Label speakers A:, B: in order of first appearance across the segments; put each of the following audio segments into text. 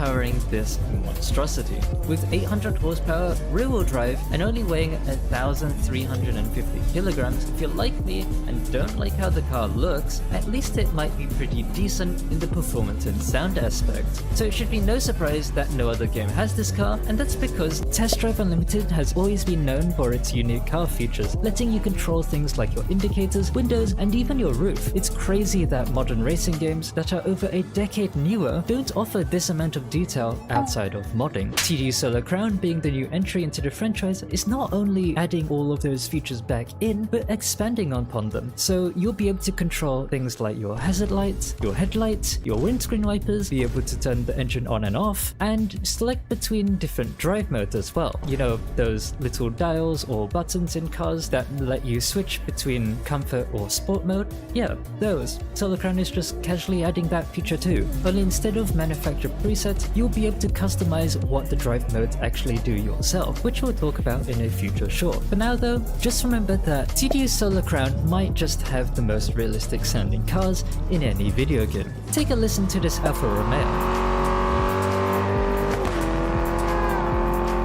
A: powering this monstrosity. With 800 horsepower, rear-wheel drive, and only weighing 1,350 kilograms, if you're like me and don't like how the car looks, at least it might be pretty decent in the performance and sound aspect. So it should be no surprise that no other game has this car, and that's because Test Drive Unlimited has always been known for its unique car features, letting you control things like your indicators, windows, and even your roof. It's crazy that modern racing games that are over a decade newer don't offer this amount of detail outside of modding. TDU Solar Crown, being the new entry into the franchise, is not only adding all of those features back in, but expanding upon them. So you'll be able to control things like your hazard lights, your headlights, your windscreen wipers, be able to turn the engine on and off, and select between different drive modes as well. You know, those little dials or buttons in cars that let you switch between comfort or sport mode? Yeah, those. Solar Crown is just casually adding that feature too. Only instead of manufactured presets, you'll be able to customize what the drive modes actually do yourself, which we'll talk about in a future short. For now though, just remember that TDU Solar Crown might just have the most realistic sounding cars in any video game. Take a listen to this Alfa Romeo.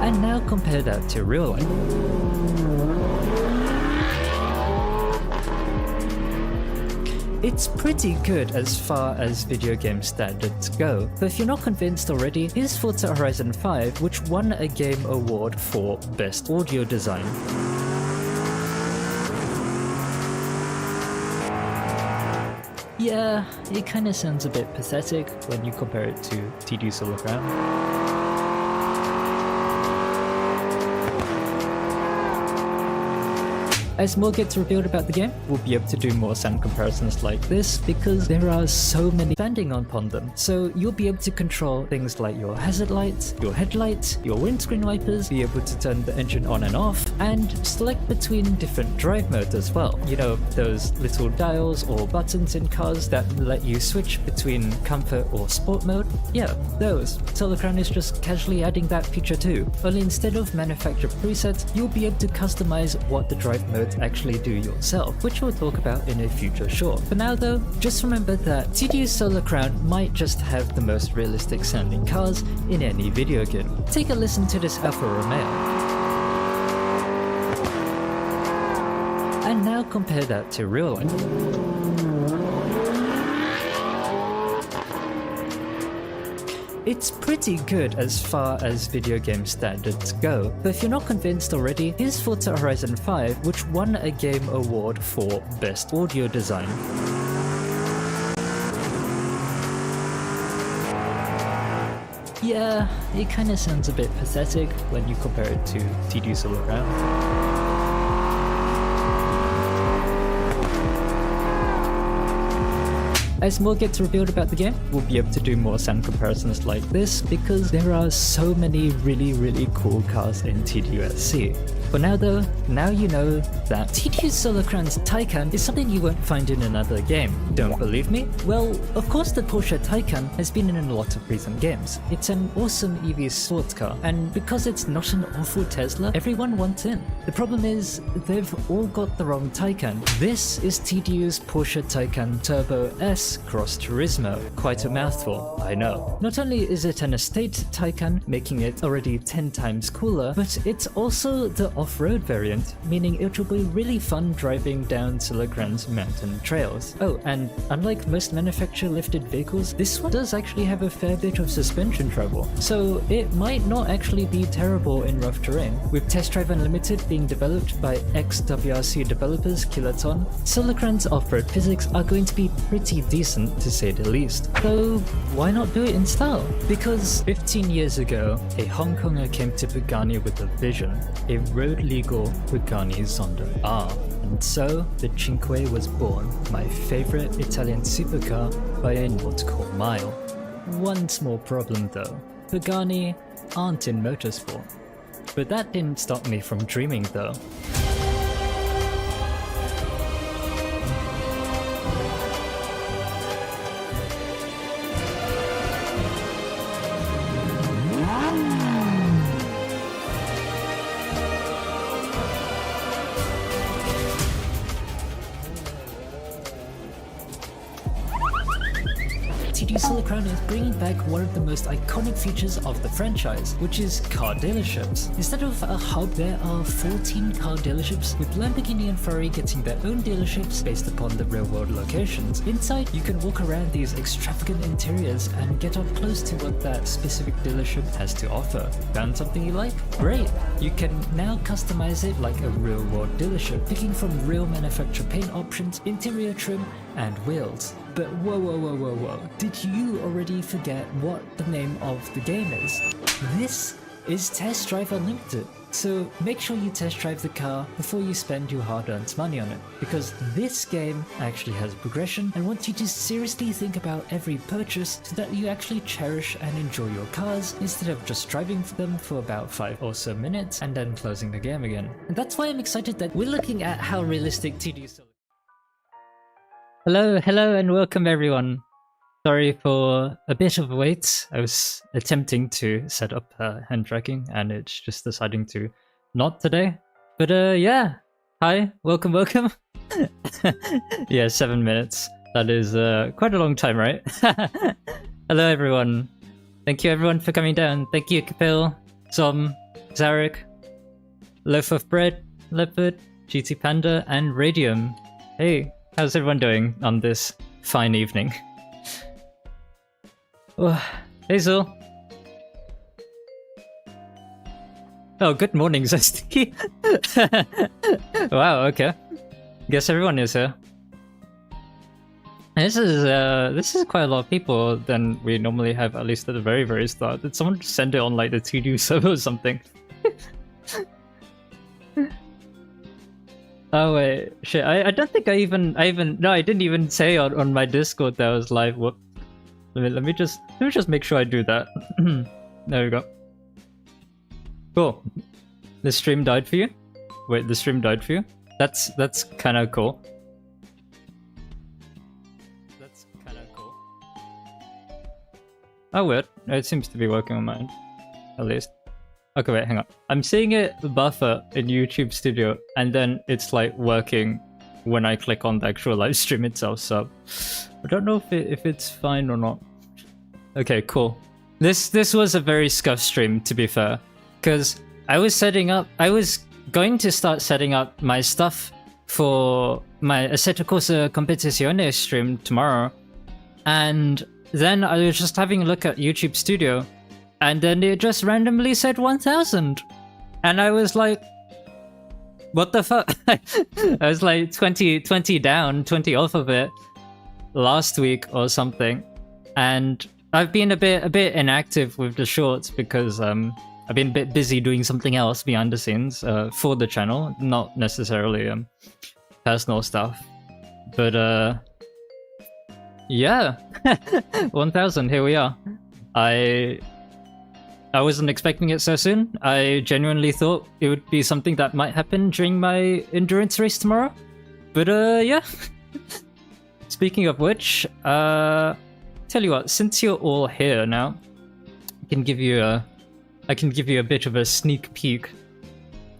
A: And now compare that to real life. It's pretty good as far as video game standards go, but if you're not convinced already, here's Forza Horizon 5, which won a Game Award for Best Audio Design. Yeah, it kinda sounds a bit pathetic when you compare it to TDU Solar Crown. As more gets revealed about the game, we'll be able to do more sound comparisons like this because there are so many expanding upon them. So you'll be able to control things like your hazard lights, your headlights, your windscreen wipers, be able to turn the engine on and off, and select between different drive modes as well. You know, those little dials or buttons in cars that let you switch between comfort or sport mode? Yeah, those. Solar Crown is just casually adding that feature too. Only instead of manufactured presets, you'll be able to customize what the drive mode actually do yourself, which we'll talk about in a future short. For now though, just remember that TDU Solar Crown might just have the most realistic sounding cars in any video game. Take a listen to this Alfa Romeo. And now compare that to real life. It's pretty good as far as video game standards go, but if you're not convinced already, here's Forza Horizon 5, which won a Game Award for Best Audio Design. Yeah, it kinda sounds a bit pathetic when you compare it to TDU Solar Crown. As more gets revealed about the game, we'll be able to do more sound comparisons like this because there are so many really cool cars in TDUSC. For now though, now you know that TDU Solar Crown's Taycan is something you won't find in another game. Don't believe me? Well, of course the Porsche Taycan has been in a lot of recent games. It's an awesome EV sports car, and because it's not an awful Tesla, everyone wants in. The problem is, they've all got the wrong Taycan. This is TDU's Porsche Taycan Turbo S Cross Turismo. Quite a mouthful, I know. Not only is it an estate Taycan, making it already 10 times cooler, but it's also the off-road variant, meaning it will be really fun driving down Solar Crown's mountain trails. Oh, and unlike most manufacturer-lifted vehicles, this one does actually have a fair bit of suspension trouble, so it might not actually be terrible in rough terrain. With Test Drive Unlimited being developed by ex-WRC developers Kiloton, Solar Crown's off-road physics are going to be pretty decent to say the least. So why not do it in style? Because 15 years ago, a Hong Konger came to Pagani with a vision, a road-legal Pagani Zonda R. And so, the Cinque was born, my favorite Italian supercar by a nautical mile. One small problem though, Pagani aren't in motorsport. But that didn't stop me from dreaming though. TDU Solar Crown is bringing back one of the most iconic features of the franchise, which is car dealerships. Instead of a hub, there are 14 car dealerships, with Lamborghini and Ferrari getting their own dealerships based upon the real-world locations. Inside, you can walk around these extravagant interiors and get up close to what that specific dealership has to offer. Found something you like? Great! You can now customize it like a real-world dealership, picking from real manufacturer paint options, interior trim, and wheels. But whoa, did you already forget what the name of the game is? This is Test Drive Unlimited. So make sure you test drive the car before you spend your hard-earned money on it, because this game actually has progression and wants you to seriously think about every purchase so that you actually cherish and enjoy your cars instead of just driving for them for about 5 or so minutes and then closing the game again. And that's why I'm excited that we're looking at how realistic TDU Solar. Hello and welcome everyone. Sorry for a bit of a wait. I was attempting to set up hand tracking and it's just deciding to not today. But yeah, hi, welcome. Yeah, 7 minutes. That is quite a long time, right? Hello everyone. Thank you everyone for coming down. Thank you Kapil, Zom, Zarek, Loaf of Bread, Leopard, GT Panda, and Radium. Hey, how's everyone doing on this fine evening? Oh, Hazel. Oh, good morning, Zesty. Wow, okay. Guess everyone is here. This is quite a lot of people than we normally have, at least at the very start. Did someone just send it on like the TDU server or something? Oh wait, shit! I don't think I didn't even say on my Discord that I was live. Whoop. Let me just make sure I do that. There we go. Cool. The stream died for you? Wait, the stream died for you? That's kind of cool. That's kind of cool. Oh weird. It seems to be working on mine, at least. Okay, wait, hang on. I'm seeing it buffer in YouTube Studio, and then it's like working when I click on the actual live stream itself, so I don't know if it's fine or not. Okay, cool. This was a very scuffed stream, to be fair, because I was going to start setting up my stuff for my Assetto Corsa Competizione stream tomorrow, and then I was just having a look at YouTube Studio, and then it just randomly said 1000, and I was like, what the fuck? I was like 20 down, 20 off of it last week or something, and I've been a bit inactive with the shorts because I've been a bit busy doing something else behind the scenes for the channel, not necessarily personal stuff. But yeah, 1000, here we are. I wasn't expecting it so soon. I genuinely thought it would be something that might happen during my endurance race tomorrow. But yeah. Speaking of which, tell you what, since you're all here now, I can give you a bit of a sneak peek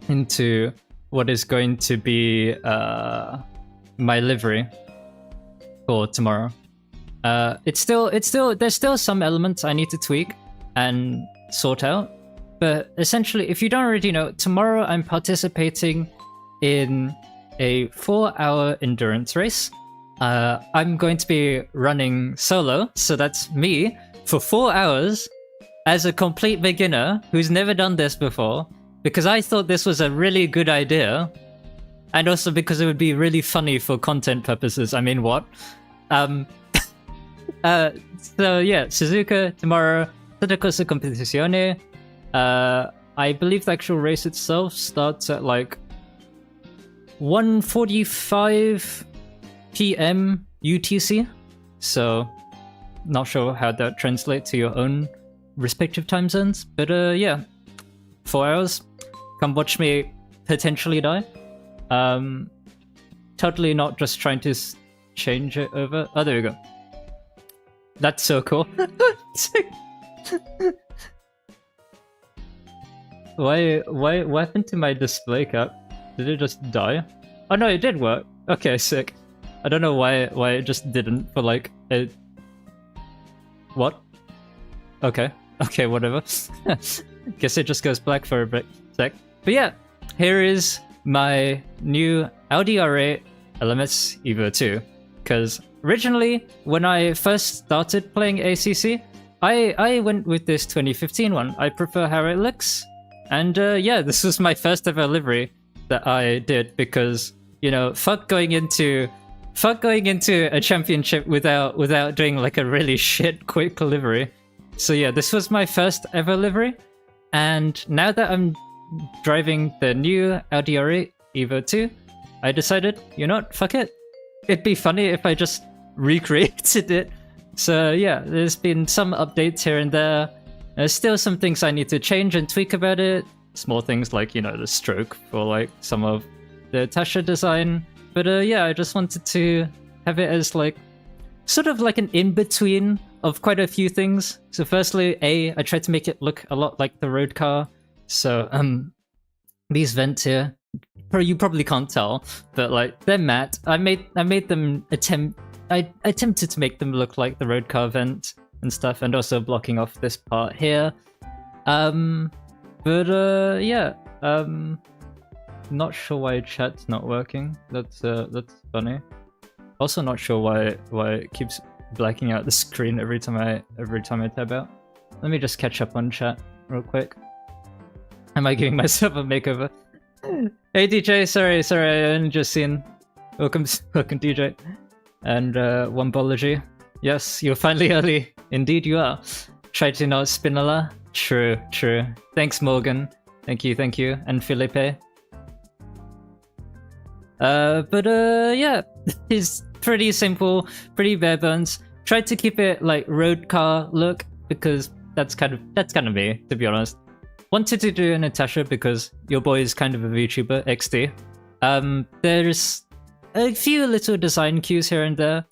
A: into what is going to be my livery for tomorrow. There's still some elements I need to tweak and sort out, but essentially, if you don't already know, tomorrow I'm participating in a 4-hour endurance race. I'm going to be running solo, so that's me, for 4 hours as a complete beginner who's never done this before, because I thought this was a really good idea, and also because it would be really funny for content purposes. I mean, what? So yeah, Suzuka tomorrow, Assetto Corsa Competizione. I believe the actual race itself starts at like 1:45 PM UTC, so not sure how that translates to your own respective time zones, but yeah, 4 hours. Come watch me potentially die. Totally not just trying to change it over. Oh, there we go. That's so cool. What happened to my display cap? Did it just die? Oh no, it did work. Okay, sick. I don't know why it just didn't for like What? Okay. Okay, whatever. Guess it just goes black for a bit sec. But yeah, here is my new Audi R8 LMS Evo 2. Because originally, when I first started playing ACC, I went with this 2015 one. I prefer how it looks. And yeah, this was my first ever livery that I did because, you know, fuck going into a championship without doing like a really shit quick livery. So yeah, this was my first ever livery. And now that I'm driving the new Audi R8 Evo 2, I decided, you know what, fuck it. It'd be funny if I just recreated it. So yeah, there's been some updates here and there. There's still some things I need to change and tweak about it. Small things like, you know, the stroke for like some of the Tasha design. But yeah, I just wanted to have it as like sort of like an in-between of quite a few things. So firstly, I tried to make it look a lot like the road car. So these vents here, you probably can't tell, but like they're matte. I attempted to make them look like the road car vent and stuff, and also blocking off this part here. Yeah, not sure why chat's not working. That's funny. Also not sure why it keeps blacking out the screen every time I tab out. Let me just catch up on chat real quick. Am I giving myself a makeover? Hey DJ, sorry, I only just seen. Welcome DJ. And Wombology. Yes, you're finally early. Indeed you are. Try to not Spinola. True. Thanks Morgan. Thank you. And Felipe. Yeah, it's pretty simple, pretty bare bones. Tried to keep it like road car look because that's kind of me, to be honest. Wanted to do Natasha because your boy is kind of a VTuber, XD. There's a few little design cues here and there.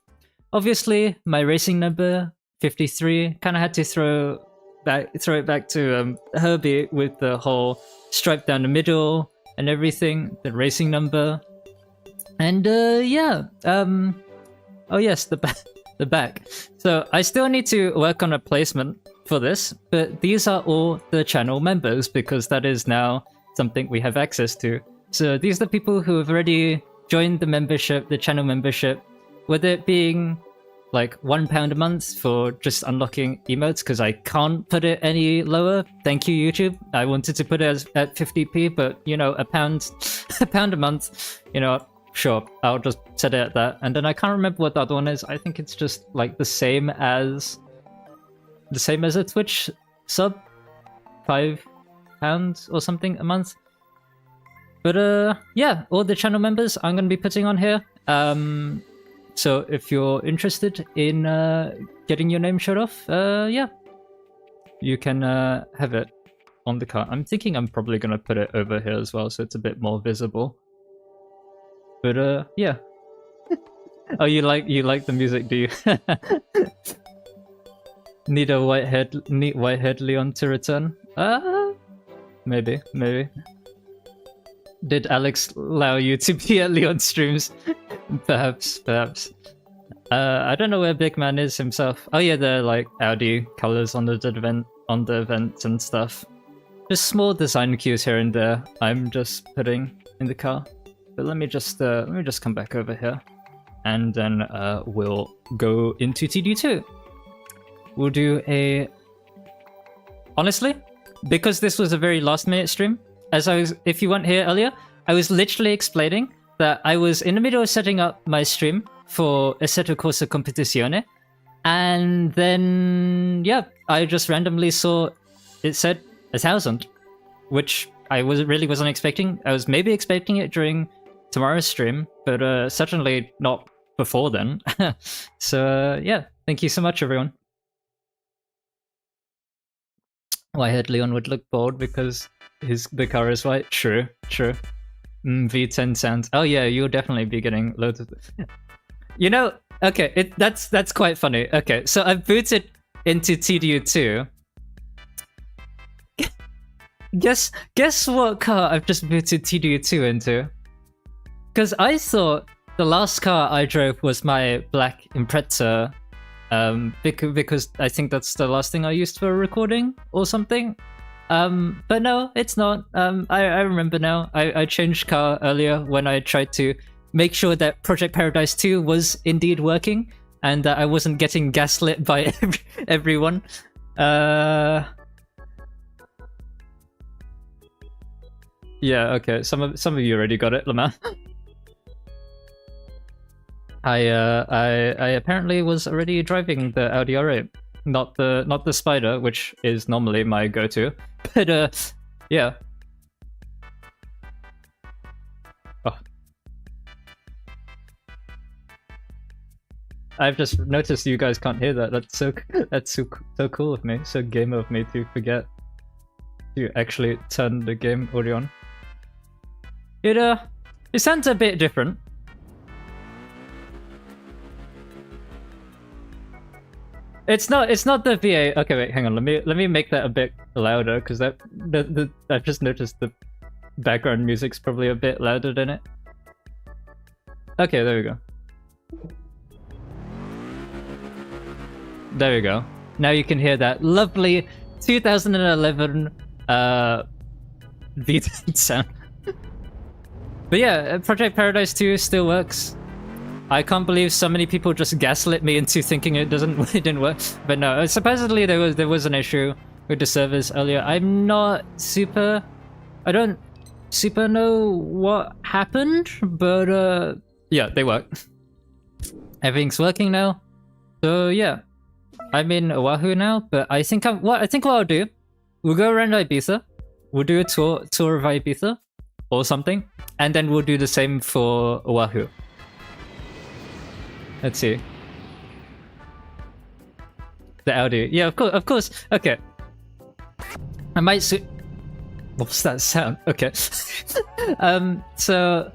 A: Obviously, my racing number 53 kind of had to throw it back to Herbie with the whole stripe down the middle and everything. The racing number, and yeah. Oh yes, the back. So I still need to work on a placement for this, but these are all the channel members because that is now something we have access to. So these are the people who have already joined the membership, the channel membership, whether it being like £1 a month for just unlocking emotes because I can't put it any lower. Thank you, YouTube. I wanted to put it at 50p, but you know, £1 a month, you know, sure, I'll just set it at that. And then I can't remember what the other one is. I think it's just like the same as a Twitch sub, £5 or something a month. But yeah, all the channel members I'm going to be putting on here. So if you're interested in getting your name showed off, yeah, you can have it on the card. I'm thinking I'm probably going to put it over here as well, so it's a bit more visible. But yeah. Oh, you like the music, do you? Need a white-haired Leon to return? Maybe. Did Alex allow you to be at Leon's streams? Perhaps. I don't know where Big Man is himself. Oh yeah, they're like Audi colors on the event and stuff. Just small design cues here and there. I'm just putting in the car. But let me just come back over here, and then we'll go into TDU2. We'll do a. Honestly, because this was a very last-minute stream. If you weren't here earlier, I was literally explaining that I was in the middle of setting up my stream for Assetto Corsa Competizione, and then yeah, I just randomly saw it said 1,000, which I really wasn't expecting. I was maybe expecting it during tomorrow's stream, but certainly not before then. So yeah, thank you so much, everyone. White-haired Leon would look bored because the car is white. True. V10 sounds. Oh yeah, you'll definitely be getting loads of. You know, okay, that's quite funny. Okay, so I've booted into TDU2. Guess what car I've just booted TDU2 into? Because I thought the last car I drove was my black Impreza because I think that's the last thing I used for a recording or something. But no, it's not. I remember now. I changed car earlier when I tried to make sure that Project Paradise 2 was indeed working and that I wasn't getting gaslit by everyone. Yeah, okay. Some of you already got it, Lamar. I apparently was already driving the Audi R8, not the Spider, which is normally my go-to. But yeah. Oh. I've just noticed you guys can't hear that. That's so cool of me, so gamer of me to forget to actually turn the game audio on. It sounds a bit different. It's not the VA. Okay, wait, hang on. Let me make that a bit louder because that I've just noticed the background music's probably a bit louder than it. Okay, there we go. There we go. Now you can hear that lovely 2011 VTuber sound. But yeah, Project Paradise 2 still works. I can't believe so many people just gaslit me into thinking it didn't work. But no, supposedly there was an issue with the servers earlier. I don't super know what happened, but yeah, they work. Everything's working now. So yeah, I'm in Oahu now, but I think what I'll do, we'll go around Ibiza, we'll do a tour of Ibiza or something, and then we'll do the same for Oahu. Let's see. The Audi. Yeah, of course. Okay. I might what's that sound? Okay. So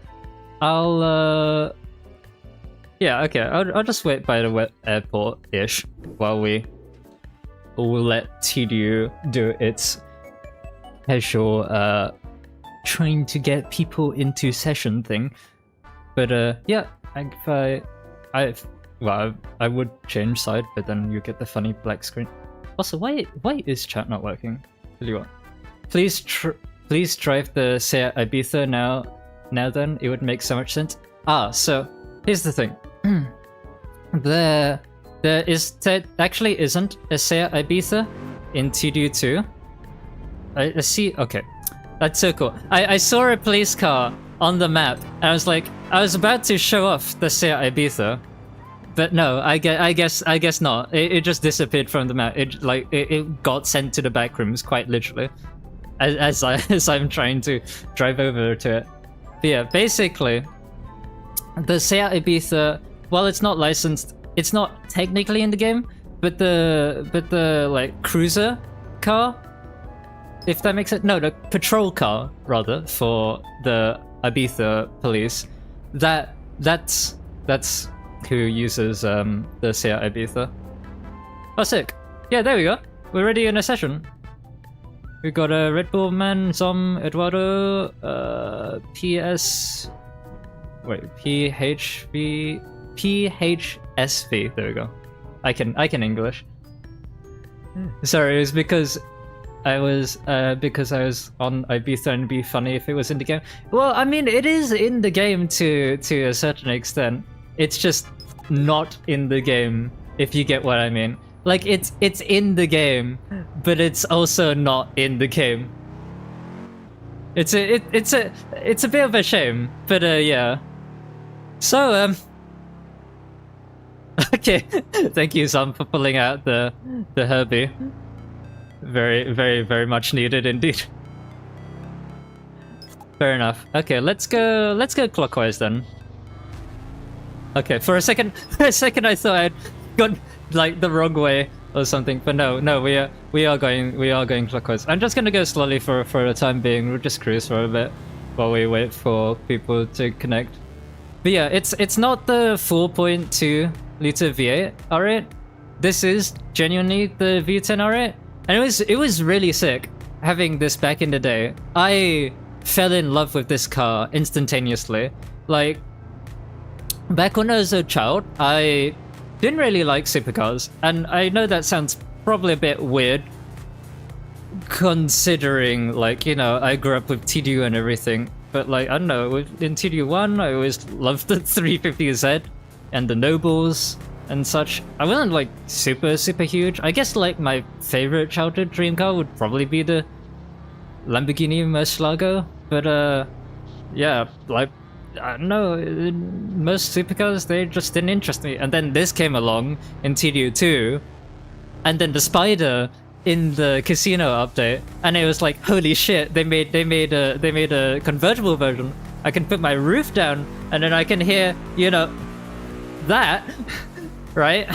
A: I'll yeah, okay. I'll just wait by the airport-ish while we'll let TDU do its casual trying to get people into session thing. But yeah, I would change side, but then you get the funny black screen. Also, why is chat not working? Tell you what, please drive the Seat Ibiza now. Then it would make so much sense. So here's the thing. There actually isn't a Seat Ibiza in TDU2. I see. Okay, that's so cool. I saw a police car on the map, and I was like, I was about to show off the Seat Ibiza, but no, I guess not. It just disappeared from the map. It got sent to the back rooms, quite literally, as I'm trying to drive over to it. But yeah, basically, the Seat Ibiza, while it's not licensed, it's not technically in the game, but the like cruiser car, if that makes sense. No, the patrol car rather for the Ibiza police. That's who uses the Seat Ibiza. Oh, sick. Yeah, there we go. We're ready in a session. We got a Red Bull Man, Zom, Eduardo, PHSV. There we go. I can English. Sorry, it was because I was on Ibiza, and it'd be funny if it was in the game. Well, I mean, it is in the game to a certain extent. It's just not in the game, if you get what I mean. Like, it's in the game, but it's also not in the game. It's a bit of a shame, but yeah. So okay, thank you, Sam, for pulling out the Herbie. Very, very, very much needed indeed. Fair enough. Okay, let's go clockwise then. Okay, for a second I thought I'd gone like the wrong way or something, but no, we are going clockwise. I'm just gonna go slowly for the time being. We'll just cruise for a bit while we wait for people to connect. But yeah, it's not the 4.2 liter V8 R8. This is genuinely the V10 R8. And it was really sick having this back in the day. I fell in love with this car instantaneously. Like, back when I was a child, I didn't really like supercars, and I know that sounds probably a bit weird, considering, like, you know, I grew up with TDU and everything, but like, I don't know, in TDU1 I always loved the 350Z and the Nobles and such. I wasn't like super huge. I guess like my favorite childhood dream car would probably be the Lamborghini Murcielago, but yeah, like, I don't know, most supercars, they just didn't interest me. And then this came along in TDU2, and then the Spider in the casino update, and it was like, holy shit, they made a convertible version. I can put my roof down, and then I can hear, you know, that, right?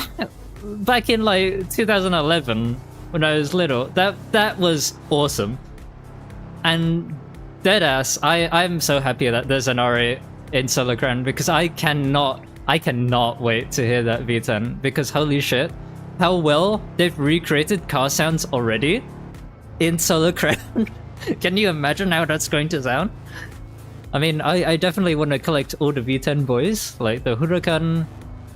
A: Back in like 2011, when I was little, that was awesome. And deadass, I'm so happy that there's an R8 in Solar Crown, because I cannot wait to hear that V10, because holy shit, how well they've recreated car sounds already in Solar Crown. Can you imagine how that's going to sound? I mean, I definitely want to collect all the V10 boys, like the Huracan,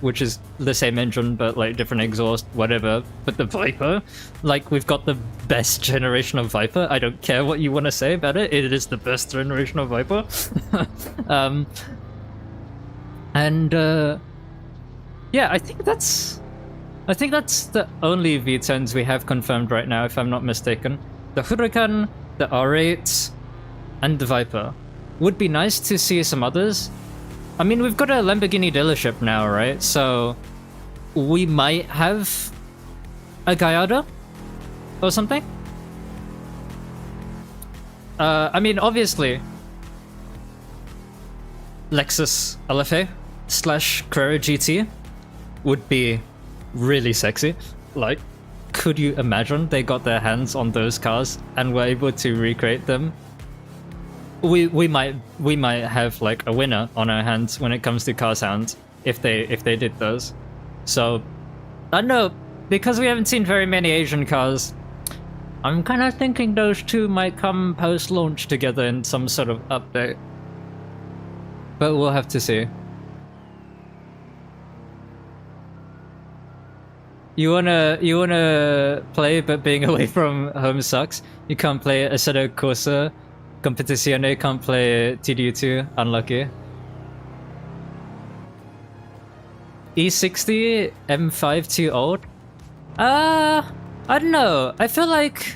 A: which is the same engine but like different exhaust, whatever. But the Viper, like, we've got the best generation of Viper. I don't care what you want to say about it, it is the best generation of Viper. Yeah, I think that's the only V10s we have confirmed right now, if I'm not mistaken. The Huracan, the R8, and the Viper. Would be nice to see some others. I mean, we've got a Lamborghini dealership now, right? So we might have a Gallardo or something. I mean, obviously, Lexus LFA / Carrera GT would be really sexy. Like, could you imagine they got their hands on those cars and were able to recreate them? We might have like a winner on our hands when it comes to car sounds if they did those. So I don't know, because we haven't seen very many Asian cars, I'm kind of thinking those two might come post-launch together in some sort of update, but we'll have to see. You wanna play, but being away from home sucks. You can't play Assetto Corsa Competizione, can't play TDU2, unlucky. E60 M5 too old? I don't know. I feel like,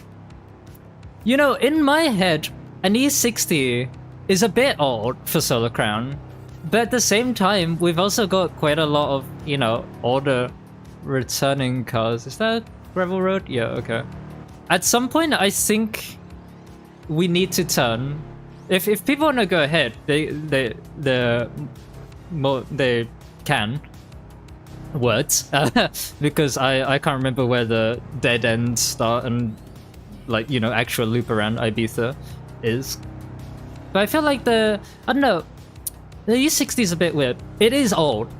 A: you know, in my head, an E60 is a bit old for Solar Crown, but at the same time, we've also got quite a lot of, you know, older returning cars. Is that gravel road? Yeah, okay. At some point, I think we need to turn. If people want to go ahead, they can. Words, because I can't remember where the dead ends start and, like, you know, actual loop around Ibiza is. But I feel like I don't know, the E60 is a bit weird. It is old,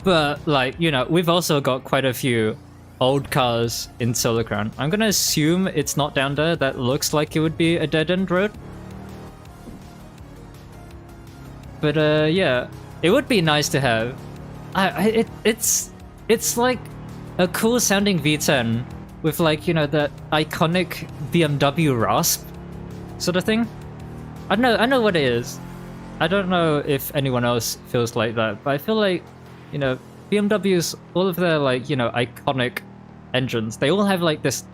A: but, like, you know, we've also got quite a few old cars in Solar Crown. I'm gonna assume it's not down there. That looks like it would be a dead-end road. But yeah, it would be nice to have. It's like a cool sounding V10 with, like, you know, that iconic BMW rasp sort of thing. I know what it is. I don't know if anyone else feels like that, but I feel like, you know, BMWs, all of their, like, you know, iconic engines, they all have like this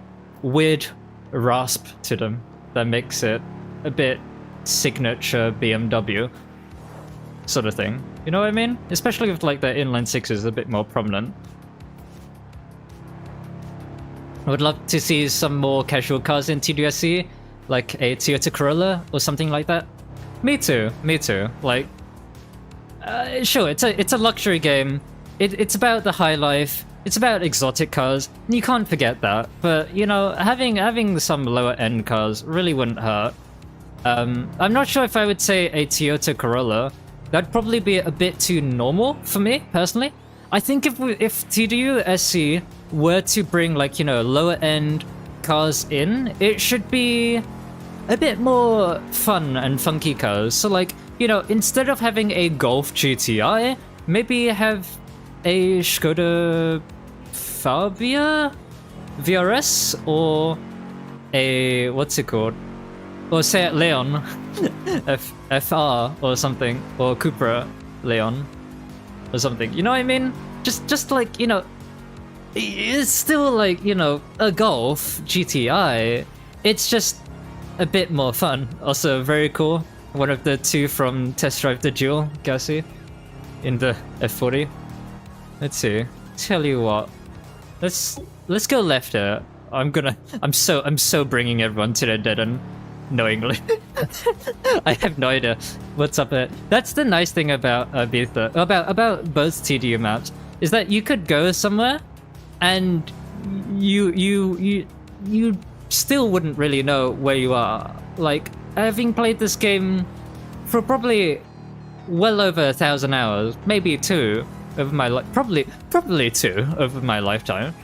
A: weird rasp to them that makes it a bit signature BMW sort of thing. You know what I mean? Especially with like the inline sixes a bit more prominent. I would love to see some more casual cars in TDUSC, like a Toyota Corolla or something like that. Me too. Like, sure, it's a luxury game. It's about the high life. It's about exotic cars. And you can't forget that. But, you know, having some lower end cars really wouldn't hurt. I'm not sure if I would say a Toyota Corolla. That'd probably be a bit too normal for me personally. I think if TDUSC were to bring, like, you know, lower end cars in, it should be a bit more fun and funky cars. So, like, you know, instead of having a Golf GTI, maybe have a Skoda Fabia VRS or a, what's it called? Or Seat Leon FR or something, or Cupra Leon or something. You know what I mean? Just like, you know, it's still like, you know, a Golf GTI. It's just a bit more fun. Also very cool. One of the two from Test Drive the Duel, Gassi, in the F40. Let's see. Tell you what. Let's go left here. I'm so bringing everyone to the dead end knowingly. I have no idea what's up there. That's the nice thing about Ibiza, about both TDU maps, is that you could go somewhere and you still wouldn't really know where you are. Like, having played this game for probably well over 1,000 hours, maybe 2 over my life, probably 2 over my lifetime.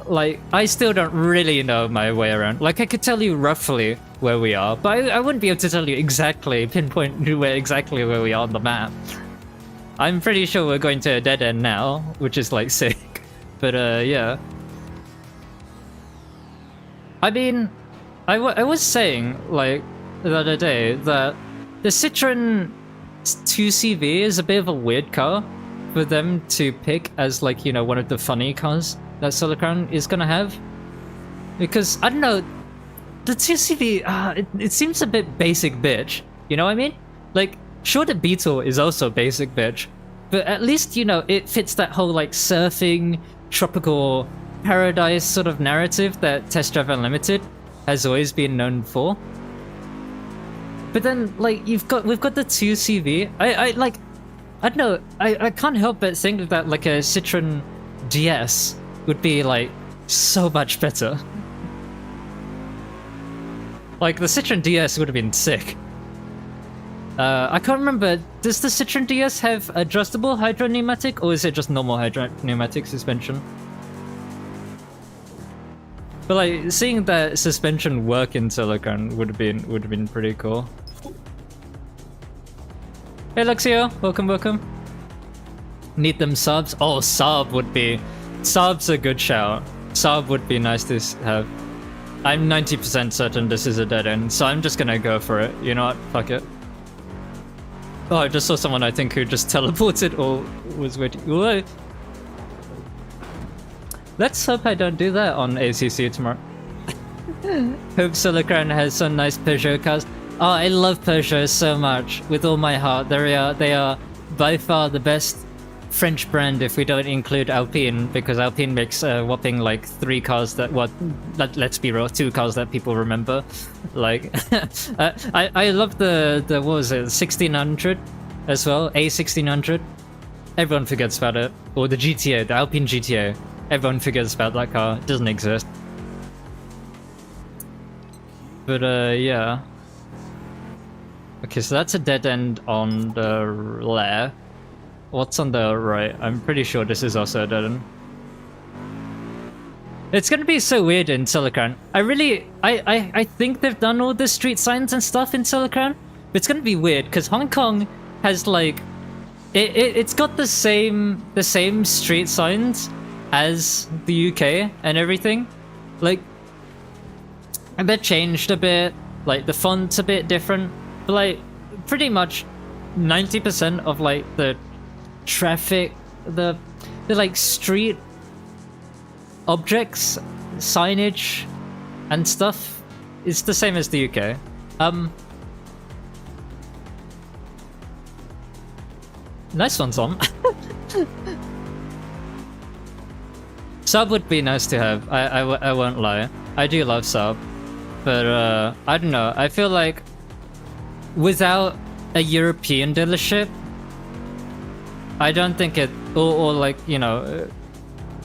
A: Like, I still don't really know my way around. Like, I could tell you roughly where we are, but I wouldn't be able to tell you exactly, pinpoint exactly where we are on the map. I'm pretty sure we're going to a dead end now, which is like sick. But yeah. I mean, I was saying, like, the other day that the Citroen 2CV is a bit of a weird car for them to pick as, like, you know, one of the funny cars that Solar Crown is gonna have. Because, I don't know, the 2CV, it seems a bit basic bitch, you know what I mean? Like, sure, the Beetle is also basic bitch, but at least, you know, it fits that whole, like, surfing, tropical paradise sort of narrative that Test Drive Unlimited has always been known for. But then, like, we've got the 2CV. I don't know, I can't help but think that, like, a Citroen DS would be, like, so much better. Like, the Citroen DS would have been sick. I can't remember, does the Citroen DS have adjustable hydro pneumatic, or is it just normal hydro pneumatic suspension? But, like, seeing that suspension work in Solar Crown would have been pretty cool. Hey Luxio, welcome. Need them subs? Oh, sub's a good shout. Sub would be nice to have. I'm 90% certain this is a dead end, so I'm just gonna go for it. You know what? Fuck it. Oh, I just saw someone, I think, who just teleported or was waiting. Whoa. Let's hope I don't do that on ACC tomorrow. Hope Solar Crown has some nice Peugeot cars. Oh, I love Peugeot so much, with all my heart. They are by far the best French brand if we don't include Alpine, because Alpine makes a whopping like 3 cars that, well, let's be real, 2 cars that people remember. Like, I love the what was it, 1600 as well, A1600. Everyone forgets about it. Or the GTA, the Alpine GTA. Everyone forgets about that car, it doesn't exist. But yeah. Okay, so that's a dead end on the left. What's on the right? I'm pretty sure this is also a dead end. It's gonna be so weird in Solar Crown. I think they've done all the street signs and stuff in Solar Crown, but it's gonna be weird because Hong Kong has like it's got the same street signs as the UK and everything. Like, they're changed a bit, like the font's a bit different, but like pretty much 90% of like the traffic, the like street objects, signage and stuff is the same as the UK. Nice one, Tom. Sub would be nice to have, I won't lie. I do love sub, but I don't know, I feel like without a European dealership, I don't think it, or like, you know,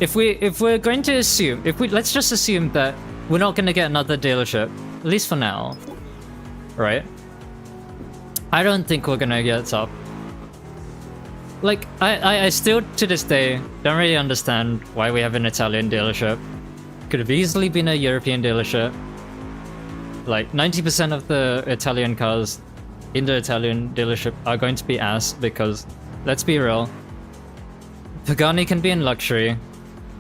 A: if we're going to assume, let's just assume that we're not going to get another dealership, at least for now, right? I don't think we're gonna get sub. Like, I still, to this day, don't really understand why we have an Italian dealership. Could have easily been a European dealership. Like, 90% of the Italian cars in the Italian dealership are going to be ass because, let's be real, Pagani can be in luxury.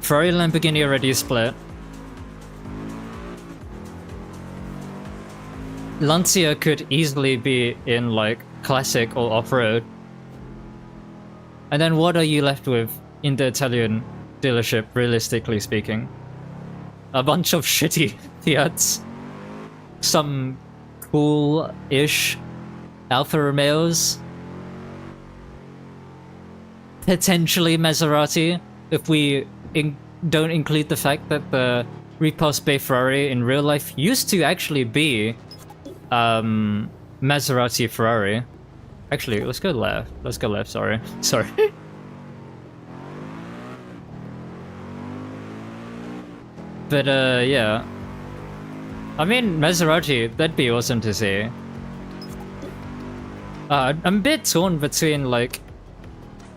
A: Ferrari and Lamborghini already split. Lancia could easily be in like classic or off-road. And then what are you left with in the Italian dealership, realistically speaking? A bunch of shitty Fiats. Some cool-ish Alfa Romeos. Potentially Maserati, if we don't include the fact that the Repulse Bay Ferrari in real life used to actually be Maserati Ferrari. Actually, let's go left. Let's go left, sorry. Sorry. But yeah. I mean, Maserati, that'd be awesome to see. I'm a bit torn between like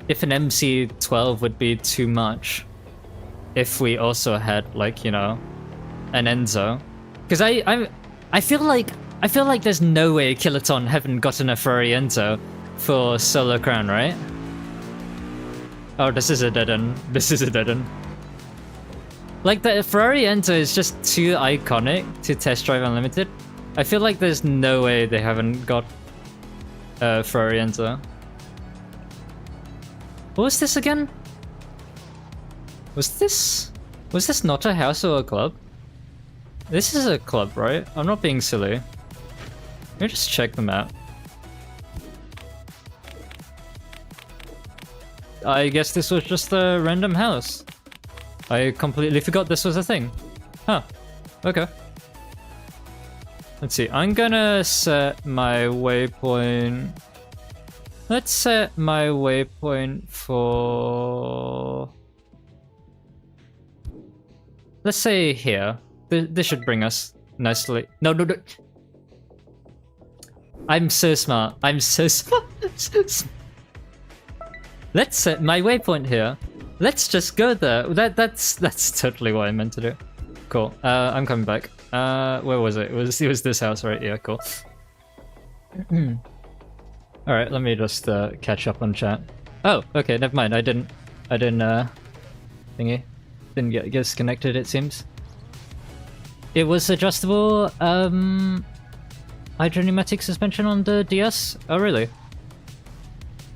A: if an MC12 would be too much if we also had like, you know, an Enzo. Because I feel like there's no way Kiloton haven't gotten a Ferrari Enzo for Solar Crown, right? Oh, this is a dead end. This is a dead end. Like, the Ferrari Enzo is just too iconic to Test Drive Unlimited. I feel like there's no way they haven't got a Ferrari Enzo. What was this again? Was this not a house or a club? This is a club, right? I'm not being silly. Let me just check the map. I guess this was just a random house. I completely forgot this was a thing. Huh. Okay. Let's see. I'm gonna set my waypoint. Let's set my waypoint for... Let's say here. This should bring us nicely. No. I'm so smart. I'm so smart. Let's set my waypoint here. Let's just go there. That's totally what I meant to do. Cool. I'm coming back. Where was it? It was this house, right? Yeah, cool. All right, let me just catch up on chat. Oh, okay, never mind. I didn't thingy. Didn't get disconnected, it seems. It was adjustable hydropneumatic suspension on the DS. Oh, really?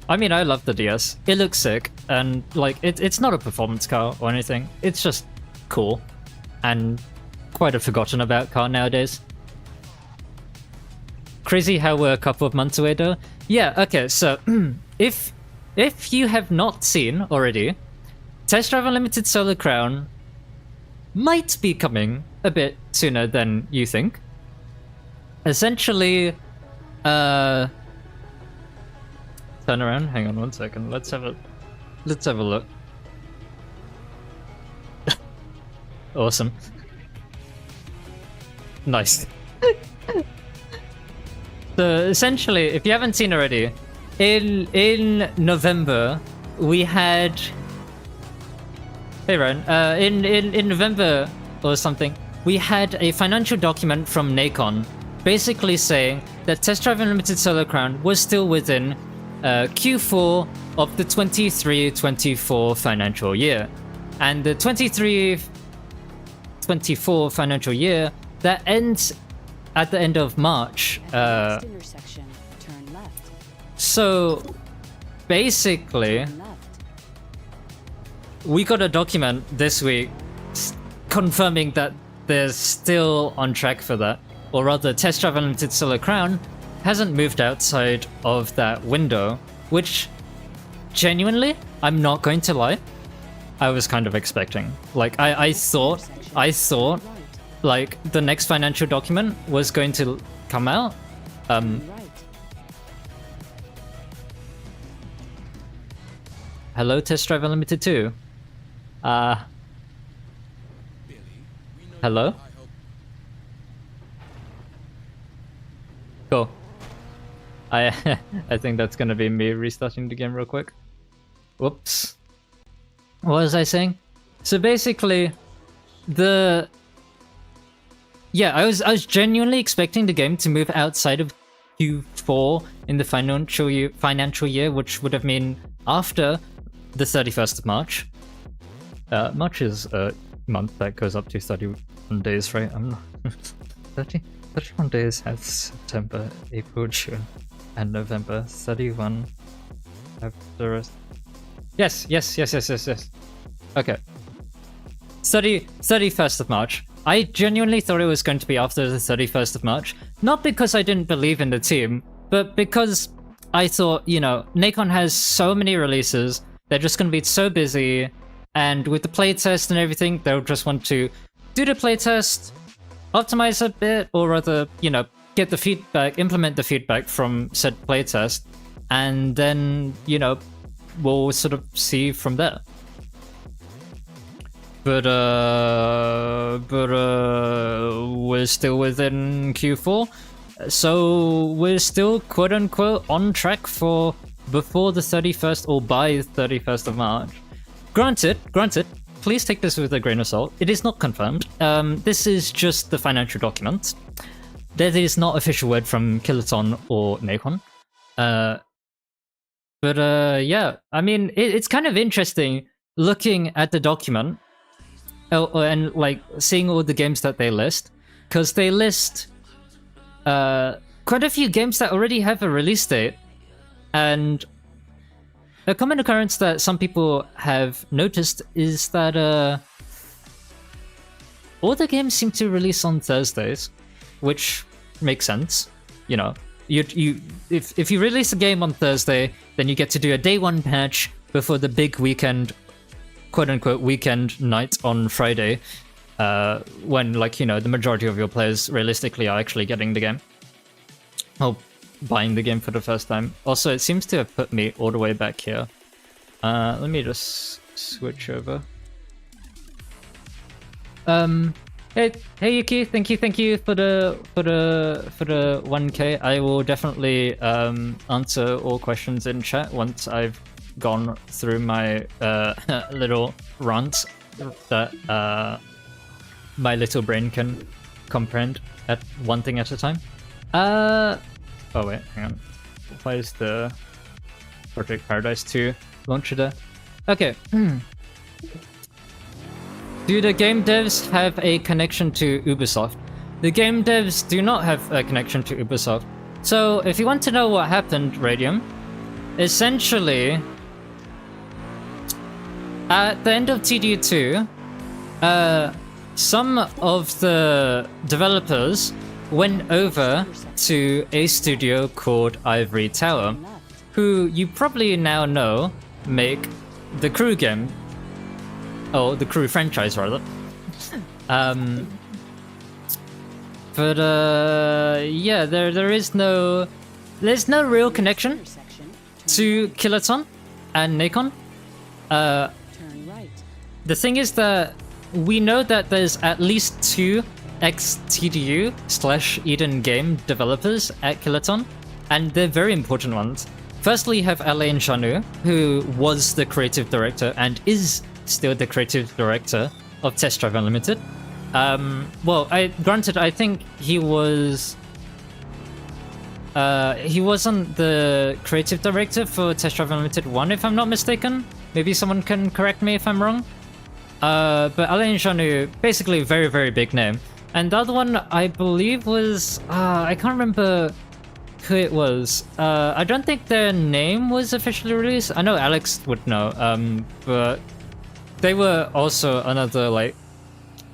A: I mean, I love the DS. It looks sick, and like it's not a performance car or anything. It's just cool, and quite a forgotten about car nowadays. Crazy how we're a couple of months away though. Yeah, okay, so if you have not seen already, Test Drive Unlimited Solar Crown might be coming a bit sooner than you think. Essentially, turn around, hang on one second, let's have a look. Awesome. Nice. So essentially, if you haven't seen already, in November we had... Hey Ryan, in November or something, we had a financial document from Nacon basically saying that Test Drive Unlimited Solar Crown was still within Q4 of the 23-24 financial year. And the 23-24 financial year, that ends at the end of March. So basically, we got a document this week confirming that they're still on track for that. Or rather, Test Drive Unlimited Solar Crown hasn't moved outside of that window, which genuinely, I'm not going to lie, I was kind of expecting. Like, I thought like the next financial document was going to come out. Hello, Test Drive Unlimited 2. Hello? Cool. I think that's gonna be me restarting the game real quick. Whoops. What was I saying? So basically, I was genuinely expecting the game to move outside of Q4 in the financial year, which would have been after the 31st of March. March is a month that goes up to 31 days, right? I'm not 31 days have September, April, June, and November. 31 have the rest. Yes. Okay. 31st of March. I genuinely thought it was going to be after the 31st of March. Not because I didn't believe in the team, but because I thought, you know, Nacon has so many releases, they're just going to be so busy, and with the playtest and everything, they'll just want to do the playtest, optimize a bit, or rather, you know, get the feedback, implement the feedback from said playtest, and then, you know, we'll sort of see from there. But we're still within Q4, so we're still quote-unquote on track for before the 31st or by the 31st of March. Granted, please take this with a grain of salt. It is not confirmed. This is just the financial document. That is not official word from Kiloton or Nacon. Yeah, I mean, it's kind of interesting looking at the document and like seeing all the games that they list, because they list quite a few games that already have a release date, and a common occurrence that some people have noticed is that all the games seem to release on Thursdays, which makes sense. You know, if you release a game on Thursday, then you get to do a day one patch before the big weekend, quote-unquote weekend night on Friday, when, like, you know, the majority of your players realistically are actually getting the game, or buying the game for the first time. Also, it seems to have put me all the way back here. Let me just switch over. Hey Yuki, thank you for the 1K. I will definitely answer all questions in chat once I've gone through my little rant that my little brain can comprehend at one thing at a time. Oh wait, hang on. Why is the Project Paradise 2 launcher there? Okay. Do the game devs have a connection to Ubisoft? The game devs do not have a connection to Ubisoft. So if you want to know what happened, Radium, essentially, at the end of TDU2, some of the developers went over to a studio called Ivory Tower, who you probably now know make the Crew game. Oh, the Crew franchise, rather. Yeah, there's no real connection to Kiloton and Nacon. The thing is that we know that there's at least 2 ex-TDU/Eden game developers at Kiloton, and they're very important ones. Firstly, you have Alain Janu, who was the creative director and is still the creative director of Test Drive Unlimited. Well, granted, I think he wasn't the creative director for Test Drive Unlimited 1, if I'm not mistaken. Maybe someone can correct me if I'm wrong. But Alain Janu, basically a very, very big name. And the other one, I believe, was... I can't remember who it was. I don't think their name was officially released. I know Alex would know, but they were also another, like,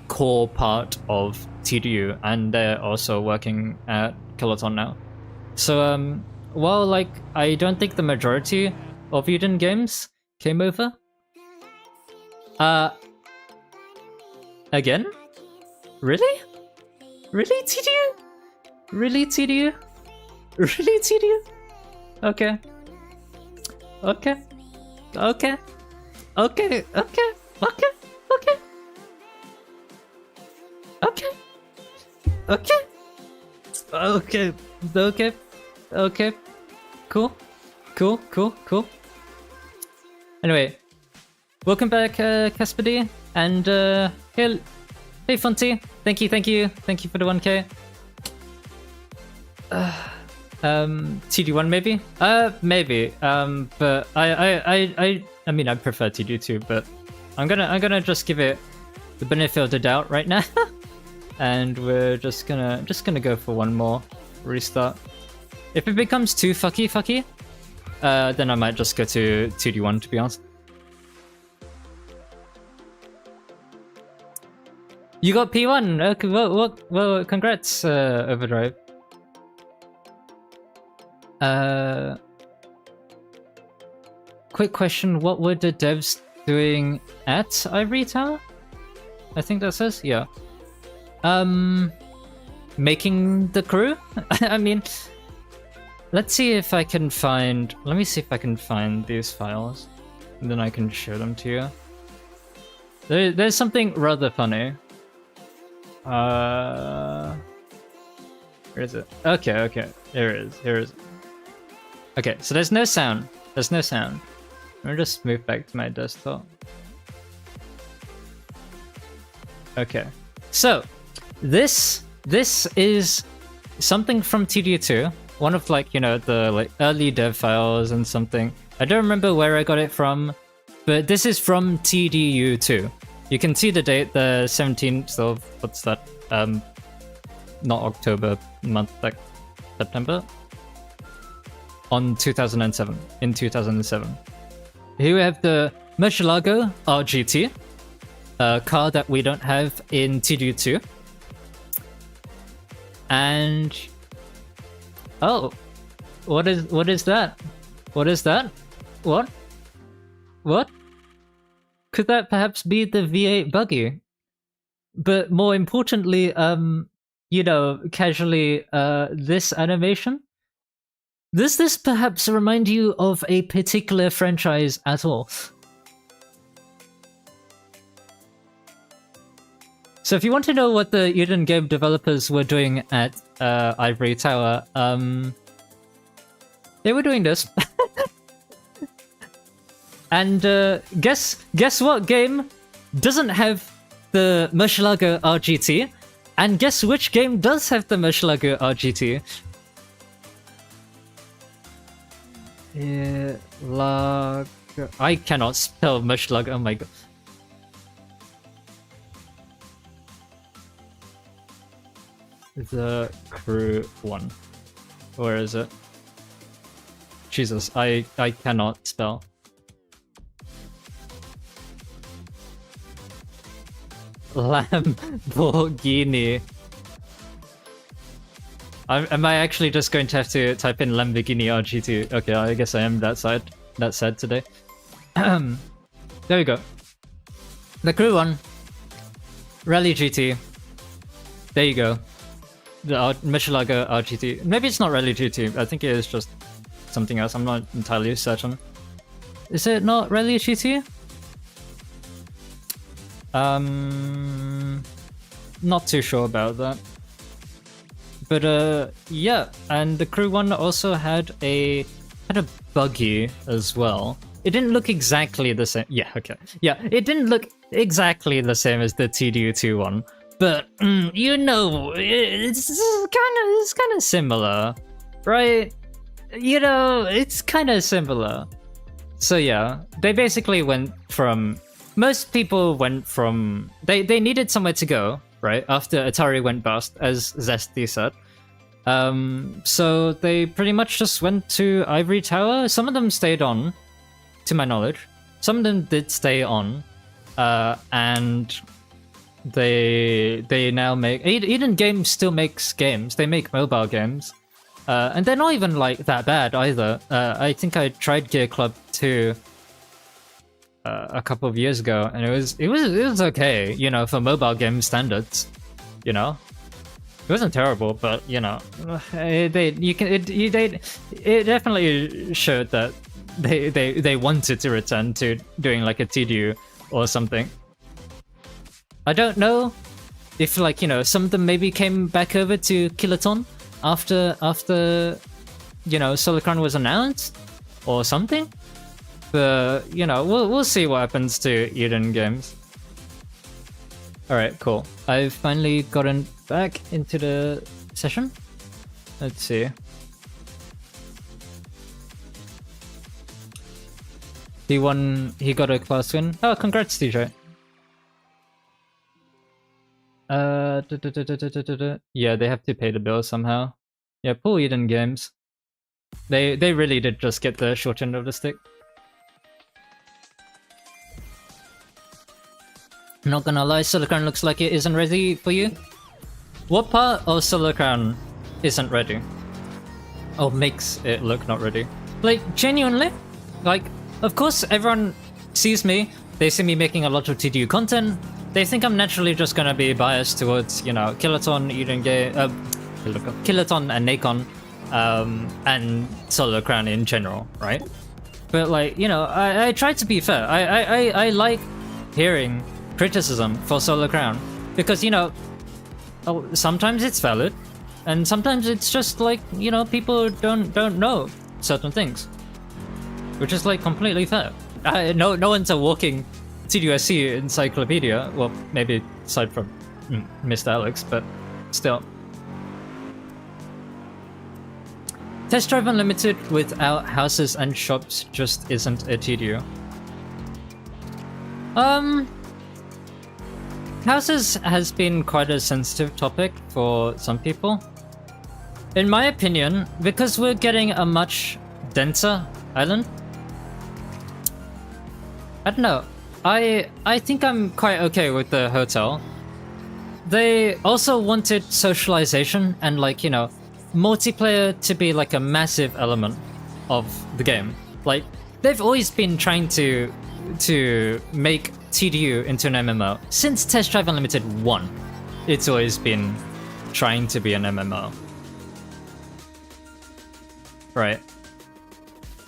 A: core part of TDU, and they're also working at Kiloton now. So, while, like, I don't think the majority of Eden games came over. Again? Really? Really, TDU? Really, TDU? Really, TDU? Okay. Okay. Okay. Okay. Okay. Okay. Okay. Okay. Okay. Okay. Okay. Okay. Cool. Cool. Cool. Cool. Anyway, welcome back, Caspady, and hey, Fonty. Thank you for the 1K. TD1 maybe? Maybe. But I mean, I prefer TDU2, but I'm gonna just give it the benefit of the doubt right now, and we're just gonna go for one more restart. If it becomes too fucky, then I might just go to 2D1, to be honest. You got P1. Okay, well, congrats, Overdrive. Quick question: what were the devs doing at Ivory Tower? I think that says, yeah. Making the crew. I mean, let's see if I can find. Let me see if I can find these files, and then I can show them to you. There's something rather funny. Where is it? Okay. Here it is. Okay, so there's no sound. Let me just move back to my desktop. Okay, so this is something from TDU2, one of like, you know, the like early dev files and something. I don't remember where I got it from, but this is from TDU2. You can see the date, the 17th of, what's that? Not October, month, like September? On 2007, in 2007. Here we have the Murcielago RGT, a car that we don't have in TDU2. And... oh, what is that? What is that? What? Could that perhaps be the V8 buggy? But more importantly, you know, casually, this animation? Does this perhaps remind you of a particular franchise at all? So if you want to know what the Eden game developers were doing at Ivory Tower, they were doing this. And guess what game doesn't have the Murcielago RGT? And guess which game does have the Murcielago RGT? I cannot spell Murcielago, oh my god. The Crew 1. Where is it? Jesus, I cannot spell. Lamborghini. Am I actually just going to have to type in Lamborghini RGT? Okay, I guess I am that sad today. There we go. The Crew 1. Rally GT. There you go. The Murcielago RGT. Maybe it's not Rally GT. I think it is just something else. I'm not entirely certain. Is it not Rally GT? Not too sure about that. But yeah, and the Crew 1 also had a buggy as well. It didn't look exactly the same. Yeah, okay. Yeah, it didn't look exactly the same as the TDU2 one, but you know, it's kind of similar, right? You know, it's kind of similar. So yeah, they basically went from. Most people went from... They needed somewhere to go, right? After Atari went bust, as Zesty said. So they pretty much just went to Ivory Tower. Some of them stayed on, to my knowledge. Some of them did stay on. And they now make... Eden Games still makes games. They make mobile games. And they're not even like that bad either. I think I tried Gear Club 2... a couple of years ago, and it was okay, you know, for mobile game standards. You know, it wasn't terrible, but you know, it definitely showed that they wanted to return to doing like a TDU or something. I don't know if, like, you know, some of them maybe came back over to Kiloton after you know, Solar Crown was announced or something. But, you know, we'll see what happens to Eden Games. Alright, cool. I've finally gotten back into the session. Let's see. He got a class win. Oh, congrats, DJ. Yeah, they have to pay the bill somehow. Yeah, poor Eden Games. They really did just get the short end of the stick. Not gonna lie, Solar Crown looks like it isn't ready for you. What part of Solar Crown isn't ready? Or makes it look not ready? Like, genuinely? Like, of course everyone sees me, they see me making a lot of TDU content, they think I'm naturally just gonna be biased towards, you know, Kiloton, Kiloton and Nacon, and Solar Crown in general, right? But like, you know, I try to be fair. I like hearing criticism for Solar Crown because, you know, sometimes it's valid and sometimes it's just like, you know, people don't know certain things, which is like completely fair. No one's a walking TDUSC encyclopedia. Well, maybe aside from Mr. Alex, but still. Test Drive Unlimited without houses and shops just isn't a TDU. Houses has been quite a sensitive topic for some people. In my opinion, because we're getting a much denser island, I don't know. I think I'm quite okay with the hotel. They also wanted socialization and, like, you know, multiplayer to be like a massive element of the game. Like, they've always been trying to make TDU into an MMO. Since Test Drive Unlimited 1, it's always been trying to be an MMO. Right.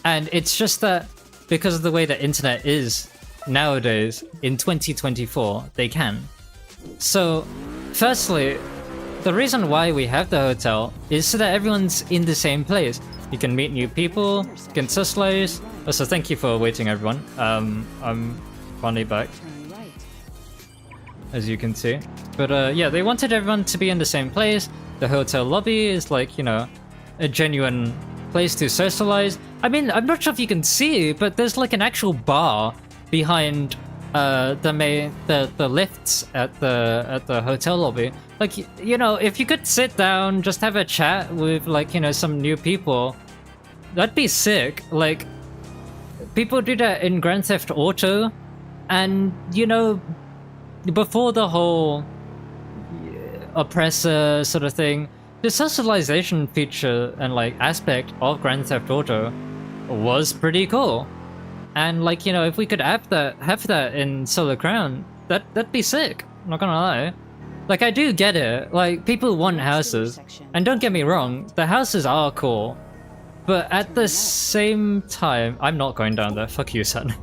A: And it's just that because of the way the internet is nowadays, in 2024, they can. So, firstly, the reason why we have the hotel is so that everyone's in the same place. You can meet new people, you can socialize. Also, thank you for waiting, everyone. I'm finally back, as you can see. But yeah, they wanted everyone to be in the same place. The hotel lobby is like, you know, a genuine place to socialize. I mean, I'm not sure if you can see, but there's like an actual bar behind the lifts at the hotel lobby. Like, you know, if you could sit down, just have a chat with, like, you know, some new people, that'd be sick. Like, people do that in Grand Theft Auto, and, you know, before the whole oppressor sort of thing, the socialization feature and, like, aspect of Grand Theft Auto was pretty cool. And, like, you know, if we could have that in Solar Crown, that'd be sick. I'm not gonna lie. Like, I do get it. Like, people want houses, and don't get me wrong, the houses are cool. But at the same time, I'm not going down there. Fuck you, son.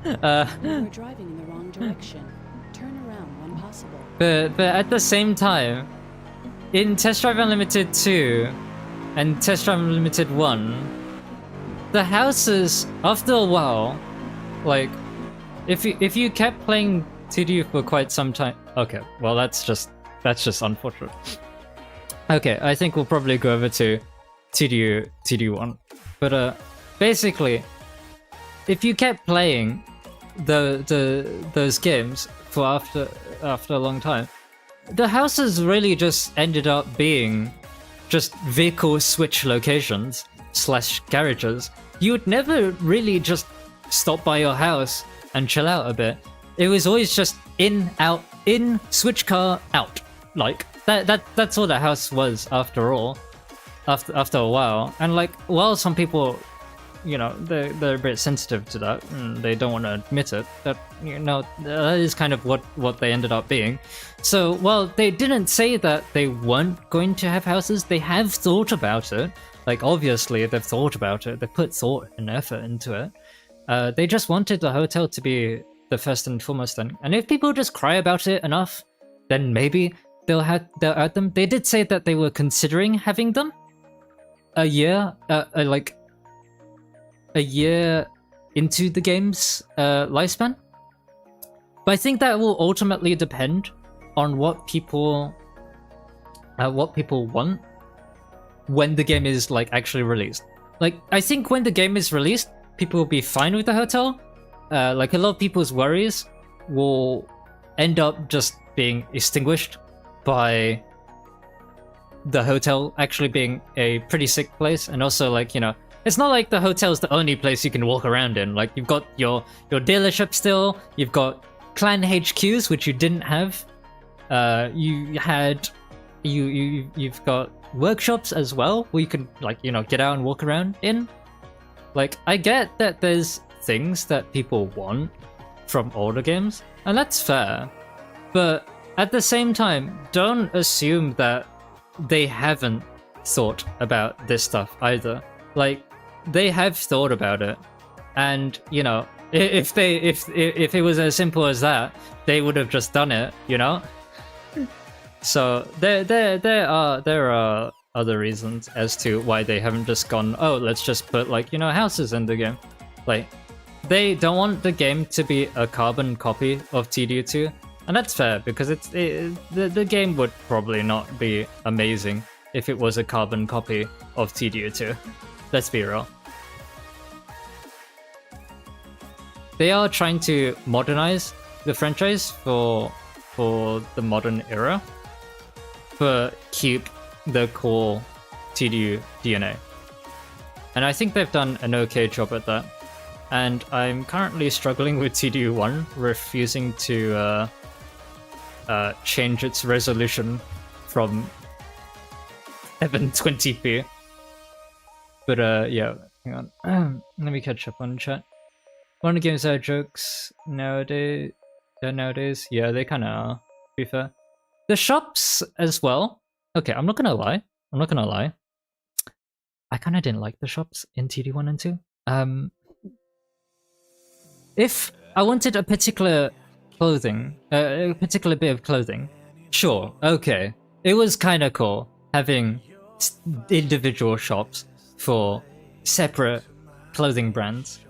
B: You're driving in the wrong direction. Turn around when possible.
A: But at the same time, in Test Drive Unlimited 2 and Test Drive Unlimited 1, the houses, after a while, like, if you kept playing TDU for quite some time. Okay, well, that's just unfortunate. Okay, I think we'll probably go over to TDU1. But basically, if you kept playing those games for after a long time, the houses really just ended up being just vehicle switch locations / garages. You would never really just stop by your house and chill out a bit. It was always just in, out, in, switch car, out. Like, that's all the house was after all. After a while. And, like, while some people, you know, they're a bit sensitive to that and they don't want to admit it, that, you know, that is kind of what they ended up being. So while they didn't say that they weren't going to have houses, they have thought about it. Like, obviously they've thought about it, they put thought and effort into it. They just wanted the hotel to be the first and foremost thing. And if people just cry about it enough, then maybe they'll add them. They did say that they were considering having them a year into the game's lifespan. But I think that will ultimately depend on what people want when the game is, like, actually released. Like, I think when the game is released, people will be fine with the hotel. Like a lot of people's worries will end up just being extinguished by the hotel actually being a pretty sick place. And also, like, you know, it's not like the hotel's the only place you can walk around in. Like, you've got your dealership still, you've got clan HQs, which you didn't have. You've got workshops as well, where you can, like, you know, get out and walk around in. Like, I get that there's things that people want from older games, and that's fair. But at the same time, don't assume that they haven't thought about this stuff either. Like, they have thought about it, and, you know, if it was as simple as that, they would have just done it, you know. So there are other reasons as to why they haven't just gone, oh, let's just put, like, you know, houses in the game. Like, they don't want the game to be a carbon copy of TDU2, and that's fair, because the game would probably not be amazing if it was a carbon copy of TDU2. Let's be real. They are trying to modernize the franchise for the modern era, but keep the core TDU DNA. And I think they've done an okay job at that. And I'm currently struggling with TDU1, refusing to change its resolution from 720p. But yeah, hang on. Let me catch up on chat. One of the games are jokes nowadays. Yeah, they kind of are, to be fair. The shops as well. Okay, I'm not gonna lie. I kind of didn't like the shops in TD1 and 2. If I wanted a particular clothing, a particular bit of clothing, sure, okay. It was kind of cool having individual shops for separate clothing brands.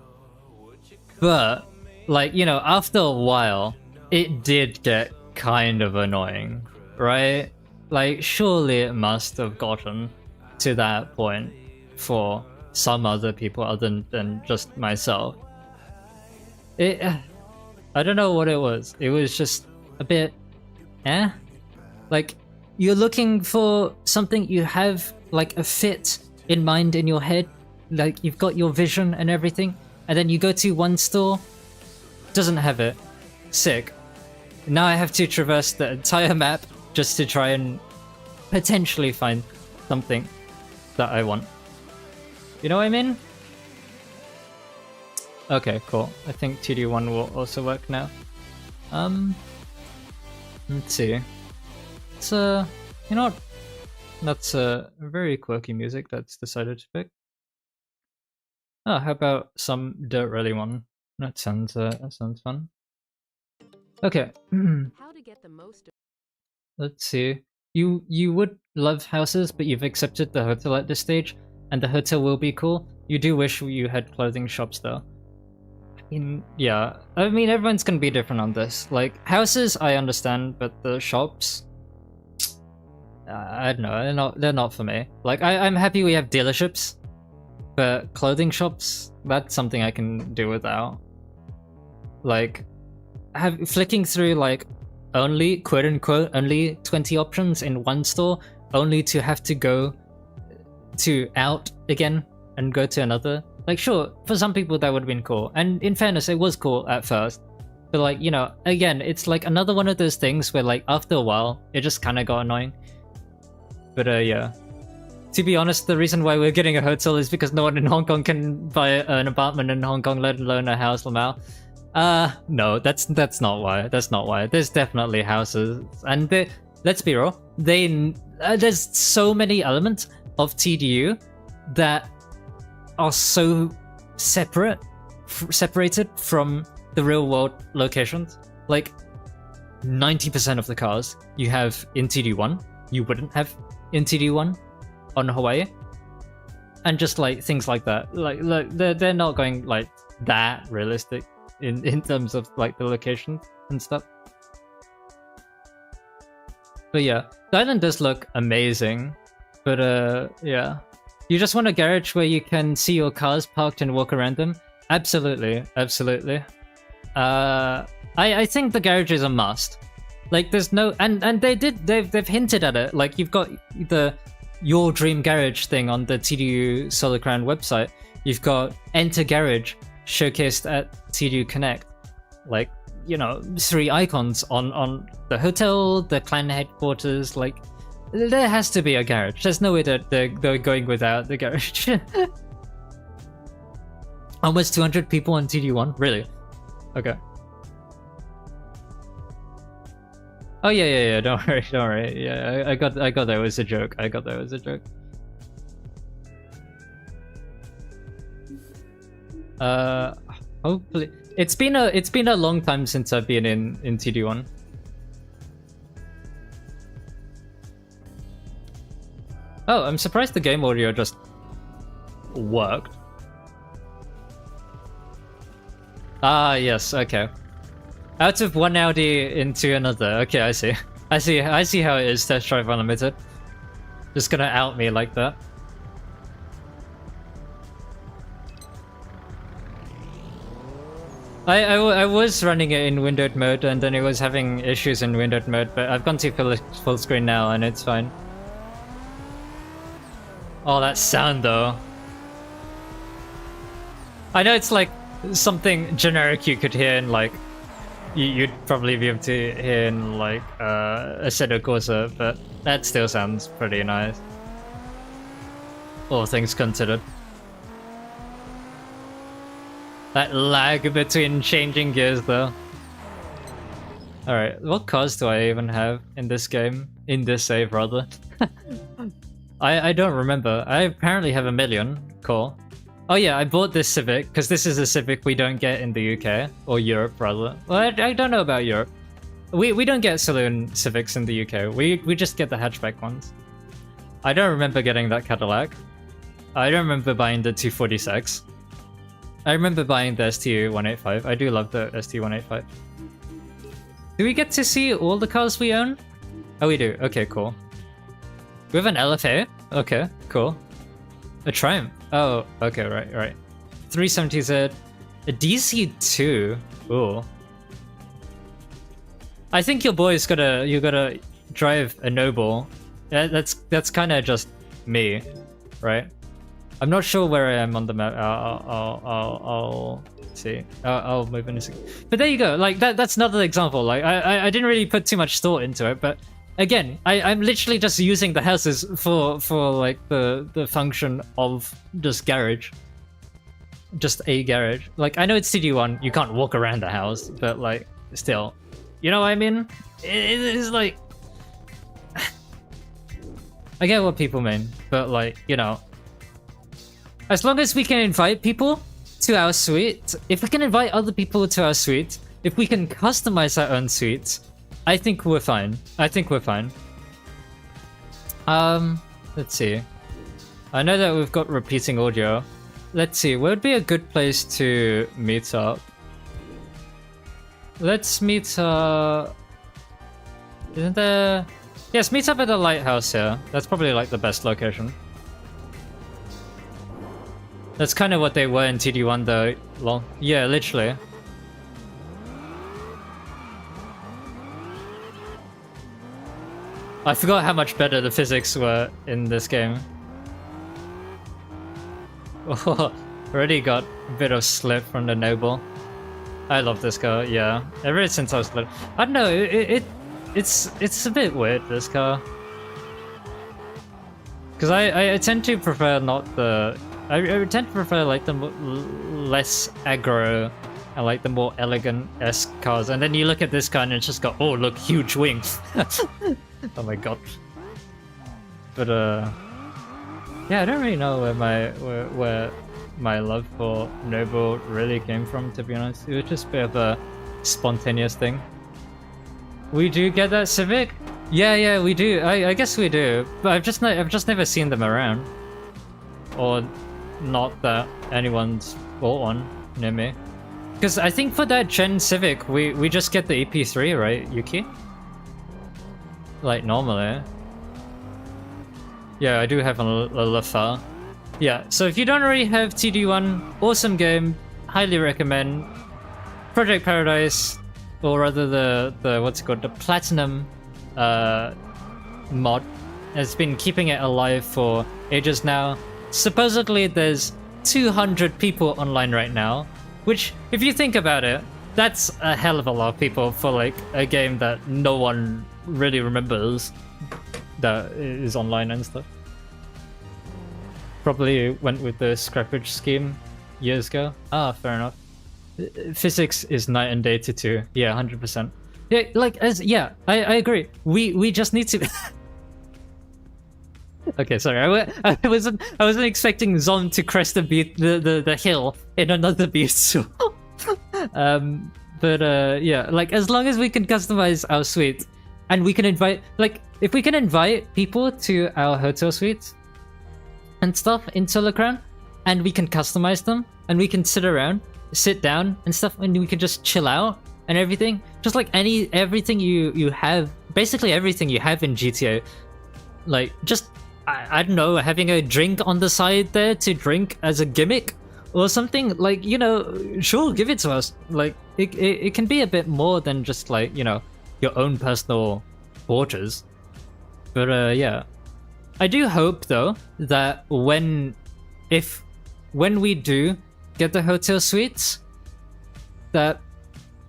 A: But, like, you know, after a while, it did get kind of annoying, right? Like, surely it must have gotten to that point for some other people other than just myself. I don't know what it was. It was just a bit, Like, you're looking for something, you have, like, a fit in mind in your head. Like, you've got your vision and everything. And then you go to one store, doesn't have it. Sick. Now I have to traverse the entire map just to try and potentially find something that I want. You know what I mean? Okay, cool. I think TD1 will also work now. Let's see. It's you know what? That's a very quirky music that's decided to pick. Oh, how about some Dirt Rally one? That sounds fun. Okay.
B: How to get the most.
A: Let's see. You would love houses, but you've accepted the hotel at this stage, and the hotel will be cool. You do wish you had clothing shops though. Yeah. I mean, everyone's gonna be different on this. Like, houses, I understand, but the shops, I don't know. They're not for me. Like, I'm happy we have dealerships. But clothing shops, that's something I can do without. Like, flicking through, like, only, quote-unquote, only 20 options in one store, only to have to go to out again and go to another. Like, sure, for some people that would have been cool. And in fairness, it was cool at first. But, like, you know, again, it's like another one of those things where, like, after a while, it just kind of got annoying. But, yeah. To be honest, the reason why we're getting a hotel is because no one in Hong Kong can buy an apartment in Hong Kong, let alone a house, Lamau. No, that's not why. That's not why. There's definitely houses, and let's be real. There's so many elements of TDU that are so separated from the real world locations. Like 90% of the cars you have in TD1, you wouldn't have in TD1. On Hawaii, and just like things like that. Like they're not going like that realistic in terms of like the location and stuff. But yeah, the island does look amazing. But yeah, you just want a garage where you can see your cars parked and walk around them. Absolutely, absolutely. I think the garage is a must. Like, there's no, and they've hinted at it. Like, you've got the Your Dream Garage thing on the TDU Solar Crown website. You've got Enter Garage showcased at TDU Connect. Like, you know, 3 icons on the hotel, the clan headquarters. Like, there has to be a garage. There's no way that they're going without the garage. Almost 200 people on TD1? Really? Okay. Oh yeah. Don't worry. Yeah, I got that was a joke. Hopefully, it's been a long time since I've been in TD1. Oh, I'm surprised the game audio just worked. Ah, yes, okay. Out of one Audi into another. Okay, I see how it is Test Drive Unlimited. Just gonna out me like that. I was running it in windowed mode and then it was having issues in windowed mode, but I've gone to full screen now and it's fine. Oh, that sound though. I know it's like something generic you could hear in like, you'd probably be able to hear in like a Assetto Corsa, but that still sounds pretty nice. All things considered. That lag between changing gears though. Alright, what cars do I even have in this game? In this save rather. I don't remember. I apparently have a million. Cool. Oh yeah, I bought this Civic because this is a Civic we don't get in the UK or Europe rather. Well, I don't know about Europe. We don't get saloon Civics in the UK. We just get the hatchback ones. I don't remember getting that Cadillac. I don't remember buying the 246. I remember buying the ST185. I do love the ST185. Do we get to see all the cars we own? Oh, we do. Okay, cool. We have an LFA. Okay, cool. A Triumph. Oh, okay, right. 370Z. A DC2. Ooh. I think your boy's you gotta drive a Noble. That's kind of just me, right? I'm not sure where I am on the map. I'll see. I'll move in a second. But there you go. Like that's another example. Like I didn't really put too much thought into it, but again, I'm literally just using the houses for like the function of just garage. Just a garage. Like I know it's TD1, you can't walk around the house, but like still, you know what I mean? It is like I get what people mean, but like, you know, as long as we can invite people to our suite, if we can invite other people to our suite, if we can customize our own suites, I think we're fine. Let's see. I know that we've got repeating audio. Let's see, where would be a good place to meet up? Let's meet up... Isn't there... Yes, meet up at the lighthouse here. That's probably like the best location. That's kind of what they were in TD1 though. Yeah, literally. I forgot how much better the physics were in this game. Oh, already got a bit of slip from the Noble. I love this car, yeah. Ever since I was little. I don't know, it's a bit weird, this car. Because I tend to prefer not the... I tend to prefer like the less aggro and like the more elegant-esque cars. And then you look at this car and it's just got, oh look, huge wings. Oh my god. But yeah, I don't really know where my love for Noble really came from, to be honest. It was just a bit of a spontaneous thing. We do get that Civic? Yeah, we do. I guess we do. But I've just never seen them around. Or not that anyone's bought one near me. Because I think for that Gen Civic, we just get the EP3, right, Yuki? Like normally. Yeah, I do have a Lafa. Yeah, so if you don't already have TD1, awesome game, highly recommend Project Paradise, or rather the what's it called, the Platinum mod. Has been keeping it alive for ages now. Supposedly there's 200 people online right now, which, if you think about it, that's a hell of a lot of people for like a game that no one really remembers that is online and stuff. Probably went with the scrappage scheme years ago. Ah, fair enough. Physics is night and day to 2. Yeah, 100%. Yeah, like I agree. We just need to. Okay, sorry. I wasn't expecting Zon to crest the hill in another beast. So. Yeah, like as long as we can customize our suite, and we can invite, like, if we can invite people to our hotel suites and stuff in Solar Crown, and we can customize them, and we can sit down and stuff, and we can just chill out and everything, just like everything you have, basically everything you have in GTA, like just I don't know, having a drink on the side there to drink as a gimmick or something, like, you know, sure, give it to us. Like it can be a bit more than just like, you know, your own personal quarters. But yeah, I do hope though that when we do get the hotel suites, that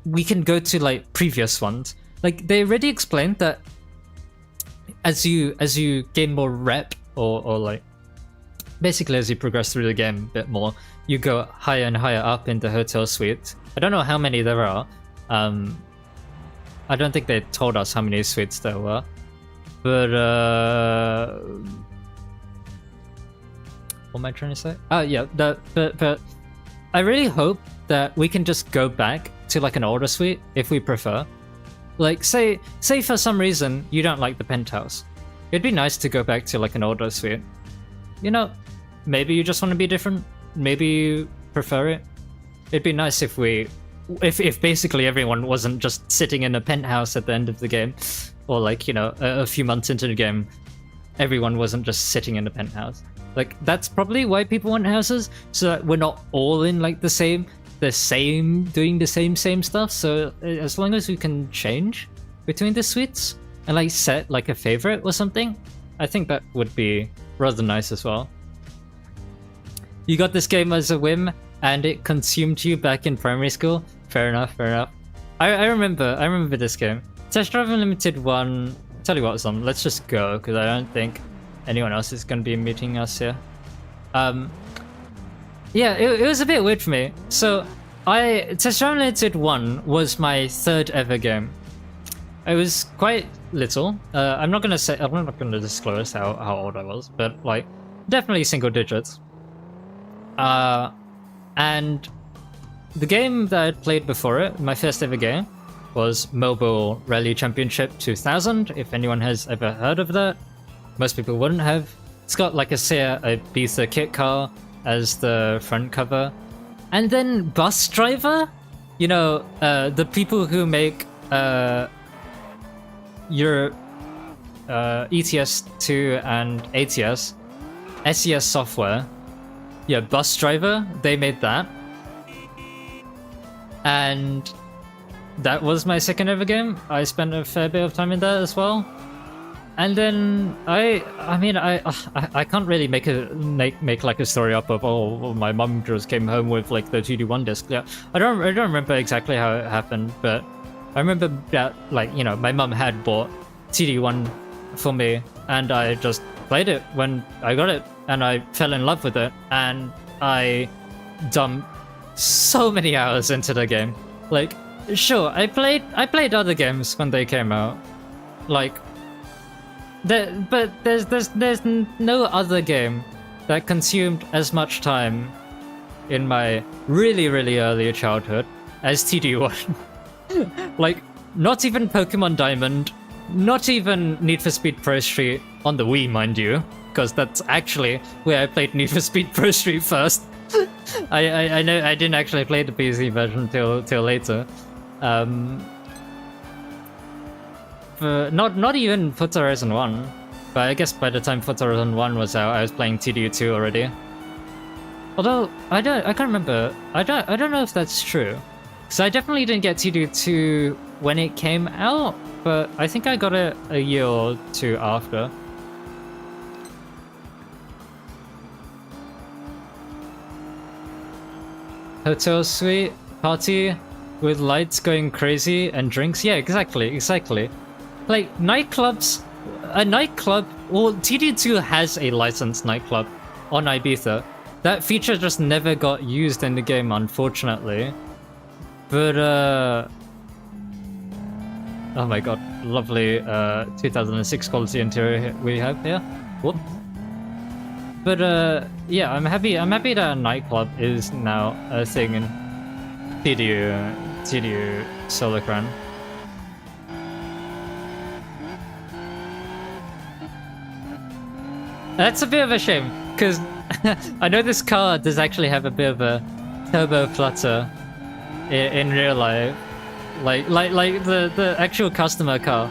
A: we can go to like previous ones. Like they already explained that as you gain more rep, or like basically as you progress through the game a bit more, you go higher and higher up in the hotel suite. I don't know how many there are. I don't think they told us how many suites there were. But what am I trying to say? Oh yeah, but I really hope that we can just go back to like an older suite if we prefer. Like say for some reason you don't like the penthouse. It'd be nice to go back to like an older suite. You know, maybe you just want to be different. Maybe you prefer it. It'd be nice if basically everyone wasn't just sitting in a penthouse at the end of the game, or like, you know, a few months into the game, everyone wasn't just sitting in a penthouse. Like that's probably why people want houses, so that we're not all in like the same doing the same stuff. So as long as we can change between the suites and like set like a favorite or something, I think that would be rather nice as well. You got this game as a whim and it consumed you back in primary school. Fair enough. I remember this game. Test Drive Unlimited 1. Tell you what, Zom, let's just go, because I don't think anyone else is going to be meeting us here. Yeah, it was a bit weird for me. So, Test Drive Unlimited 1 was my third ever game. It was quite little. I'm not gonna disclose how old I was, but like definitely single digits. And the game that I played before it, my first ever game, was Mobile Rally Championship 2000. If anyone has ever heard of that, most people wouldn't have. It's got like a Seat Ibiza kit car as the front cover, and then Bus Driver. You know, the people who make your ETS2 and ATS, SES software. Yeah, Bus Driver, they made that. And that was my second ever game. I spent a fair bit of time in that as well. And then I can't really make like a story up of, oh, my mum just came home with like the TDU1 disc. Yeah, I don't remember exactly how it happened, but I remember that, like, you know, my mum had bought TDU1 for me, and I just played it when I got it, and I fell in love with it, and I dumped so many hours into the game. Like, sure, I played other games when they came out, like, but there's no other game that consumed as much time in my really early childhood as TDU1. Like, not even Pokemon Diamond, not even Need for Speed Pro Street on the Wii, mind you, because that's actually where I played Need for Speed Pro Street first. I know I didn't actually play the PC version till later. But not even Forza Horizon 1. But I guess by the time Forza Horizon 1 was out, I was playing TDU2 already. Although I can't remember. I don't know if that's true. So I definitely didn't get TDU2 when it came out, but I think I got it a year or two after. Hotel suite party with lights going crazy and drinks. Yeah, exactly. Like nightclubs, a nightclub. Well, TDU2 has a licensed nightclub on Ibiza. That feature just never got used in the game, unfortunately. But oh my god, lovely 2006 quality interior we have here. Whoop. But yeah, I'm happy that a nightclub is now a thing in TDU Solar Crown. That's a bit of a shame, because I know this car does actually have a bit of a turbo flutter in real life, like the actual customer car.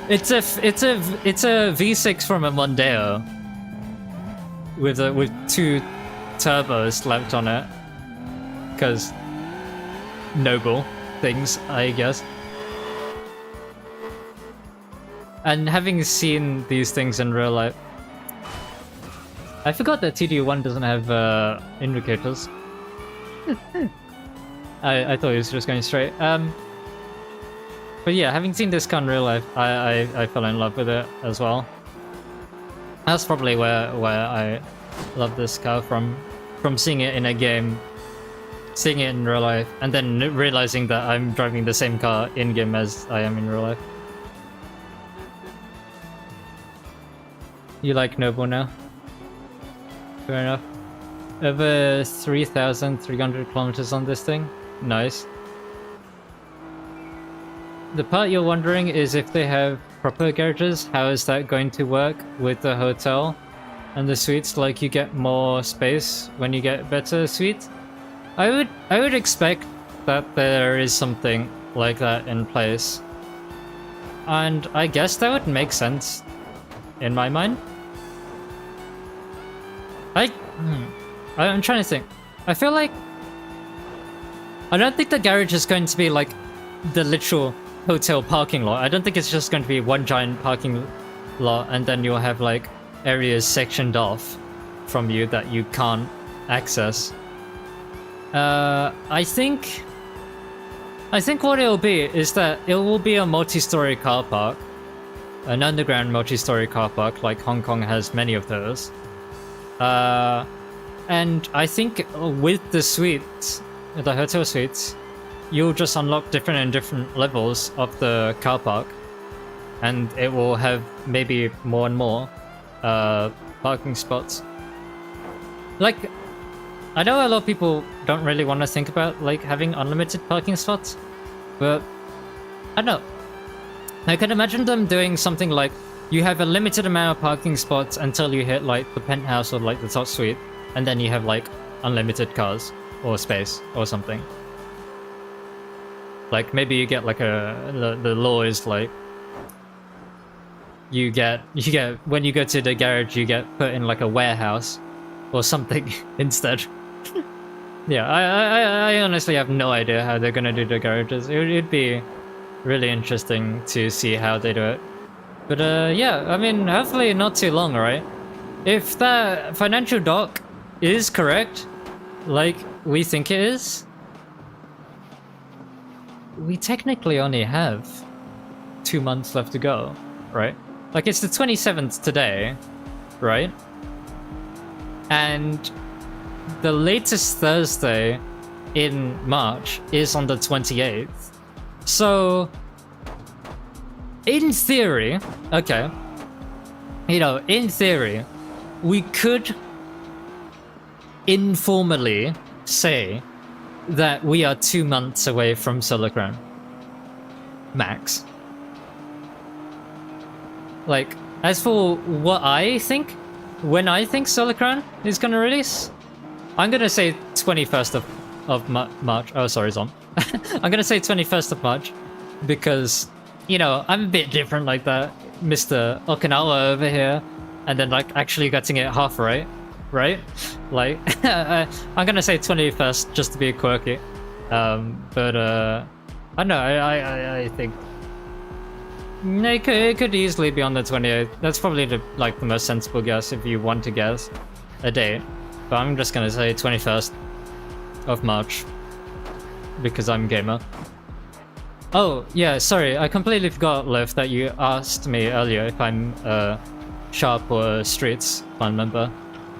A: It's a V6 from a Mondeo with two turbos slapped on it, because noble things, I guess. And having seen these things in real life, I forgot that TDU1 doesn't have indicators. I thought he was just going straight. But yeah, having seen this car in real life, I fell in love with it as well. That's probably where I love this car from seeing it in a game, seeing it in real life, and then realizing that I'm driving the same car in game as I am in real life. You like Noble now? Fair enough. Over 3,300 kilometers on this thing. Nice. The part you're wondering is if they have proper garages, how is that going to work with the hotel and the suites? Like, you get more space when you get better suites? I would expect that there is something like that in place. And I guess that would make sense in my mind. I'm trying to think. I feel like I don't think the garage is going to be like the literal hotel parking lot. I don't think it's just going to be one giant parking lot and then you'll have like areas sectioned off from you that you can't access. I think what it'll be is that it will be a multi-story car park, an underground multi-story car park, like Hong Kong has many of those. And I think with the suites, the hotel suites, you'll just unlock different levels of the car park, and it will have maybe more and more parking spots. Like, I know a lot of people don't really want to think about like having unlimited parking spots, but I don't know. I can imagine them doing something like you have a limited amount of parking spots until you hit like the penthouse or like the top suite, and then you have like unlimited cars or space or something. Like maybe you get like the law is like you get when you go to the garage you get put in like a warehouse or something instead. Yeah, I honestly have no idea how they're gonna do the garages. It'd be really interesting to see how they do it. But yeah, I mean, hopefully not too long, right? If that financial doc is correct, like we think it is, we technically only have 2 months left to go, right? Like it's the 27th today, right? And the latest Thursday in March is on the 28th. So, in theory, okay, you know, in theory, we could informally say that we are 2 months away from Solar Crown. Max. Like, as for what I think, when I think Solar Crown is gonna release, I'm gonna say 21st of March. Oh, sorry, Zom. I'm gonna say 21st of March because, you know, I'm a bit different like that. Mr. Okinawa over here, and then like actually getting it half right. right? Like, I'm gonna say 21st just to be quirky. But I don't know. I think it could easily be on the 28th. That's probably the most sensible guess if you want to guess a date. But I'm just gonna say 21st of March because I'm gamer. Oh yeah, sorry, I completely forgot, Liv, that you asked me earlier if I'm Sharp or Streets clan member,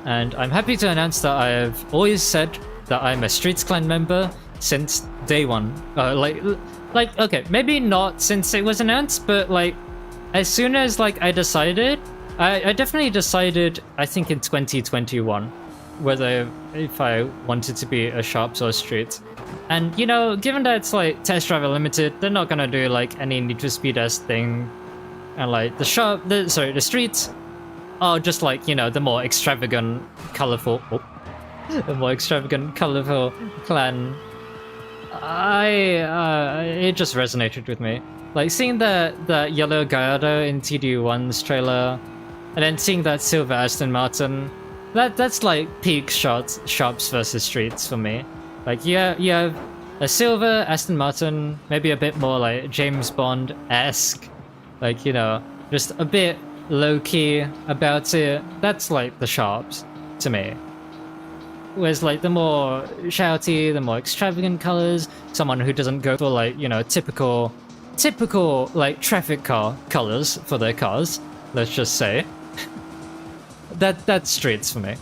A: and I'm happy to announce that I have always said that I'm a Streets clan member since day one. Okay, maybe not since it was announced, but like as soon as I decided, I definitely decided, I think in 2021, whether if I wanted to be a Sharps or Streets. And you know, given that it's Test Driver Limited, they're not gonna do any Need for Speed-esque thing, and the Streets are just you know, the more extravagant, colorful, the more extravagant, colorful clan. It just resonated with me. Seeing the yellow Gallardo in TDU1's trailer, and then seeing that silver Aston Martin, that's peak Sharps versus Streets for me. You have a silver Aston Martin, maybe a bit more James Bond-esque, you know, just a bit low-key about it. That's the Sharps to me. Whereas the more shouty, the more extravagant colors, someone who doesn't go for you know, typical traffic car colors for their cars, let's just say. That's Streets for me.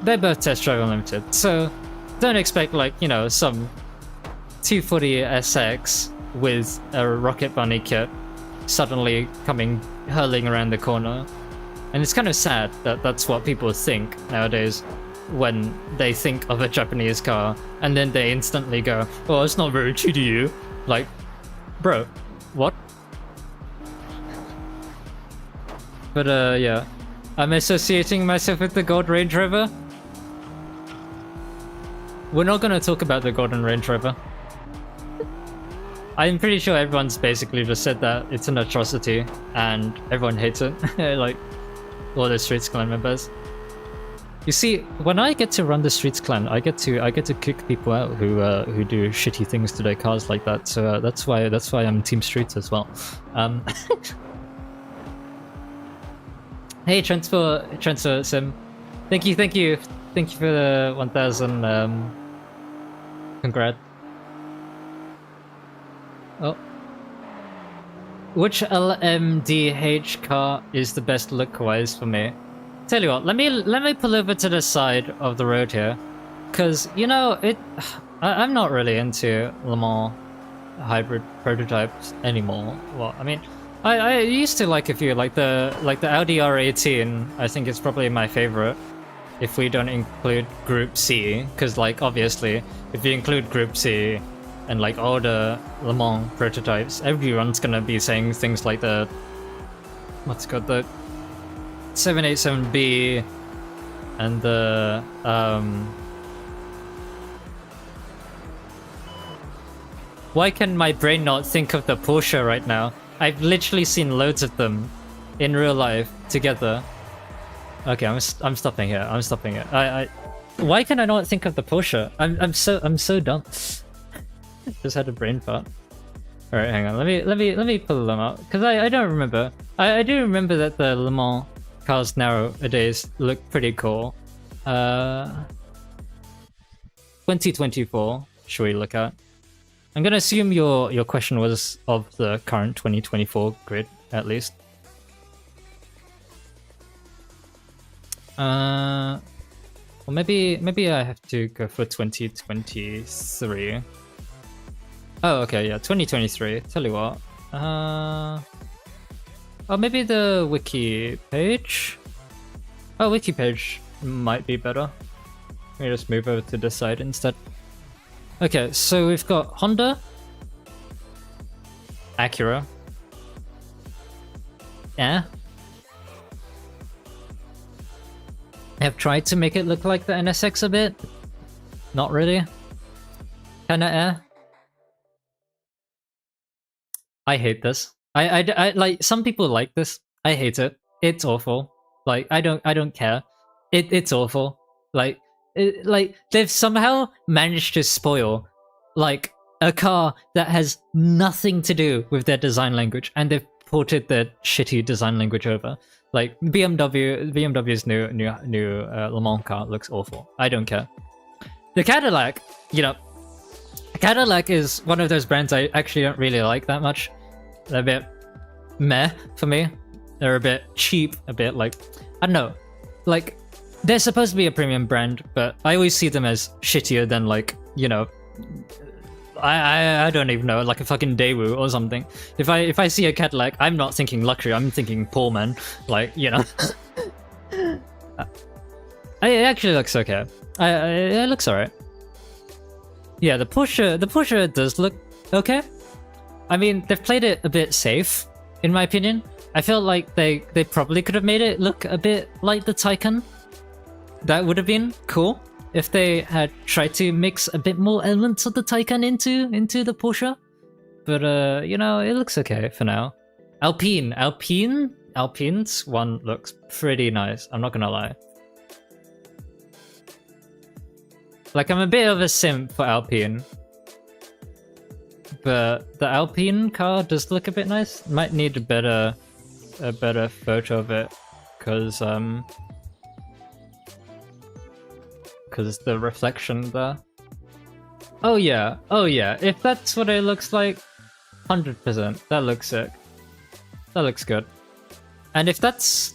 A: They're both Test Drive Unlimited, so don't expect you know, some 240 SX with a Rocket Bunny kit suddenly hurling around the corner. And it's kind of sad that that's what people think nowadays when they think of a Japanese car, and then they instantly go, oh, it's not very TDU. Bro, what? But yeah, I'm associating myself with the Gold Range Rover. We're not gonna talk about the Golden Range Rover. I'm pretty sure everyone's basically just said that it's an atrocity and everyone hates it. All the Streets clan members. You see, when I get to run the Streets clan, I get to kick people out who do shitty things to their cars like that. So that's why I'm Team Streets as well. Hey, transfer sim. Thank you for the 1,000. Congrats. Oh. Which LMDH car is the best look-wise for me? Tell you what, let me pull over to the side of the road here, because you know I'm not really into Le Mans hybrid prototypes anymore. Well, I mean, I used to like a few, like the Audi R18. I think it's probably my favorite, if we don't include Group C, because obviously if you include Group C and all the Le Mans prototypes, everyone's gonna be saying things like the 787B and the why can my brain not think of the Porsche right now? I've literally seen loads of them in real life together. Okay, I'm stopping here. I'm stopping here. Why can I not think of the Porsche? I'm so dumb. Just had a brain fart. All right, hang on. Let me pull them out, because I don't remember. I do remember that the Le Mans cars nowadays look pretty cool. 2024. Should we look at? I'm gonna assume your question was of the current 2024 grid, at least. Well, maybe I have to go for 2023. Oh, okay, yeah, 2023. Tell you what. Oh, maybe the wiki page. Oh, wiki page might be better. Let me just move over to this side instead. Okay, so we've got Honda, Acura, yeah. I've tried to make it look like the NSX a bit. Not really. Kinda eh. I hate this. I like, some people like this. I hate it. It's awful. Like I don't care. It's awful. Like they've somehow managed to spoil like a car that has nothing to do with their design language, and they've ported their shitty design language over. Like BMW's new Le Mans car looks awful. I don't care. The Cadillac, you know, Cadillac is one of those brands I actually don't really like that much. They're a bit meh for me. They're a bit cheap, a bit like, I don't know, like they're supposed to be a premium brand, but I always see them as shittier than like, you know, I don't even know, like a fucking Daewoo or something. If I see a Cadillac, I'm not thinking luxury, I'm thinking poor man. Like, you know. It actually looks okay. It looks alright. Yeah, the Porsche does look okay. I mean, they've played it a bit safe, in my opinion. I feel like they probably could have made it look a bit like the Taycan. That would have been cool if they had tried to mix a bit more elements of the Taycan into the Porsche. But you know, it looks okay for now. Alpine's one looks pretty nice, I'm not gonna lie. Like, I'm a bit of a simp for Alpine, but the Alpine car does look a bit nice. Might need a better photo of it, because the reflection there. Oh yeah, if that's what it looks like, 100%, that looks sick. That looks good. And if that's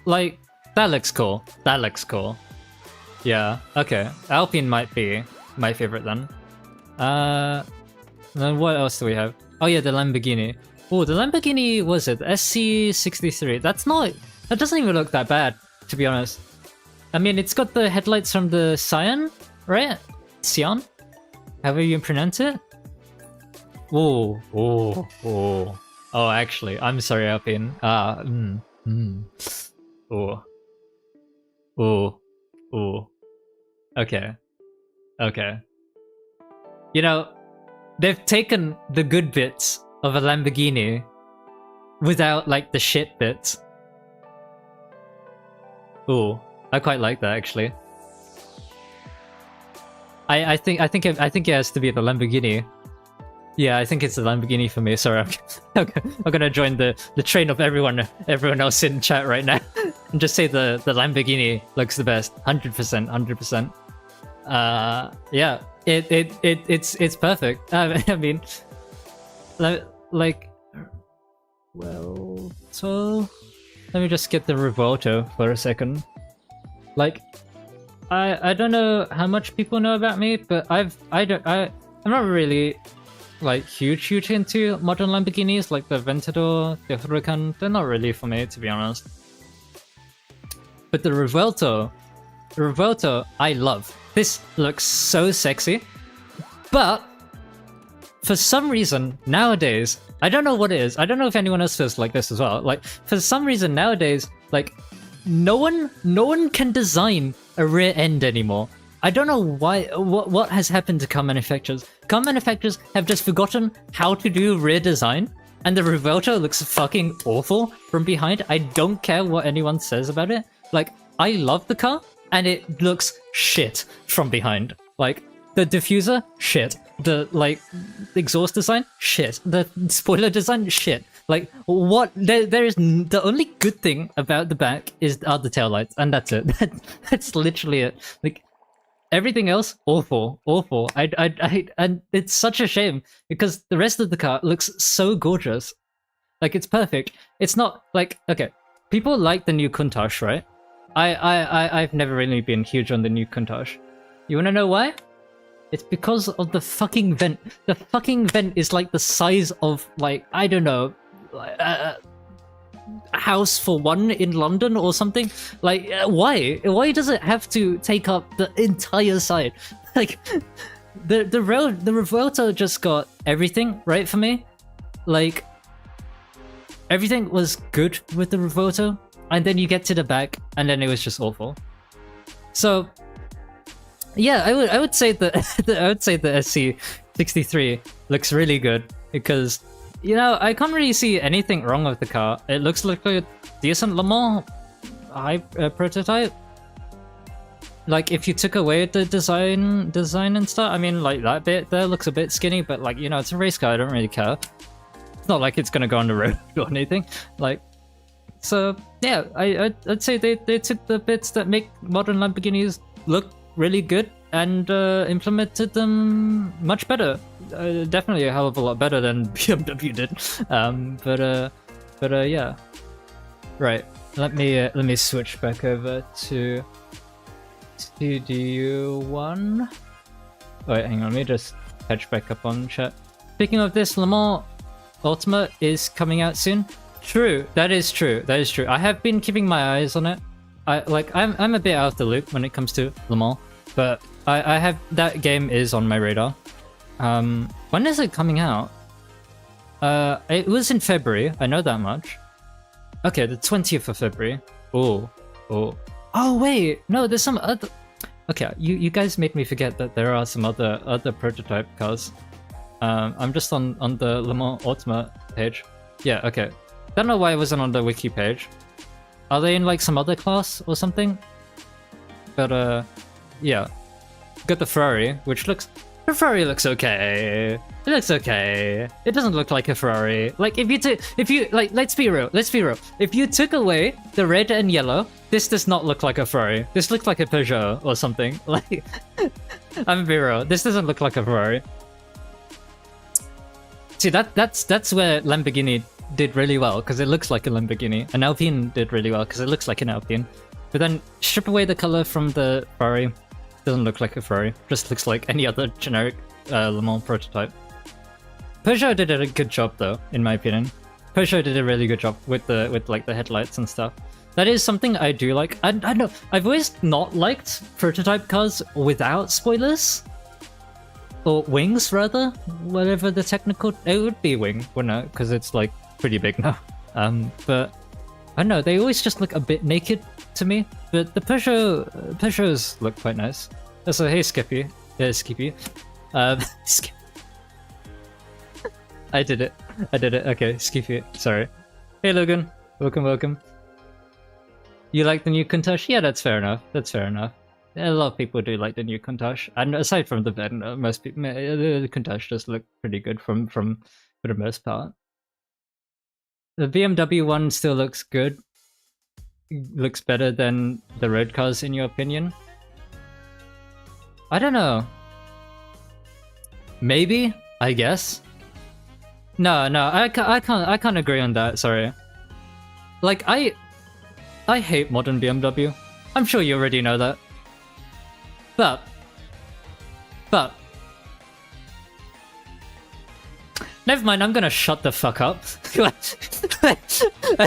A: like, that looks cool. That looks cool. Yeah, okay. Alpine might be my favorite then. Then what else do we have? Oh yeah, the Lamborghini. Oh, the Lamborghini, was it? SC63. That doesn't even look that bad, to be honest. I mean, it's got the headlights from the Scion, right? Sion? However you pronounce it? Oh. Oh, actually, I'm sorry, Alpine. Okay. You know, they've taken the good bits of a Lamborghini without, like, the shit bits. Ooh, I quite like that, actually. I think it has to be the Lamborghini. Yeah, I think it's the Lamborghini for me. Sorry, I'm gonna join the train of everyone else in chat right now and just say the Lamborghini looks the best. 100%. Yeah, it's perfect. I mean, like, well, so let me just get the Revolto for a second. Like, I don't know how much people know about me, but I'm not really like huge into modern Lamborghinis, like the Aventador, the Huracan. They're not really for me, to be honest. But the Revolto, I love. This looks so sexy, but for some reason nowadays, I don't know what it is. I don't know if anyone else feels like this as well. Like, for some reason nowadays, like, no one can design a rear end anymore. I don't know why. What has happened to car manufacturers? Car manufacturers have just forgotten how to do rear design, and the Revolto looks fucking awful from behind. I don't care what anyone says about it. Like, I love the car, and it looks shit from behind. Like, the diffuser, shit. The, like, exhaust design, shit. The spoiler design, shit. Like, what? There is the only good thing about the back are the taillights, and that's it. That's literally it. Like, everything else, awful. And it's such a shame because the rest of the car looks so gorgeous. Like, it's perfect. It's not like, okay, people like the new Countach, right? I've never really been huge on the new Countach. You wanna know why? It's because of the fucking vent. The fucking vent is like the size of, like, I don't know, a house for one in London or something. Like, why? Why does it have to take up the entire side? Like, the Revolto just got everything right for me. Like, everything was good with the Revolto, and then you get to the back, and then it was just awful. So, yeah, I would say that I would say the SC63 looks really good because you know, I can't really see anything wrong with the car. It looks like a decent Le Mans prototype. Like, if you took away the design and stuff, I mean, like, that bit there looks a bit skinny, but, like, you know, it's a race car, I don't really care. It's not like it's gonna go on the road or anything. Like, so, yeah, I'd say they took the bits that make modern Lamborghinis look really good and implemented them much better. Definitely a hell of a lot better than BMW did. But yeah. Right, let me switch back over to TDU1. Wait, hang on, let me just catch back up on chat. Speaking of this, Le Mans Ultimate is coming out soon. True, that is true. That is true. I have been keeping my eyes on it. I'm a bit out of the loop when it comes to Le Mans, but I have that game is on my radar. When is it coming out? It was in February. I know that much. Okay, the 20th of February. Oh wait, no, there's some other. Okay, you guys made me forget that there are some other prototype cars. I'm just on the Le Mans Ultimate page. Yeah, okay. Don't know why it wasn't on the wiki page. Are they in like some other class or something? But yeah. Got the Ferrari, which looks... The Ferrari looks okay. It looks okay. It doesn't look like a Ferrari. Like, if you like, let's be real. If you took away the red and yellow, this does not look like a Ferrari. This looks like a Peugeot or something. Like, I'm gonna be real. This doesn't look like a Ferrari. See, that's where Lamborghini did really well, because it looks like a Lamborghini. And Alpine did really well, because it looks like an Alpine. But then strip away the color from the Ferrari. Doesn't look like a Ferrari. Just looks like any other generic Le Mans prototype. Peugeot did a good job, though, in my opinion. Peugeot did a really good job with like the headlights and stuff. That is something I do like. I don't know. I've always not liked prototype cars without spoilers. Or wings, rather. Whatever the technical... It would be wing, wouldn't it? Because it's, like, pretty big now. But... I don't know, they always just look a bit naked to me. But the Peugeots look quite nice. So, hey, Skippy. Skippy. Skip. I did it. Okay, Skippy. Sorry. Hey, Logan. Welcome. You like the new Countach? Yeah, that's fair enough. A lot of people do like the new Countach, and aside from the bed, most people, the Countach does look pretty good from for the most part. The BMW one still looks good. Looks better than the road cars, in your opinion? I don't know. Maybe, I guess. No, I can't agree on that. Sorry. Like I hate modern BMW. I'm sure you already know that. But never mind, I'm gonna shut the fuck up. I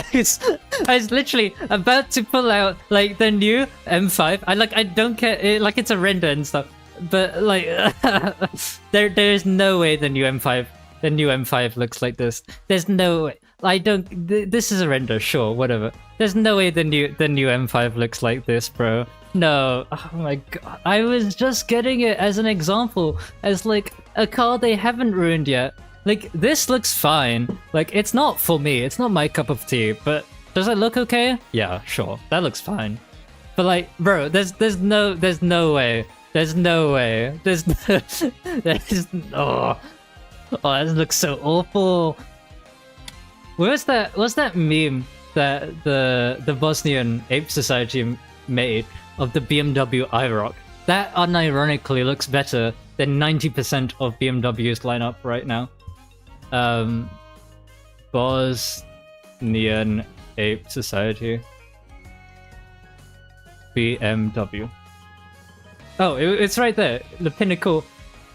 A: was literally about to pull out like the new M5. I don't care, like it's a render and stuff. But like there is no way the new M5 looks like this. There's no way. This is a render, sure, whatever. There's no way the new M5 looks like this, bro. No, oh my god. I was just getting it as an example, as like a car they haven't ruined yet. Like, this looks fine. Like, it's not for me, it's not my cup of tea, but does it look okay? Yeah, sure, that looks fine. But like, bro, there's no way. There's no way. Oh, that looks so awful. What's that meme that the Bosnian Ape Society made of the BMW iRock? That unironically looks better than 90% of BMW's lineup right now. Bosnian Ape Society. BMW. Oh, it's right there. The pinnacle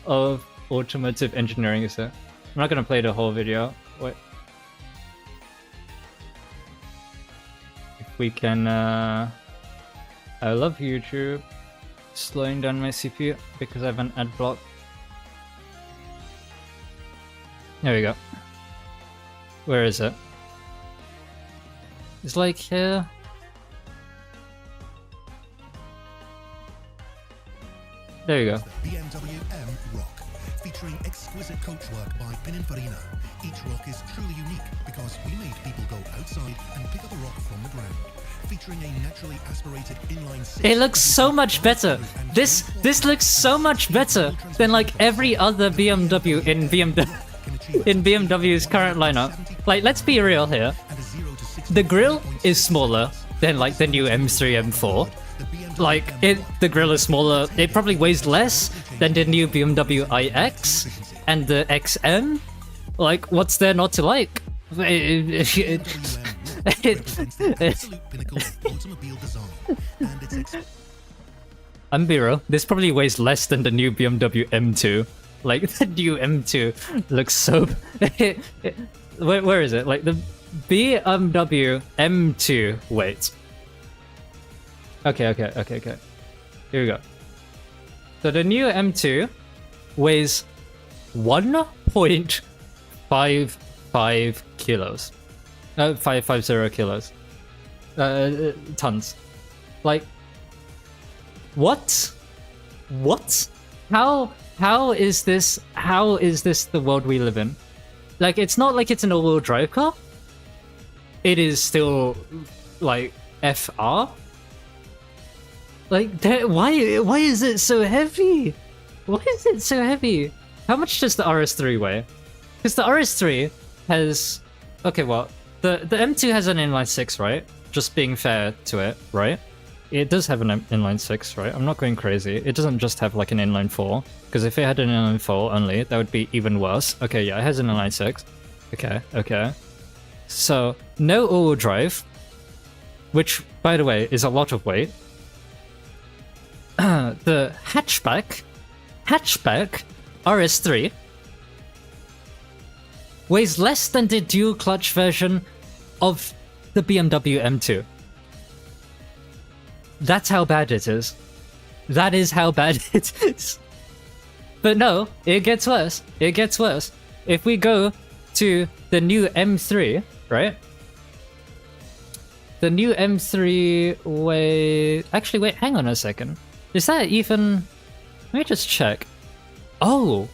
A: of automotive engineering is there. I'm not gonna play the whole video. Wait. If we can, I love YouTube. Slowing down my CPU because I have an ad block. There we go. Where is it? It's like here. There you go.
C: BMW M Rock, featuring exquisite coachwork by Pininfarina. Each rock is truly unique because we made people go outside and pick up a rock from the ground. Featuring a naturally aspirated inline six.
A: It looks so much better. This looks so much better than like every other BMW in BMW's current lineup. Like, let's be real here. The grille is smaller than like the new M3 M4. Like, the grille is smaller. It probably weighs less than the new BMW iX and the XM. Like, what's there not to like? I'm Biro. This probably weighs less than the new BMW M2. Like, the new M2 looks so... where is it? Like, the BMW M2 weight. Okay. Here we go. So the new M2 weighs 1.55 kilos. 550 kilos. Tons. Like, what? How is this the world we live in? Like, it's not like it's an all-wheel drive car. It is still like FR. Like, why is it so heavy? Why is it so heavy? How much does the RS3 weigh? Because the RS3 has... Okay, well, the M2 has an inline 6, right? Just being fair to it, right? It does have an inline 6, right? I'm not going crazy. It doesn't just have like an inline 4. Because if it had an inline 4 only, that would be even worse. Okay, yeah, it has an inline 6. Okay. So, no all-wheel drive. Which, by the way, is a lot of weight. The hatchback RS3 weighs less than the dual clutch version of the BMW M2. That's how bad it is. That is how bad it is. But no, it gets worse. If we go to the new M3, right? The new M3 weighs... Actually, wait, hang on a second. Is that even... Let me just check. Oh,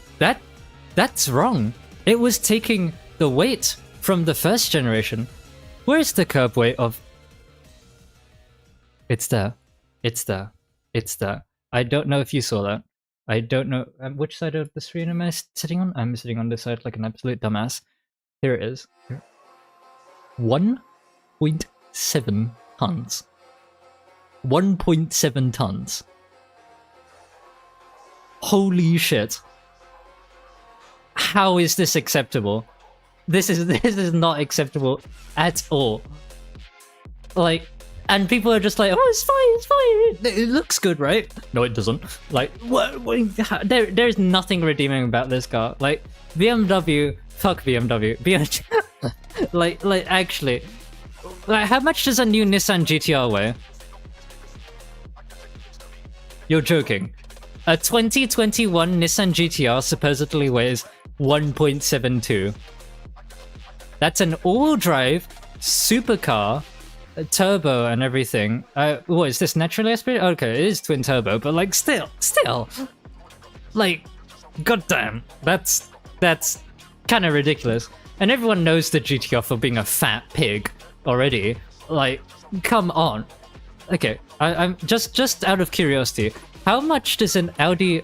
A: that's wrong. It was taking the weight from the first generation. Where's the curb weight of... It's there. I don't know if you saw that. I don't know... which side of the screen am I sitting on? I'm sitting on this side like an absolute dumbass. Here it is. 1.7 tons. 1.7 tons. Holy shit. How is this acceptable? This is not acceptable at all. Like, and people are just like, oh, it's fine. It looks good, right? No, it doesn't. Like, what? There's nothing redeeming about this car. Like, BMW, fuck BMW. like, actually, like, how much does a new Nissan GTR weigh? You're joking. A 2021 Nissan GTR supposedly weighs 1.72. That's an all-wheel drive supercar, turbo and everything. What is this, naturally aspirated? Okay, it is twin turbo, but like still, like, goddamn, that's kind of ridiculous. And everyone knows the GTR for being a fat pig already. Like, come on. Okay, I'm just out of curiosity. How much does an Audi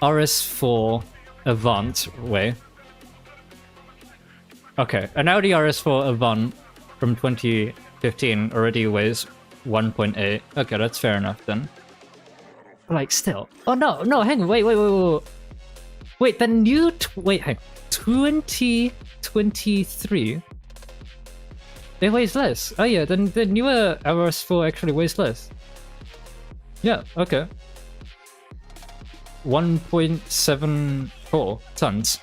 A: RS4 Avant weigh? Okay, an Audi RS4 Avant from 2015 already weighs 1.8. Okay, that's fair enough then. Like, still. Oh no, hang on, wait. Wait, the new... wait, hang on. 2023? It weighs less. Oh yeah, then the newer RS4 actually weighs less. Yeah, okay. 1.74 tons.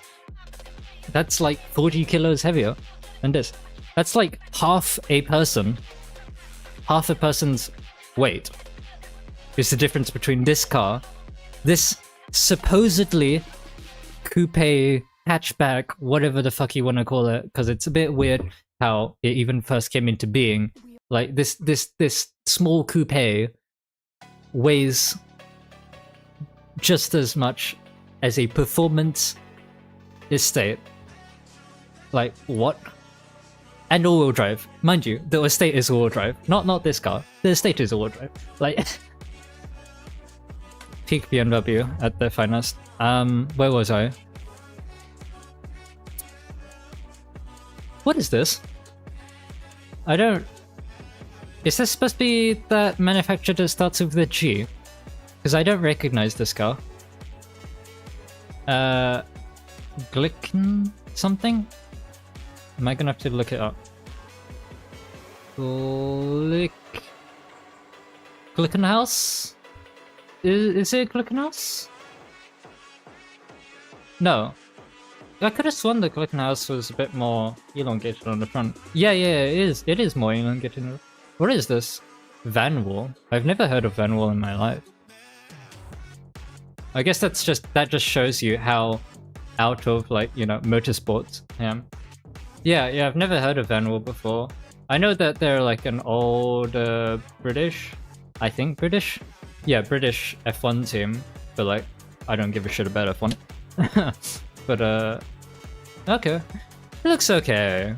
A: That's like 40 kilos heavier than this. That's like half a person's weight is the difference between this car, this supposedly coupe, hatchback, whatever the fuck you want to call it, because it's a bit weird how it even first came into being. Like, this small coupe weighs just as much as a performance estate. Like, what? And all-wheel drive. Mind you, the estate is all-wheel drive. Not this car. The estate is all-wheel drive. Like, peak BMW at their finest. Where was I? What is this? I don't... Is this supposed to be that manufacturer that starts with a G? Because I don't recognize this car. Glicken something? Am I gonna have to look it up? Glickenhaus? Is it Glickenhaus? No. I could have sworn the Glickenhaus was a bit more elongated on the front. Yeah, it is. It is more elongated. What is this? Van Wall? I've never heard of Van Wall in my life. I guess that just shows you how out of, like, you know, motorsports I am. Yeah, I've never heard of Van Wall before. I know that they're like an old British, I think British? Yeah, British F1 team, but like, I don't give a shit about F1. But okay. It looks okay.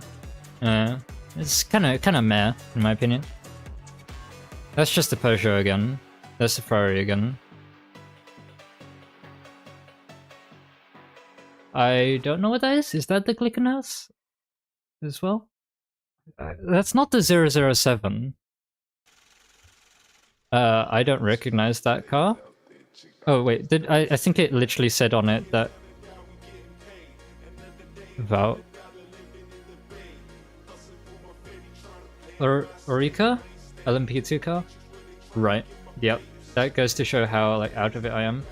A: It's kinda meh, in my opinion. That's just a Peugeot again. That's a Ferrari again. I don't know what that is. Is that the Glickenhaus as well? That's not the 007. I don't recognize that car. Oh wait, I think it literally said on it that Vout Orica? LMP2 car? Right, yep. That goes to show how like out of it I am.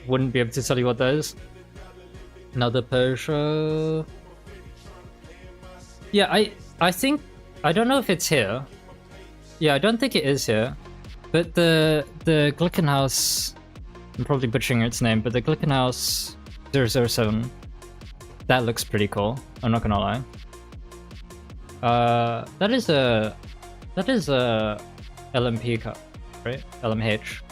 A: Wouldn't be able to tell you what that is. Another Peugeot. Yeah, I think, I don't know if it's here. Yeah, I don't think it is here. But the Glickenhaus, I'm probably butchering its name, but the Glickenhaus 007, that looks pretty cool. I'm not gonna lie. That is a LMP car, right? LMH.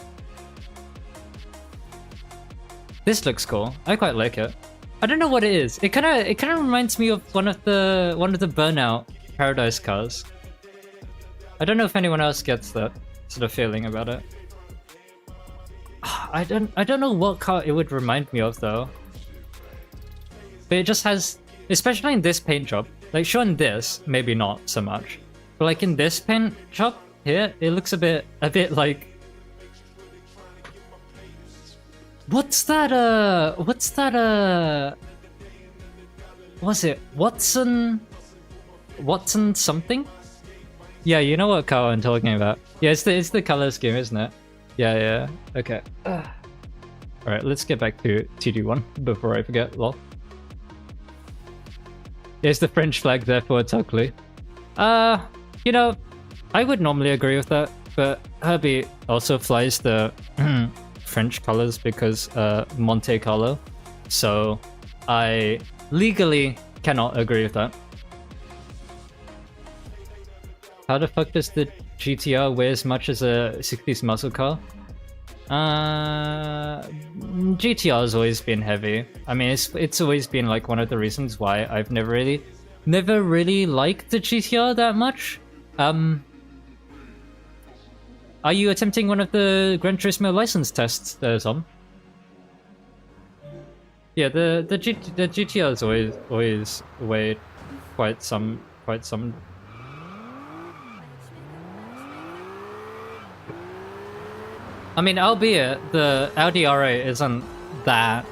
A: This looks cool. I quite like it. I don't know what it is. It kind of reminds me of one of the Burnout Paradise cars. I don't know if anyone else gets that sort of feeling about it. I don't know what car it would remind me of though. But it just has, especially in this paint job. Like sure in this, maybe not so much. But like in this paint job here, it looks a bit like. What's that, was it Watson something? Yeah, you know what car I'm talking about. Yeah, it's the color scheme, isn't it? Yeah, okay. Alright, let's get back to TD1 before I forget, lol. There's the French flag there for it's ugly. You know, I would normally agree with that, but Herbie also flies the French colors because Monte Carlo, so I legally cannot agree with that. How the fuck does the GTR weigh as much as a 60s muscle car? GTR has always been heavy. I mean, it's always been like one of the reasons why I've never really liked the GTR that much. Are you attempting one of the Gran Turismo license tests there, Tom? Yeah, the GTR has always weighed quite some. I mean, albeit the Audi R8 isn't that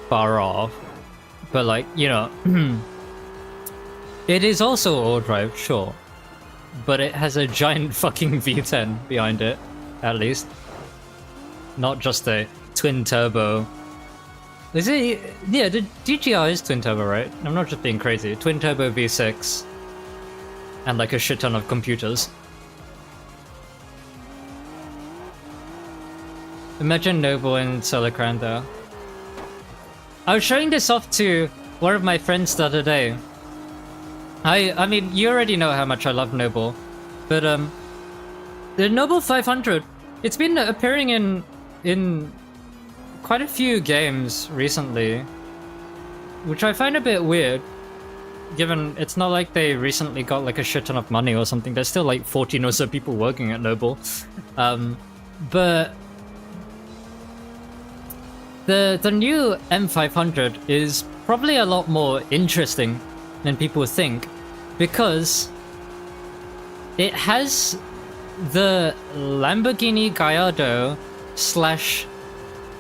A: far off, but like, you know, it is also all-wheel drive, sure. But it has a giant fucking V10 behind it, at least. Not just a twin turbo. Is it? Yeah, the GTR is twin turbo, right? I'm not just being crazy. Twin turbo V6. And like a shit ton of computers. Imagine Noble and Solar Crown though. I was showing this off to one of my friends the other day. I mean, you already know how much I love Noble, but the Noble 500, it's been appearing in quite a few games recently. which I find a bit weird, given it's not like they recently got like a shit ton of money or something. There's still like 14 or so people working at Noble. But the new M500 is probably a lot more interesting than people think, because it has the Lamborghini Gallardo slash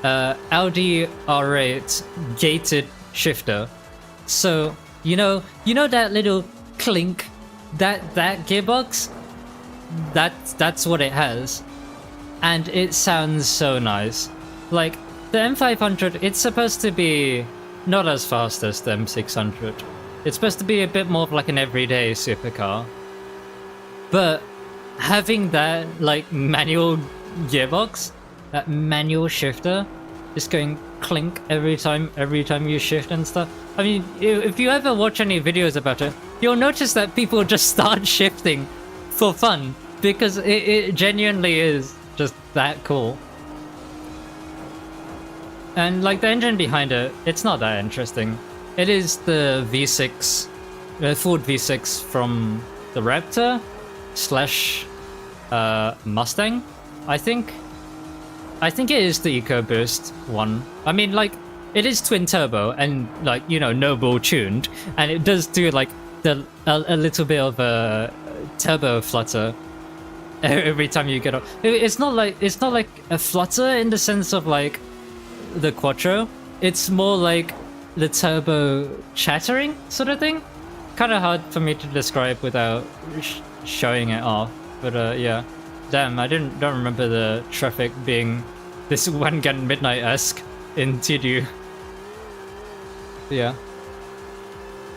A: Audi R8 gated shifter. So you know that little clink, that gearbox, that's what it has, and it sounds so nice. Like the M500, it's supposed to be not as fast as the M600. It's supposed to be a bit more of like an everyday supercar, but having that like manual gearbox, that manual shifter, just going clink every time you shift and stuff. I mean, if you ever watch any videos about it, you'll notice that people just start shifting for fun, because it genuinely is just that cool. And like the engine behind it, it's not that interesting. It is the V6, Ford V6 from the Raptor slash Mustang, I think. I think it is the EcoBoost one. I mean, like, it is twin turbo and like, you know, Noble tuned, and it does do like a little bit of a turbo flutter every time you get up. It's not like a flutter in the sense of like the Quattro. It's more like the turbo chattering sort of thing. Kind of hard for me to describe without showing it off. But yeah, damn, I don't remember the traffic being this One Gun Midnight-esque in TDU. Yeah.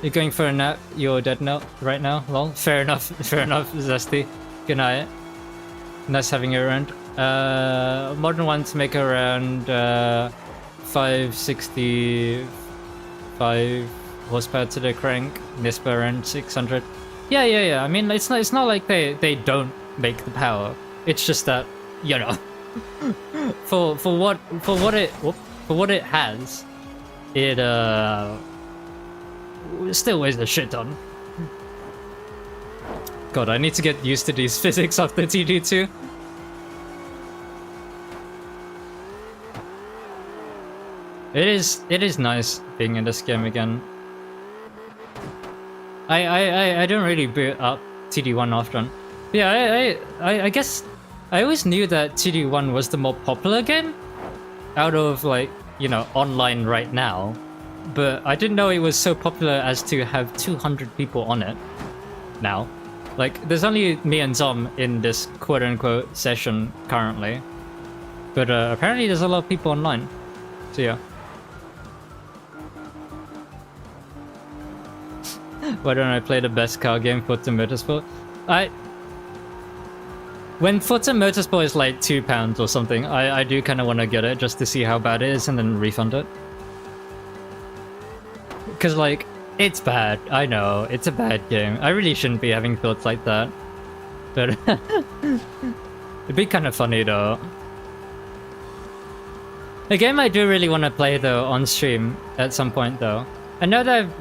A: You're going for a nap? You're dead now, right now? Lol. Fair enough, Zesty. Good night. Nice having you around. Modern ones make around 565 horsepower to the crank. VTuberEN 600. Yeah. I mean, it's not like they don't make the power. It's just that, you know, for what it has, it still weighs a shit ton. God, I need to get used to these physics of the TDU2. It is nice being in this game again. I don't really boot up TD1 often. Yeah, I guess I always knew that TD1 was the more popular game out of, like, you know, online right now, but I didn't know it was so popular as to have 200 people on it now. Like, there's only me and Zom in this quote-unquote session currently, but apparently there's a lot of people online, so yeah. Why don't I play the best car game, Forza Motorsport? When Forza Motorsport is like £2 or something, I do kind of want to get it just to see how bad it is and then refund it. Because, like, it's bad. I know, it's a bad game. I really shouldn't be having thoughts like that. But it'd be kind of funny though. A game I do really want to play though on stream at some point though. I know that I've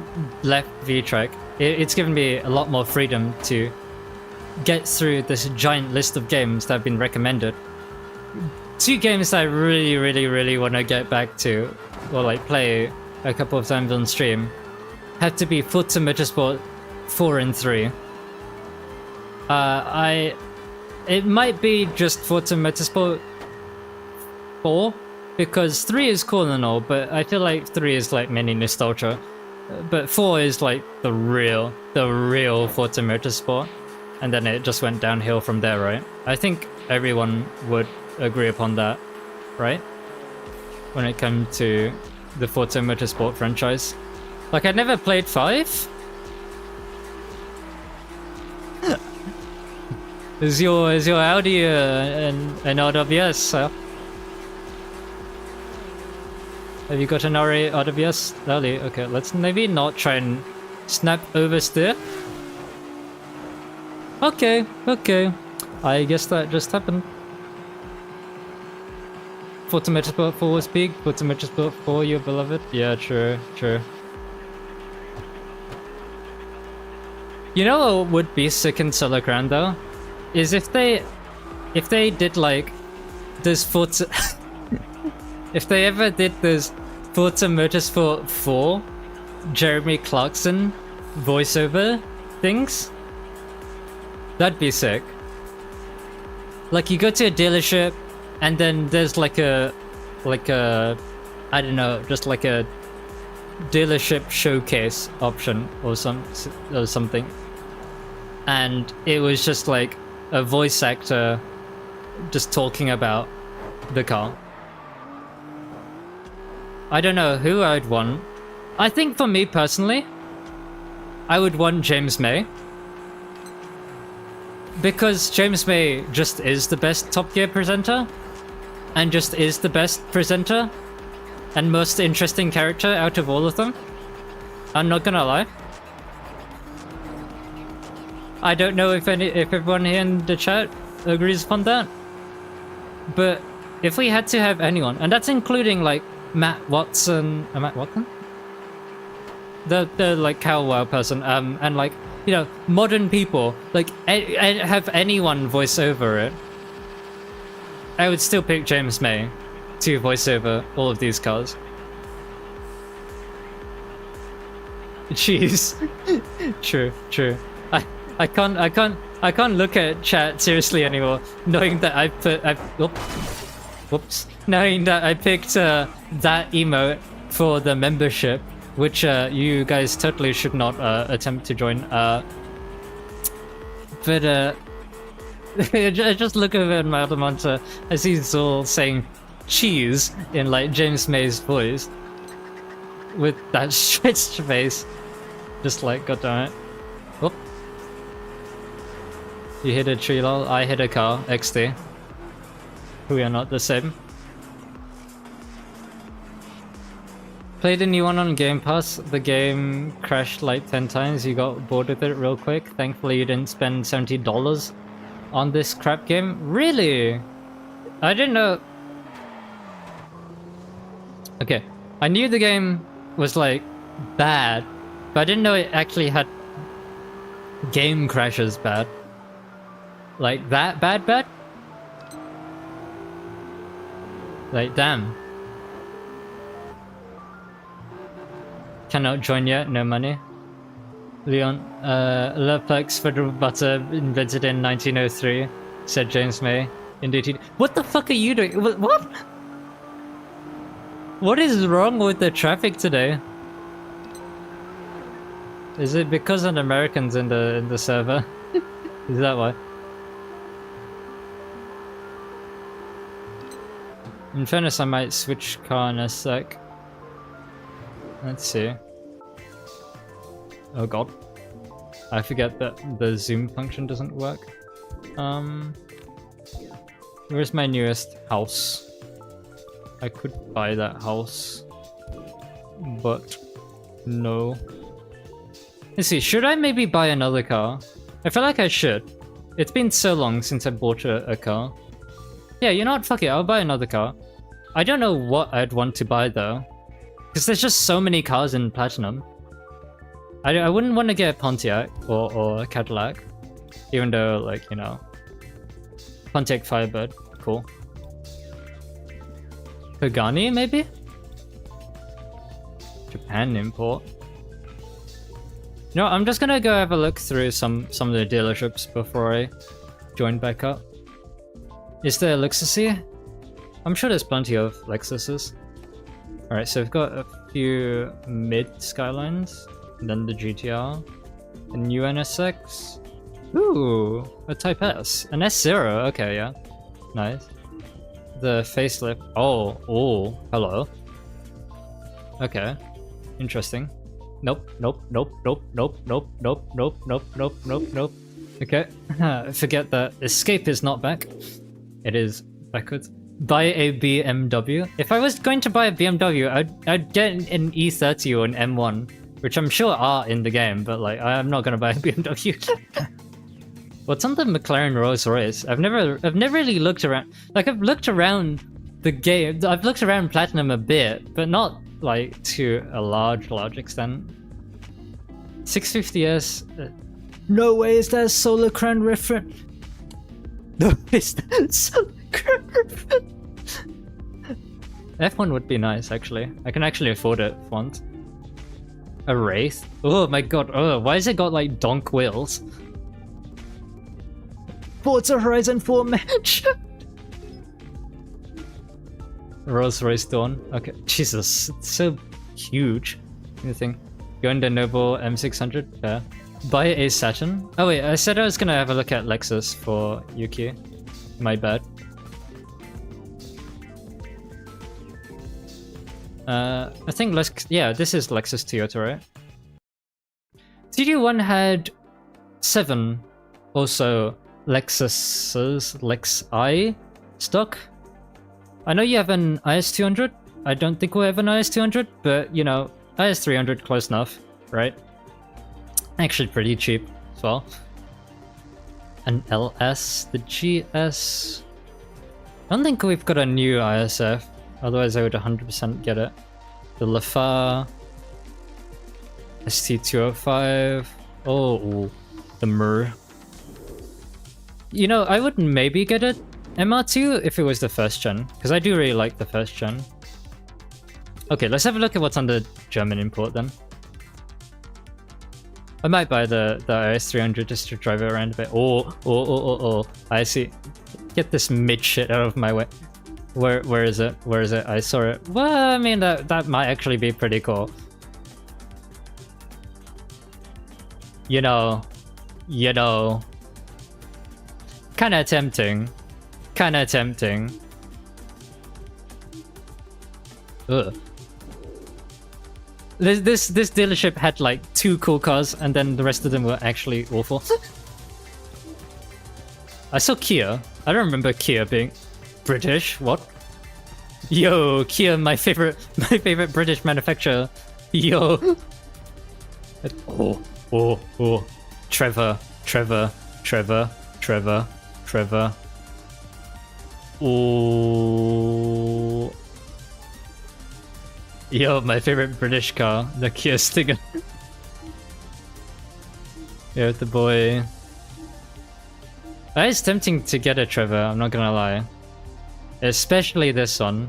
A: left VTrack. It's given me a lot more freedom to get through this giant list of games that have been recommended. Two games that I really want to get back to, or like play a couple of times on stream, have to be Forza Motorsport 4 and 3. It might be just Forza Motorsport 4, because 3 is cool and all, but I feel like 3 is like mini nostalgia. But 4 is like the real Forza Motorsport, and then it just went downhill from there, right? I think everyone would agree upon that, right? When it comes to the Forza Motorsport franchise. Like, I never played 5. Is your Audi an RWS? Have you got an RWS? Lovely. Okay, let's maybe not try and snap oversteer. Okay. I guess that just happened. Forza Motorsport 4 was big. Forza Motorsport 4, your beloved. Yeah, true. You know what would be sick in Solar Crown though? Is if they did like this Forza if they ever did this Forza Motorsport 4 Jeremy Clarkson voiceover things, that'd be sick. Like you go to a dealership and then there's like a I don't know, just like a dealership showcase option or something, and it was just like a voice actor just talking about the car. I don't know who I'd want. I think for me personally, I would want James May, because James May just is the best Top Gear presenter and just is the best presenter and most interesting character out of all of them. I'm not gonna lie. I don't know if everyone here in the chat agrees upon that. But if we had to have anyone, and that's including like Matt Watson? The like Cowwow person, and like, you know, modern people, like have anyone voice over it, I would still pick James May to voice over all of these cars. Jeez. True. I can't look at chat seriously anymore, knowing that knowing that I picked that emote for the membership, which you guys totally should not attempt to join. But I just look over at my other monitor, I see Zul saying cheese in like James May's voice with that stretched face, just like, god damn it. Whoop. You hit a tree, lol. I hit a car, XD. We are not the same. Played a new one on Game Pass. The game crashed like 10 times. You got bored with it real quick. Thankfully you didn't spend $70 on this crap game. Really? I didn't know. Okay, I knew the game was like bad, but I didn't know it actually had game crashes bad. Like that bad? Like damn. Cannot join yet, no money. Leon, love perks federal butter invented in 1903, said James May. Indeed. What the fuck are you doing? What? What is wrong with the traffic today? Is it because of Americans in the server? Is that why? In fairness, I might switch car in a sec. Let's see. Oh god. I forget that the zoom function doesn't work. Where's my newest house? I could buy that house, but no. Let's see, should I maybe buy another car? I feel like I should. It's been so long since I bought a car. Yeah, you know what? Fuck it, I'll buy another car. I don't know what I'd want to buy though, because there's just so many cars in Platinum. I wouldn't want to get a Pontiac or a Cadillac, even though, like, you know, Pontiac Firebird, cool. Pagani, maybe? Japan import. No, I'm just gonna go have a look through some of the dealerships before I join back up. Is there a Lexus here? I'm sure there's plenty of Lexuses. Alright, so we've got a few mid Skylines, and then the GTR, a new NSX. Ooh, a Type S, an S0, okay, yeah, nice. The facelift, oh, hello. Okay, interesting. Nope. Okay, forget that Escape is not back. It is backwards. Buy a BMW. If I was going to buy a BMW, I'd get an E30 or an M1, which I'm sure are in the game, but like I'm not gonna buy a BMW. What's on the McLaren Rolls Royce? I've never really looked around. Like I've looked around the game. I've looked around Platinum a bit, but not like to a large extent. 650S. No way is that a Solar Crown reference. No way is that a Solar Crown reference. F1 would be nice, actually. I can actually afford it once. A Wraith? Oh my god, oh, why has it got like donk wheels? Forza Horizon 4 match! Rolls Royce Dawn. Okay, Jesus, it's so huge. Anything? Going to Noble M600? Yeah. Buy a Saturn? Oh wait, I said I was gonna have a look at Lexus for Yuki. My bad. I think yeah, this is Lexus Toyota, right? TDU1 had 7 also Lexus's Lex-I stock. I know you have an IS200. I don't think we'll have an IS200, but you know, IS300 close enough, right? Actually pretty cheap as well. An LS, the GS. I don't think we've got a new ISF, otherwise I would 100% get it. The Lafar, ST205. Oh, the Mur. You know, I would maybe get it MR2 if it was the first gen, because I do really like the first gen. Okay, let's have a look at what's on the German import then. I might buy the IS300 just to drive it around a bit. Oh, I see. Get this mid shit out of my way. Where is it? Where is it? I saw it. Well, I mean, that might actually be pretty cool. You know. Kinda tempting. Ugh. This dealership had like 2 cool cars, and then the rest of them were actually awful. I saw Kia. I don't remember Kia being British. What? Yo, Kia, my favorite British manufacturer. Yo. Oh. Trevor. Oh. Yo, my favorite British car, the Kia Stinger. Yeah, the boy. It's tempting to get a Trevor, I'm not gonna lie. Especially this one.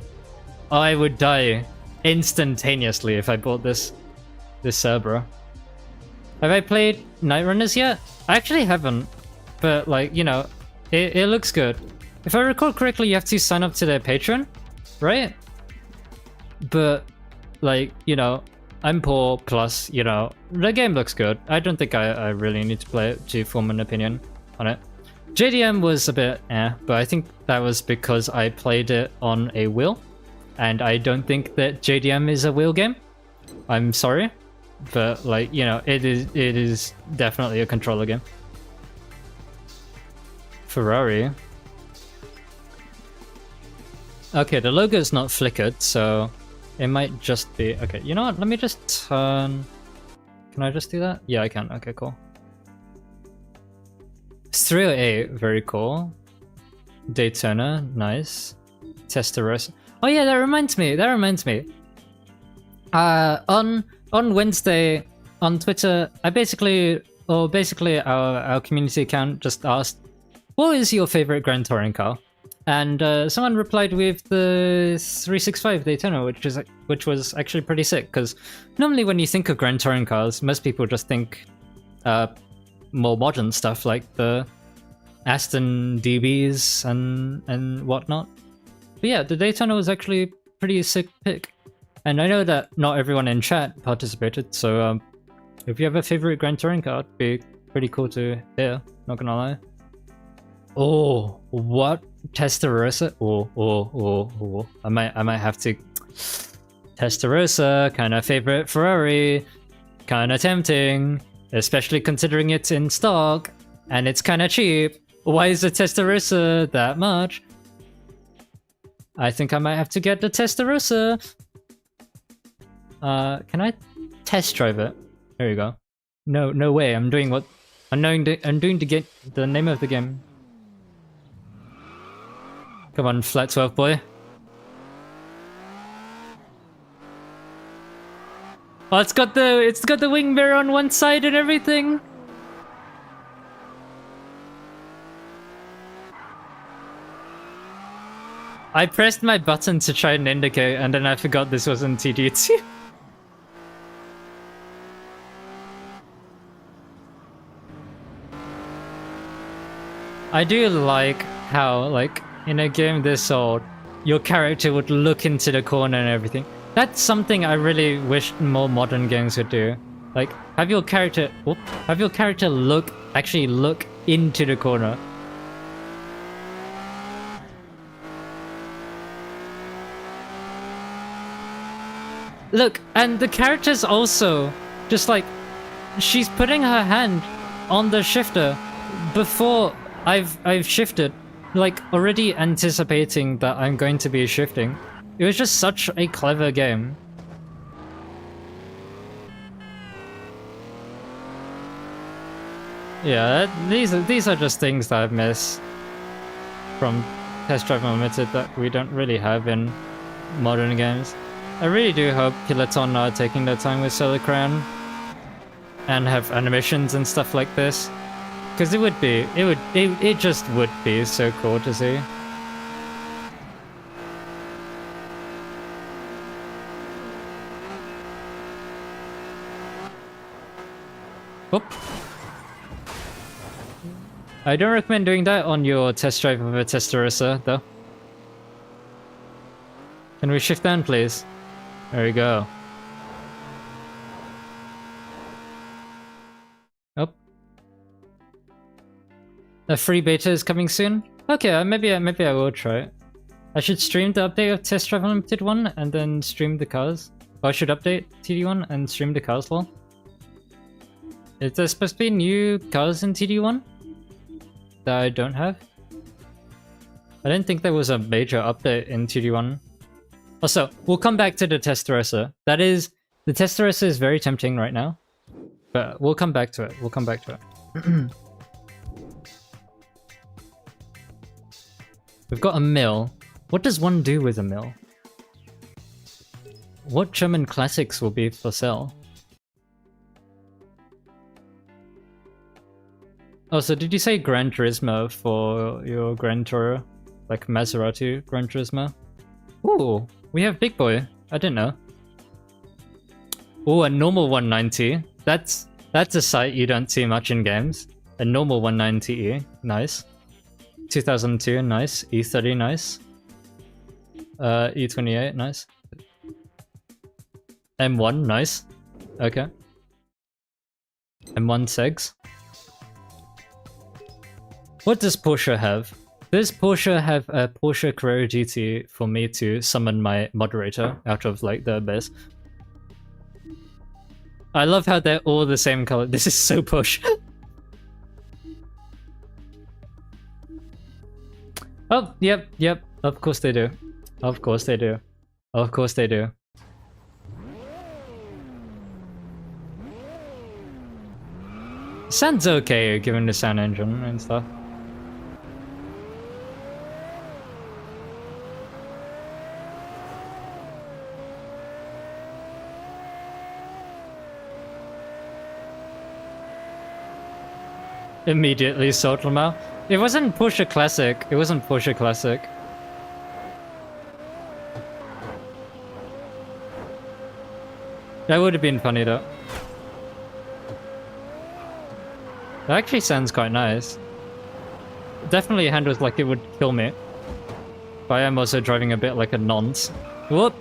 A: I would die instantaneously if I bought this Cerberus. Have I played Night Runners yet? I actually haven't, but like, you know, it looks good. If I recall correctly, you have to sign up to their Patreon, right? But like, you know, I'm poor, plus, you know, the game looks good. I don't think I really need to play it to form an opinion on it. JDM was a bit but I think that was because I played it on a wheel, and I don't think that JDM is a wheel game. I'm sorry, but like, you know, it is definitely a controller game. Ferrari. Okay, the logo is not flickered, so it might just be... Okay, you know what? Let me just turn... Can I just do that? Yeah, I can. Okay, cool. It's 308, very cool. Daytona, nice. Testarossa. Oh yeah, that reminds me. On Wednesday on Twitter, our community account just asked, what is your favorite Grand Touring car? And someone replied with the 365 Daytona, which was actually pretty sick, because normally when you think of Grand Touring cars, most people just think more modern stuff like the Aston DBs and whatnot. But yeah, the Daytona was actually pretty sick pick. And I know that not everyone in chat participated, so if you have a favorite Grand Touring car, it'd be pretty cool to hear, not gonna lie. Oh, what? Testarossa? Oh. I might have to. Testarossa, kinda favorite Ferrari. Kinda tempting. Especially considering it's in stock. And it's kinda cheap. Why is the Testarossa that much? I think I might have to get the Testarossa. Can I test drive it? There you go. No way, I'm doing to get the name of the game. Come on, flat 12 boy. Oh, it's got the wing mirror on one side and everything. I pressed my button to try and indicate, and then I forgot this was in TDU2. I do like how, like, in a game this old, your character would look into the corner and everything. That's something I really wish more modern games would do. Like, have your character actually look into the corner. Look, and the character's also just like, she's putting her hand on the shifter before I've shifted, like already anticipating that I'm going to be shifting. It was just such a clever game. Yeah, these are just things that I've missed from Test Drive Unlimited that we don't really have in modern games. I really do hope Peloton are taking their time with Solar Crown and have animations and stuff like this, because it just would be so cool to see. Oop. I don't recommend doing that on your test drive of a Testarossa, though. Can we shift down, please? There we go. Oh. A free beta is coming soon? Okay, maybe I will try it. I should stream the update of Test Drive Unlimited 1 and then stream the cars. Or I should update TD1 and stream the cars lol. Is there supposed to be new cars in TD1 that I don't have? I didn't think there was a major update in TD1. Also, we'll come back to the Testarossa. The Testarossa is very tempting right now, but we'll come back to it. We'll come back to it. We've got a mill. What does one do with a mill? What German classics will be for sale? Oh, so did you say Gran Turismo for your Gran Tourer? Like Maserati Gran Turismo? Ooh, we have Big Boy. I didn't know. Ooh, a normal 190. That's a sight you don't see much in games. A normal 190E. Nice. 2002, nice. E30, nice. E28, nice. M1, nice. Okay. M1 segs. What does Porsche have? Does Porsche have a Porsche Carrera GT for me to summon my moderator out of like the abyss? I love how they're all the same color. This is so push. Oh, yep. Of course they do. Of course they do. Of course they do. Sounds okay given the sound engine and stuff. Immediately sold Lamau. It wasn't Porsche Classic. It wasn't Porsche Classic. That would have been funny though. That actually sounds quite nice. Definitely handles like it would kill me. But I am also driving a bit like a nonce. Whoop!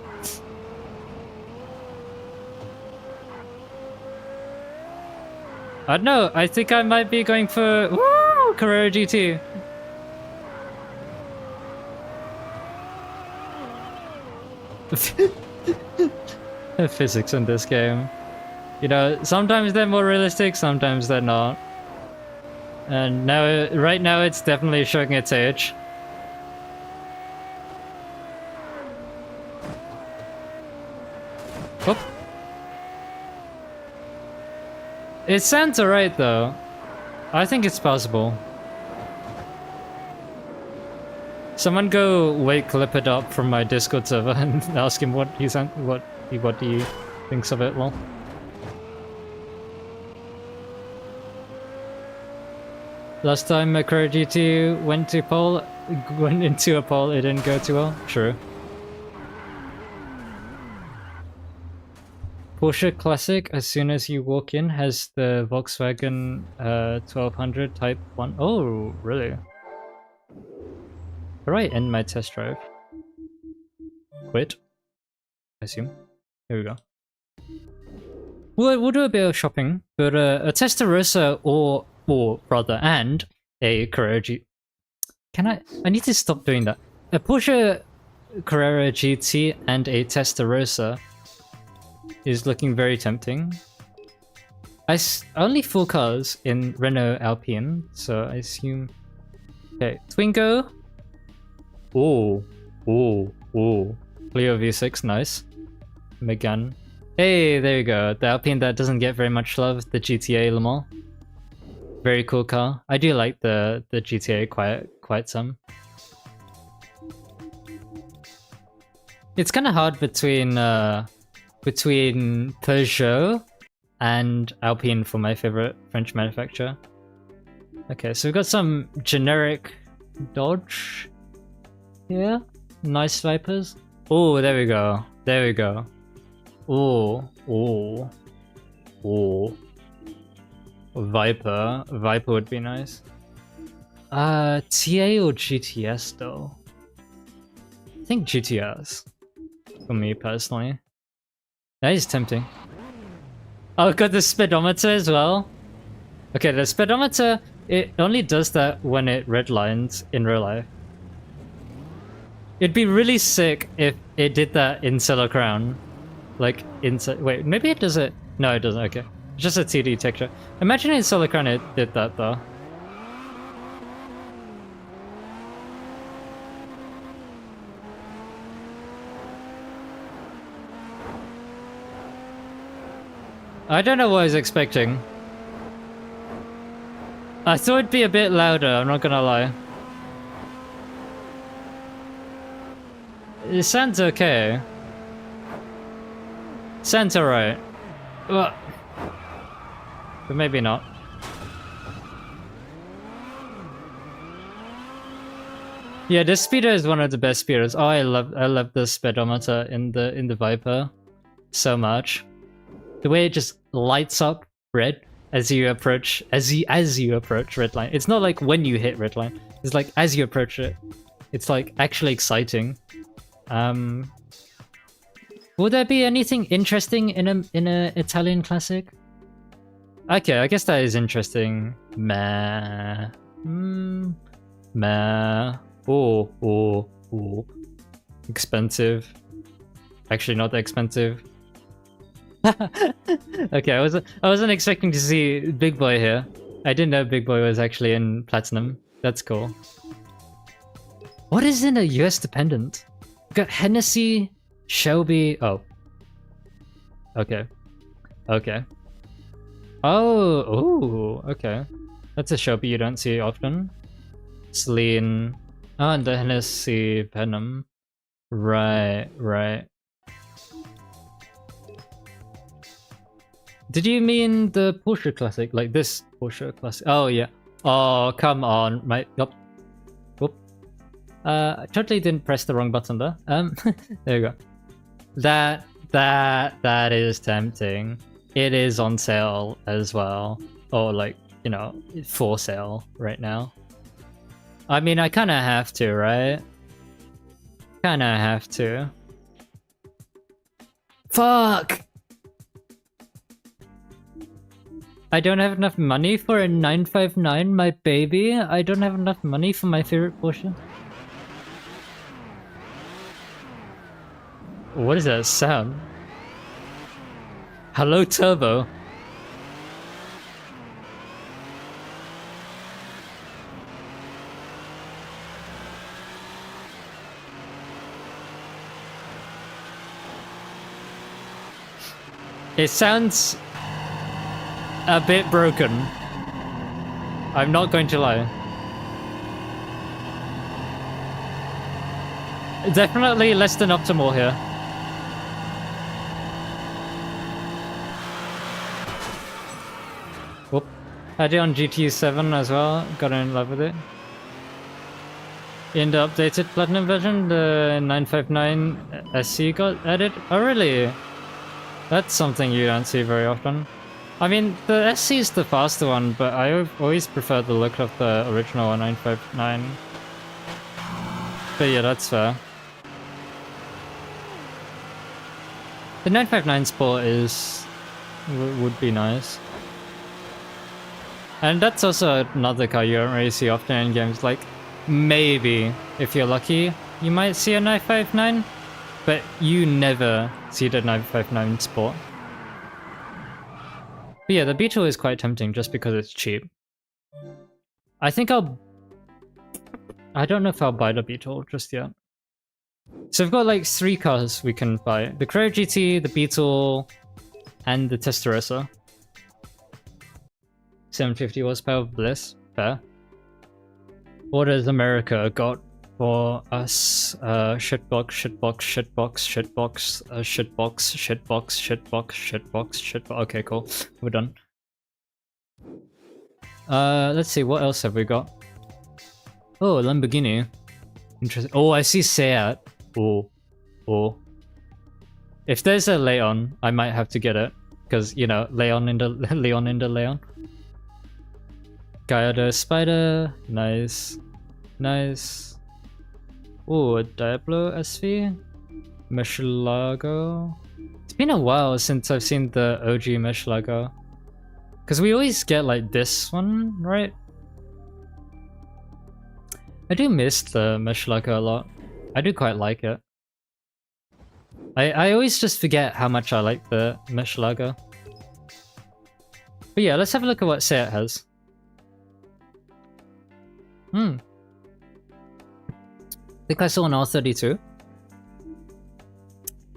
A: I don't know, I think I might be going for Carrera GT. The physics in this game. You know, sometimes they're more realistic, sometimes they're not. And now, right now it's definitely showing its age. Whoop. It sounds alright though. I think it's possible. Someone go wake clip it up from my Discord server and ask him what he thinks of it. Well, last time Carrera GT went to poll, went into a poll, it didn't go too well. True. Porsche Classic, as soon as you walk in, has the Volkswagen 1200 Type 1. Oh, really? Alright, end my test drive. Quit, I assume. Here we go. We'll do a bit of shopping, but a Testarossa or rather, and a Carrera G... I need to stop doing that. A Porsche Carrera GT and a Testarossa is looking very tempting. Only 4 cars in Renault Alpine, so I assume... Okay, Twingo. Ooh. Clio V6, nice. Megane. Hey, there you go. The Alpine that doesn't get very much love, the GTA Le Mans. Very cool car. I do like the GTA quite some. It's kind of hard between Peugeot and Alpine for my favorite French manufacturer. Okay, so we've got some generic Dodge here. Nice Vipers. Oh, there we go. There we go. Oh. Viper would be nice. TA or GTS though? I think GTS for me personally. That is tempting. Oh, got the speedometer as well. Okay, the speedometer, it only does that when it redlines in real life. It'd be really sick if it did that in Solar Crown. Like, wait, maybe it does it? No, it doesn't, okay. Just a TD texture. Imagine in Solar Crown it did that though. I don't know what I was expecting. I thought it'd be a bit louder, I'm not gonna lie. It sounds okay. Sounds alright. But maybe not. Yeah, this speeder is one of the best speeders. Oh, I love the speedometer in the Viper so much. The way it just lights up red as you approach red line. It's not like when you hit red line. It's like as you approach it. It's like actually exciting. Will there be anything interesting in a Italian classic? Okay, I guess that is interesting. Meh. Meh. Oh. Expensive. Actually, not that expensive. Okay, I wasn't expecting to see Big Boy here. I didn't know Big Boy was actually in Platinum. That's cool. What is in a US dependent? We've got Hennessy, Shelby. Oh. Okay. Oh, okay. That's a Shelby you don't see often. Celine. Oh, and the Hennessy Venom. Right. Did you mean the Porsche Classic? Like this Porsche Classic? Oh, yeah. Oh, come on. Yup. Whoop. I totally didn't press the wrong button there. There you go. That is tempting. It is on sale as well. Or like, you know, for sale right now. I mean, I kind of have to, right? Kind of have to. Fuck! I don't have enough money for a 959, my baby. I don't have enough money for my favorite Porsche. What is that sound? Hello, Turbo. It sounds a bit broken. I'm not going to lie. Definitely less than optimal here. Whoop. Had it on GT7 as well. Got in love with it. In the updated Platinum version, the 959 SC got added. Oh really? That's something you don't see very often. I mean, the SC is the faster one, but I always prefer the look of the original 959. But yeah, that's fair. The 959 Sport would be nice. And that's also another car you don't really see often in games. Like, maybe, if you're lucky, you might see a 959, but you never see the 959 Sport. But yeah, the Beetle is quite tempting just because it's cheap. I think I don't know if I'll buy the Beetle just yet. So we've got like 3 cars we can buy. The Crow GT, the Beetle, and the Testarossa. 750 horsepower Bliss, fair. What has America got for us? Shitbox, shitbox, shitbox, shitbox, shitbox, shitbox, shitbox, shitbox, shitbox. Okay, cool. We're done. Let's see, what else have we got? Oh, Lamborghini. Interesting. Oh, I see Seat. Oh. If there's a Leon, I might have to get it. Because, you know, Leon in the Leon. Gallardo Spider. Nice. Nice. Oh, a Diablo SV. Murcielago. It's been a while since I've seen the OG Murcielago. Because we always get like this one, right? I do miss the Murcielago a lot. I do quite like it. I always just forget how much I like the Murcielago. But yeah, let's have a look at what Seat has. I think I saw an R32.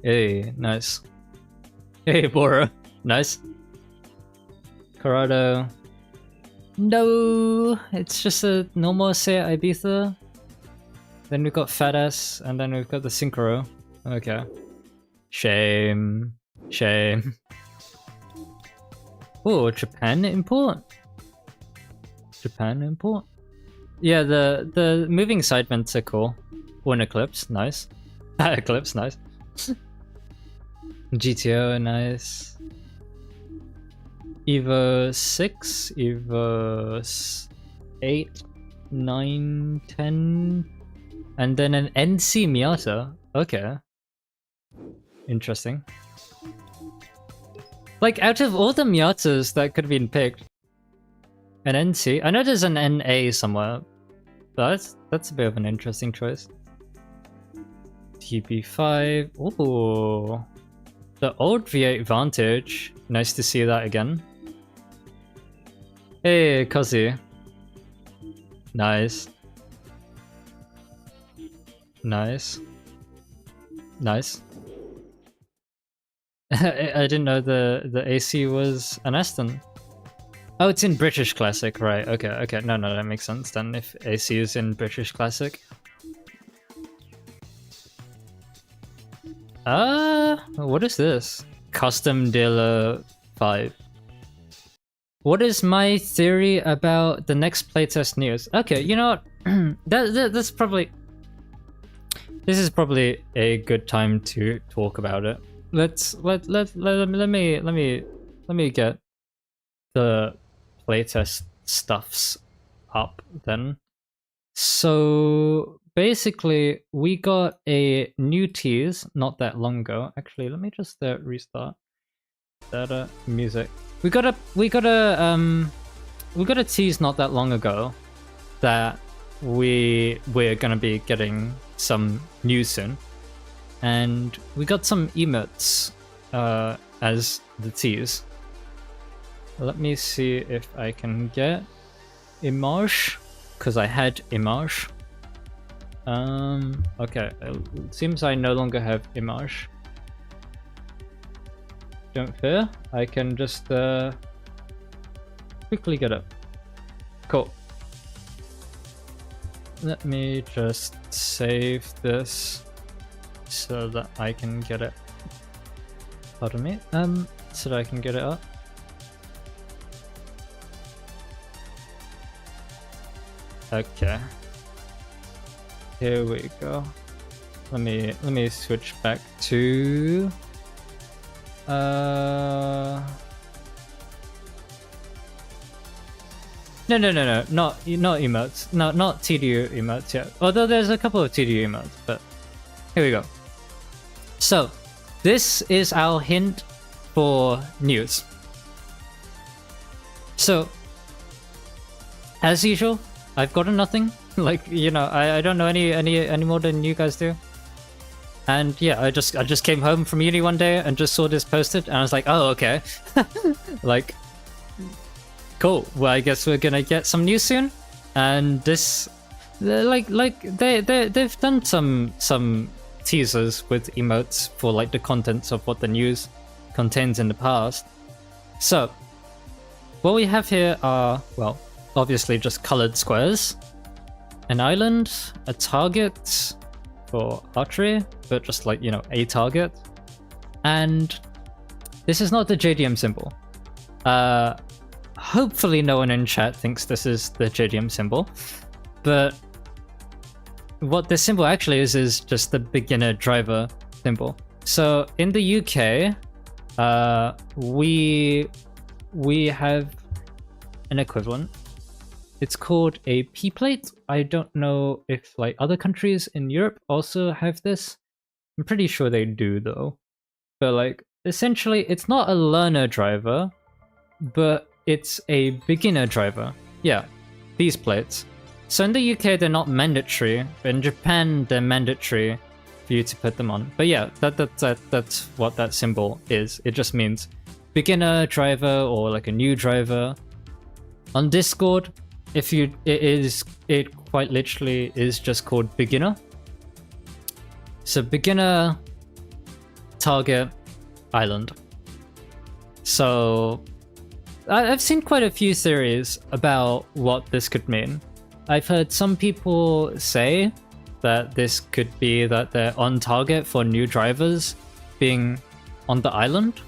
A: Hey, nice. Hey, Bora. Nice. Corrado. No, it's just a normal Seat Ibiza. Then we've got Fat Ass, and then we've got the Synchro. Okay. Shame. Shame. Oh, Japan import. Japan import. Yeah, the moving side vents are cool. Oh, an Eclipse, nice. Eclipse, nice. GTO, nice. Evo 6, Evo 8, 9, 10, and then an NC Miata. Okay. Interesting. Like, out of all the Miatas that could have been picked, an NC. I know there's an NA somewhere, but that's a bit of an interesting choice. TB5. Ooh. The old V8 Vantage. Nice to see that again. Hey, Kazi. Nice. Nice. Nice. I didn't know the AC was an Aston. Oh, it's in British Classic, right? Okay. No, that makes sense then. If AC is in British Classic. What is this? Custom Dealer 5. What is my theory about the next playtest news? Okay, you know what? That's probably. This is probably a good time to talk about it. Let me get the playtest stuffs up then. So basically, we got a new tease not that long ago. Actually, let me just restart. Data music. We got a tease not that long ago that we're gonna be getting some news soon, and we got some emotes as the tease. Let me see if I can get image, because I had image. Okay, it seems I no longer have image. Don't fear, I can just quickly get it. Cool. Let me just save this so that I can get it. Pardon me. So that I can get it up. Okay. Here we go. Let me switch back to No, not emotes. No, not TDU emotes yet. Although there's a couple of TDU emotes, but here we go. So, this is our hint for news. So, as usual, I've gotten nothing. Like, you know, I don't know any more than you guys do. And yeah, I just came home from uni one day and just saw this posted, and I was like, oh, okay. Like, cool. Well, I guess we're gonna get some news soon. And this, they've done some teasers with emotes for like the contents of what the news contains in the past. So, what we have here are, well, obviously just colored squares, an island, a target for archery, but just like, you know, a target. And this is not the JDM symbol. Hopefully no one in chat thinks this is the JDM symbol, but what this symbol actually is just the beginner driver symbol. So in the UK, we have an equivalent. It's called a P plate. I don't know if like other countries in Europe also have this. I'm pretty sure they do though. But like essentially it's not a learner driver, but it's a beginner driver. Yeah, these plates. So in the UK they're not mandatory, but in Japan they're mandatory for you to put them on. But yeah, that's what that symbol is. It just means beginner driver or like a new driver. On Discord, it quite literally is just called beginner. So beginner, target, island. So I've seen quite a few theories about what this could mean. I've heard some people say that this could be that they're on target for new drivers being on the island,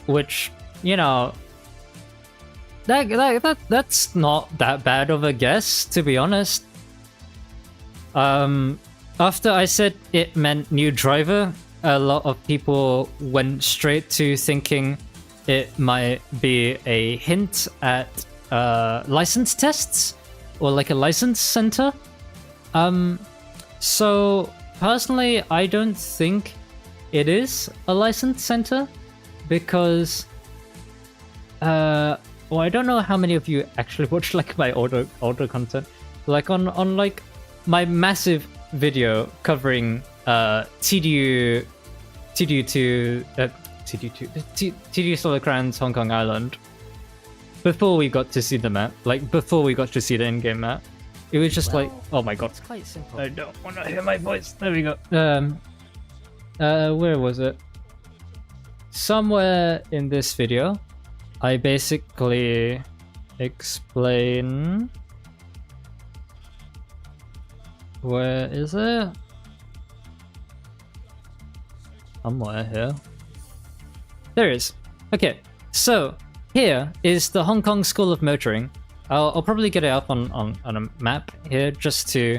A: which, you know, that's not that bad of a guess, to be honest. After I said it meant new driver, a lot of people went straight to thinking it might be a hint at license tests or like a license center. So personally, I don't think it is a license center because well, I don't know how many of you actually watch like my older content. Like on like my massive video covering TDU2 TDU Solar Crown's Hong Kong Island. Before we got to see the map, like before we got to see the in-game map, it was just like, oh my god,
D: It's quite simple.
A: I don't want to hear my voice. There we go. Where was it? Somewhere in this video, I basically explain. Where is it? Somewhere here. There it is. Okay, so here is the Hong Kong School of Motoring. I'll probably get it up on a map here just to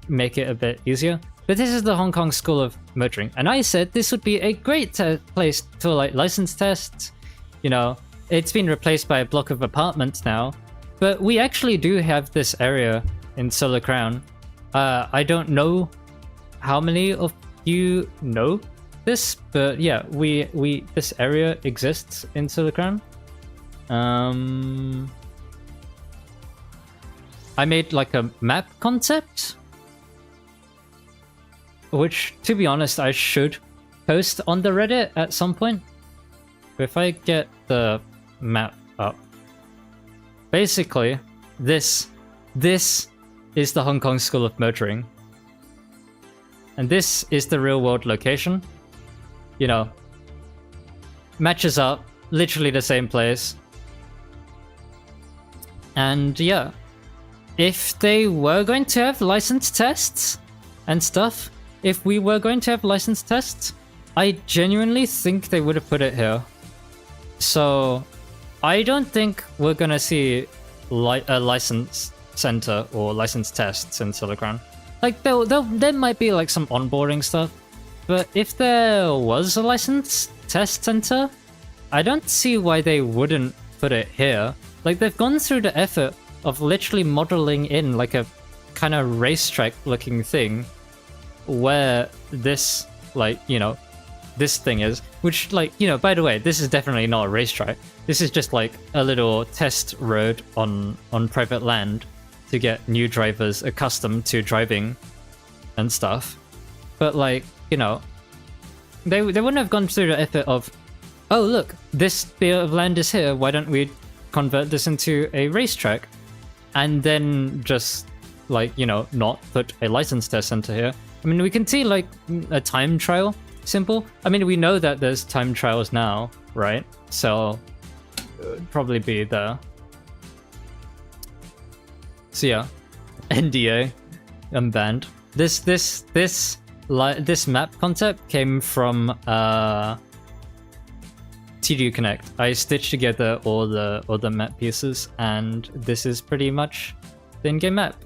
A: make it a bit easier. But this is the Hong Kong School of Motoring, and I said this would be a great place for like license tests. You know, it's been replaced by a block of apartments now, but we actually do have this area in Solar Crown. I don't know how many of you know this, but yeah, this area exists in Solar Crown. I made like a map concept, which, to be honest, I should post on the Reddit at some point. If I get the map up, basically, this is the Hong Kong School of Motoring, and this is the real-world location. You know, matches up, literally the same place. And yeah, if they were going to have license tests and stuff, if we were going to have license tests, I genuinely think they would have put it here. So I don't think we're gonna see a license center or license tests in Solar Crown. Like there might be like some onboarding stuff, but if there was a license test center, I don't see why they wouldn't put it here. Like they've gone through the effort of literally modeling in like a kind of racetrack looking thing where this, like, you know, this thing is, which, like, you know, by the way, this is definitely not a racetrack. This is just like a little test road on private land to get new drivers accustomed to driving and stuff. But, like, you know, they wouldn't have gone through the effort of, oh look, this bit of land is here, why don't we convert this into a racetrack, and then just, like, you know, not put a license test center here. I mean, we can see like a time trial, simple. I mean, we know that there's time trials now, right? So it would probably be there. So yeah, NDA, I'm banned. This map concept came from TDU Connect. I stitched together all the map pieces, and this is pretty much the in-game map.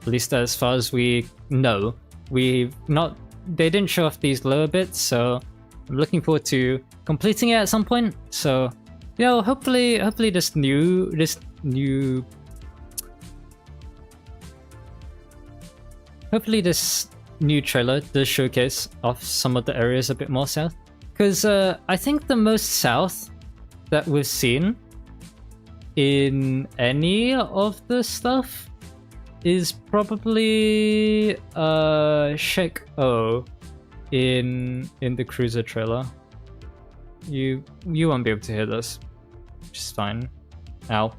A: At least as far as we know. They didn't show off these lower bits, so I'm looking forward to completing it at some point. So, you know, hopefully this new trailer does showcase off some of the areas a bit more south. Because I think the most south that we've seen in any of the stuff is probably Shek O in the cruiser trailer. You won't be able to hear this, which is fine. Ow.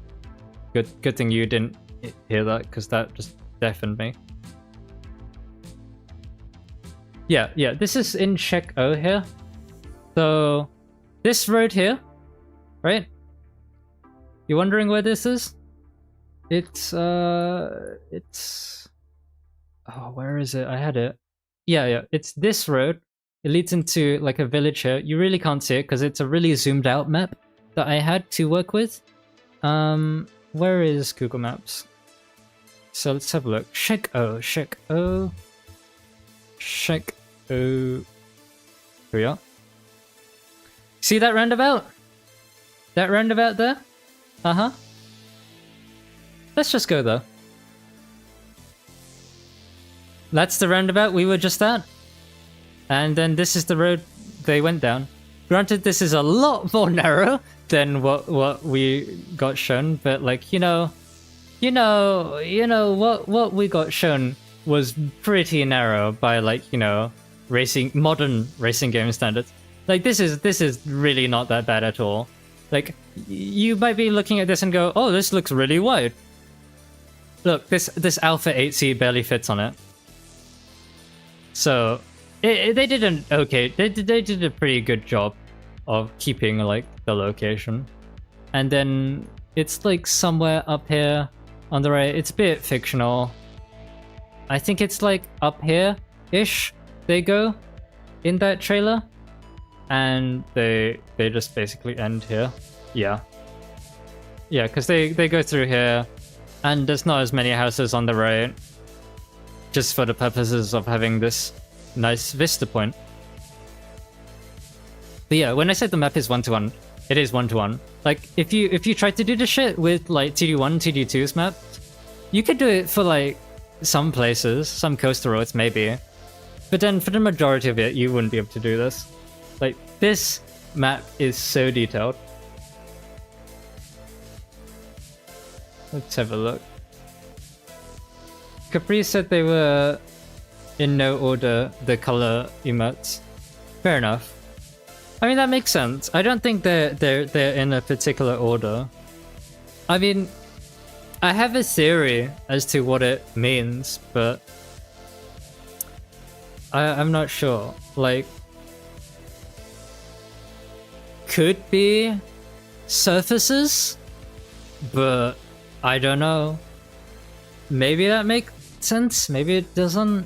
A: Good thing you didn't hear that, because that just deafened me. Yeah, this is in Shek O here. So this road here, right? You wondering where this is? It's oh, where is it? I had it. Yeah, it's this road. It leads into like a village here. You really can't see it because it's a really zoomed out map that I had to work with. Where is Google Maps? So let's have a look. Shek O. Here we are. See that roundabout? That roundabout there? Uh-huh. Let's just go there. That's the roundabout we were just at. And then this is the road they went down. Granted, this is a lot more narrow than what we got shown, but like, what we got shown was pretty narrow by, like, you know, modern racing game standards. Like, this is really not that bad at all. Like, you might be looking at this and go, oh, this looks really wide. Look, this Alpha 8C barely fits on it. So they did they did a pretty good job of keeping, like, the location. And then it's like somewhere up here on the right. It's a bit fictional. I think it's like up here-ish they go in that trailer. And they just basically end here. Yeah, because they go through here, and there's not as many houses on the right, just for the purposes of having this nice vista point. But yeah, when I said the map is 1-to-1, it is 1-to-1. Like, if you try to do the shit with like TDU1, TDU2's map, you could do it for like some places, some coastal roads maybe, but then for the majority of it, you wouldn't be able to do this. Like, this map is so detailed. Let's have a look. Capri said they were in no order, the color emotes. Fair enough. I mean, that makes sense. I don't think they're in a particular order. I mean, I have a theory as to what it means, but I'm not sure. Like, could be surfaces, but I don't know. Maybe that makes sense, maybe it doesn't.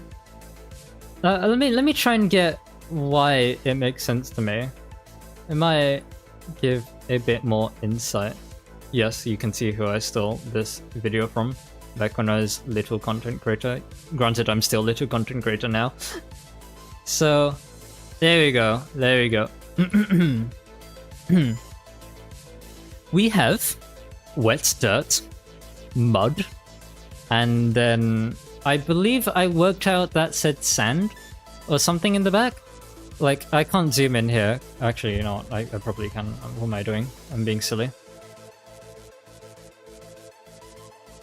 A: Let me try and get why it makes sense to me. It might give a bit more insight. yes, you can see who I stole this video from back when I was little content creator. Granted, I'm still little content creator now. So, there we go. There we go. We have wet dirt, mud, and then I believe I worked out that said sand or something in the back. Like, I can't zoom in here. Actually, you know what? I probably can. What am I doing? I'm being silly.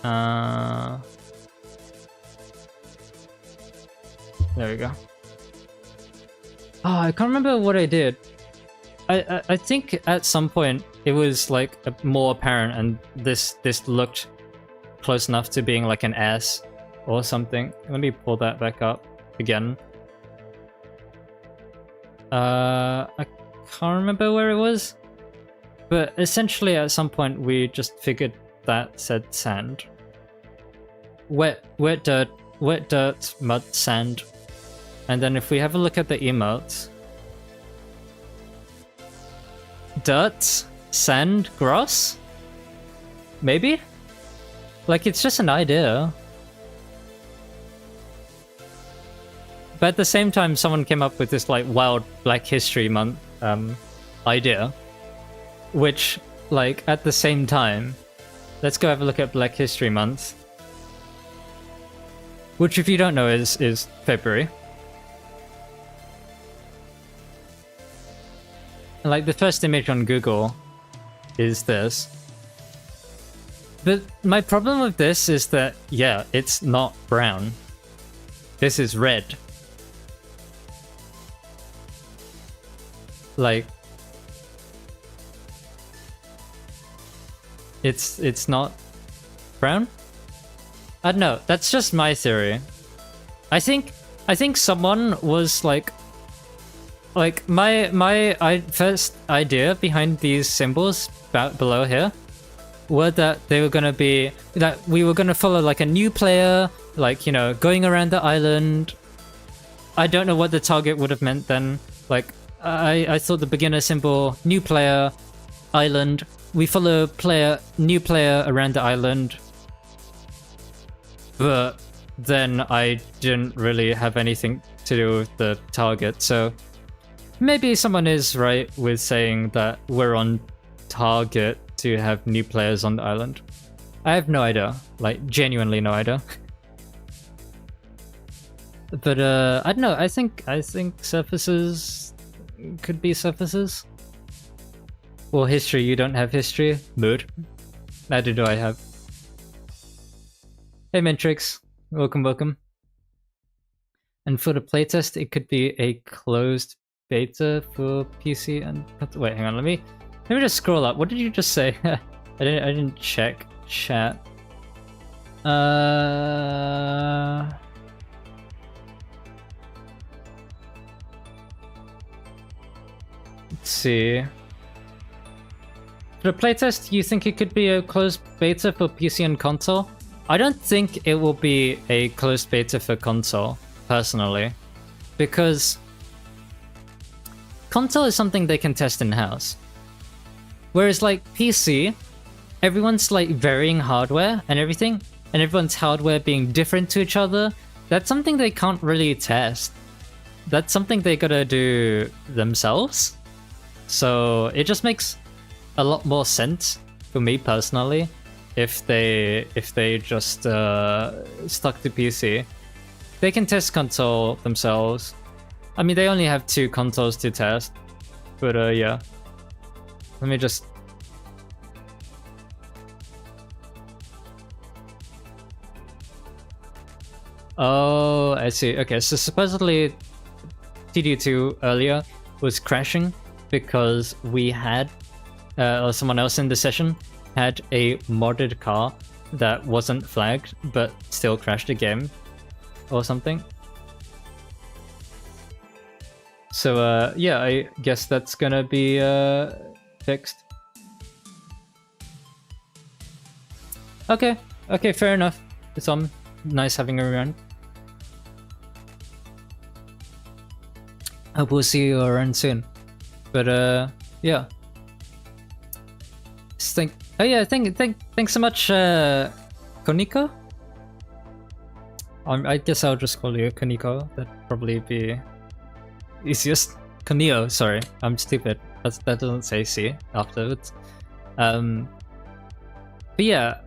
A: There we go. Oh, I can't remember what I did. I think at some point it was like more apparent, and this looked close enough to being like an S or something. Let me pull that back up again. I can't remember where it was, but essentially at some point we just figured that said sand. Wet dirt, mud, sand. And then if we have a look at the emotes, dirt, sand, grass? Maybe? Like, it's just an idea. But at the same time, someone came up with this like wild Black History Month idea, which, like, at the same time, let's go have a look at Black History Month, which, if you don't know, is February. And, like, the first image on Google is this. But my problem with this is that, yeah, it's not brown. This is red. Like, it's not brown? I don't know, that's just my theory. I think someone was like my first idea behind these symbols below here were that they were gonna be that we were gonna follow like a new player, like, you know, going around the island. I don't know what the target would have meant then. Like, I thought the beginner symbol, new player, island. We follow new player around the island. But then I didn't really have anything to do with the target, so maybe someone is right with saying that we're on target to have new players on the island. I have no idea, like, genuinely no idea. But I don't know, I think surfaces could be surfaces. Well, history, you don't have history? Mood. Neither do I have. Hey Mentrix, welcome. And for the playtest, it could be a closed beta for PC and... Wait, hang on, let me just scroll up. What did you just say? I didn't check chat. Let's see. For the playtest, you think it could be a closed beta for PC and console? I don't think it will be a closed beta for console, personally, because console is something they can test in-house. Whereas, like, PC, everyone's, like, varying hardware and everything, and everyone's hardware being different to each other. That's something they can't really test. That's something they gotta do themselves. So it just makes a lot more sense for me personally if they just stuck to PC. They can test console themselves. I mean, they only have 2 consoles to test, but yeah. Let me just... Oh, I see. Okay, so supposedly TDU2 earlier was crashing because we had, or someone else in the session had a modded car that wasn't flagged but still crashed the game or something. So yeah, I guess that's gonna be fixed. Okay, fair enough. It's nice having her around. Hope we'll see you around soon. But yeah. Oh yeah, thanks so much, Koniko. I guess I'll just call you Koniko. That'd probably be easiest. Konio, sorry, I'm stupid. That doesn't say C afterwards. But yeah,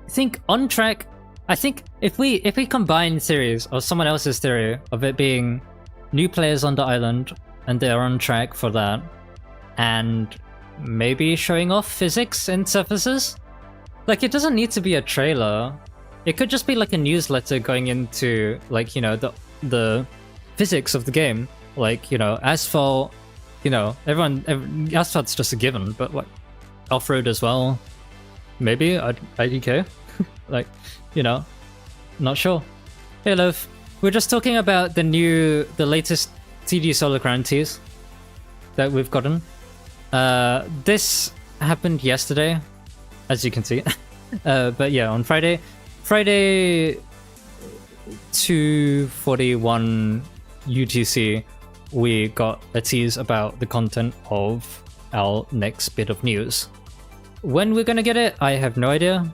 A: I think on track. I think if we combine theories or someone else's theory of it being new players on the island and they're on track for that, and maybe showing off physics in surfaces, like it doesn't need to be a trailer. It could just be like a newsletter going into like, you know, the physics of the game, like, you know, asphalt. You know, asphalt's just a given, but like off-road as well. Maybe IDK. Like, you know, not sure. Hey Loaf, we're just talking about the latest TDU Solar Crown tease that we've gotten. This happened yesterday, as you can see. But yeah, on Friday 2:41 UTC, we got a tease about the content of our next bit of news. When we're gonna get it, I have no idea.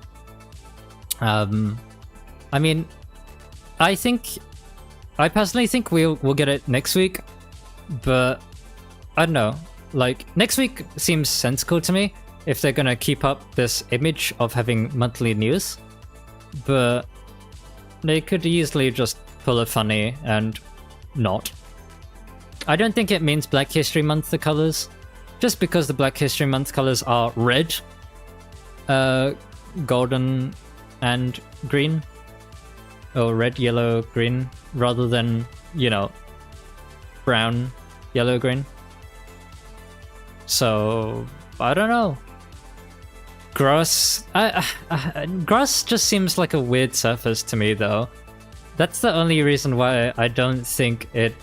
A: I mean, I personally think we'll get it next week, but I don't know. Like, next week seems sensible to me if they're gonna keep up this image of having monthly news, but they could easily just pull a funny and not. I don't think it means Black History Month, the colors, just because the Black History Month colors are red, golden, and green, or red, yellow, green, rather than, you know, brown, yellow, green. So I don't know. Grass, grass just seems like a weird surface to me, though. That's the only reason why I don't think it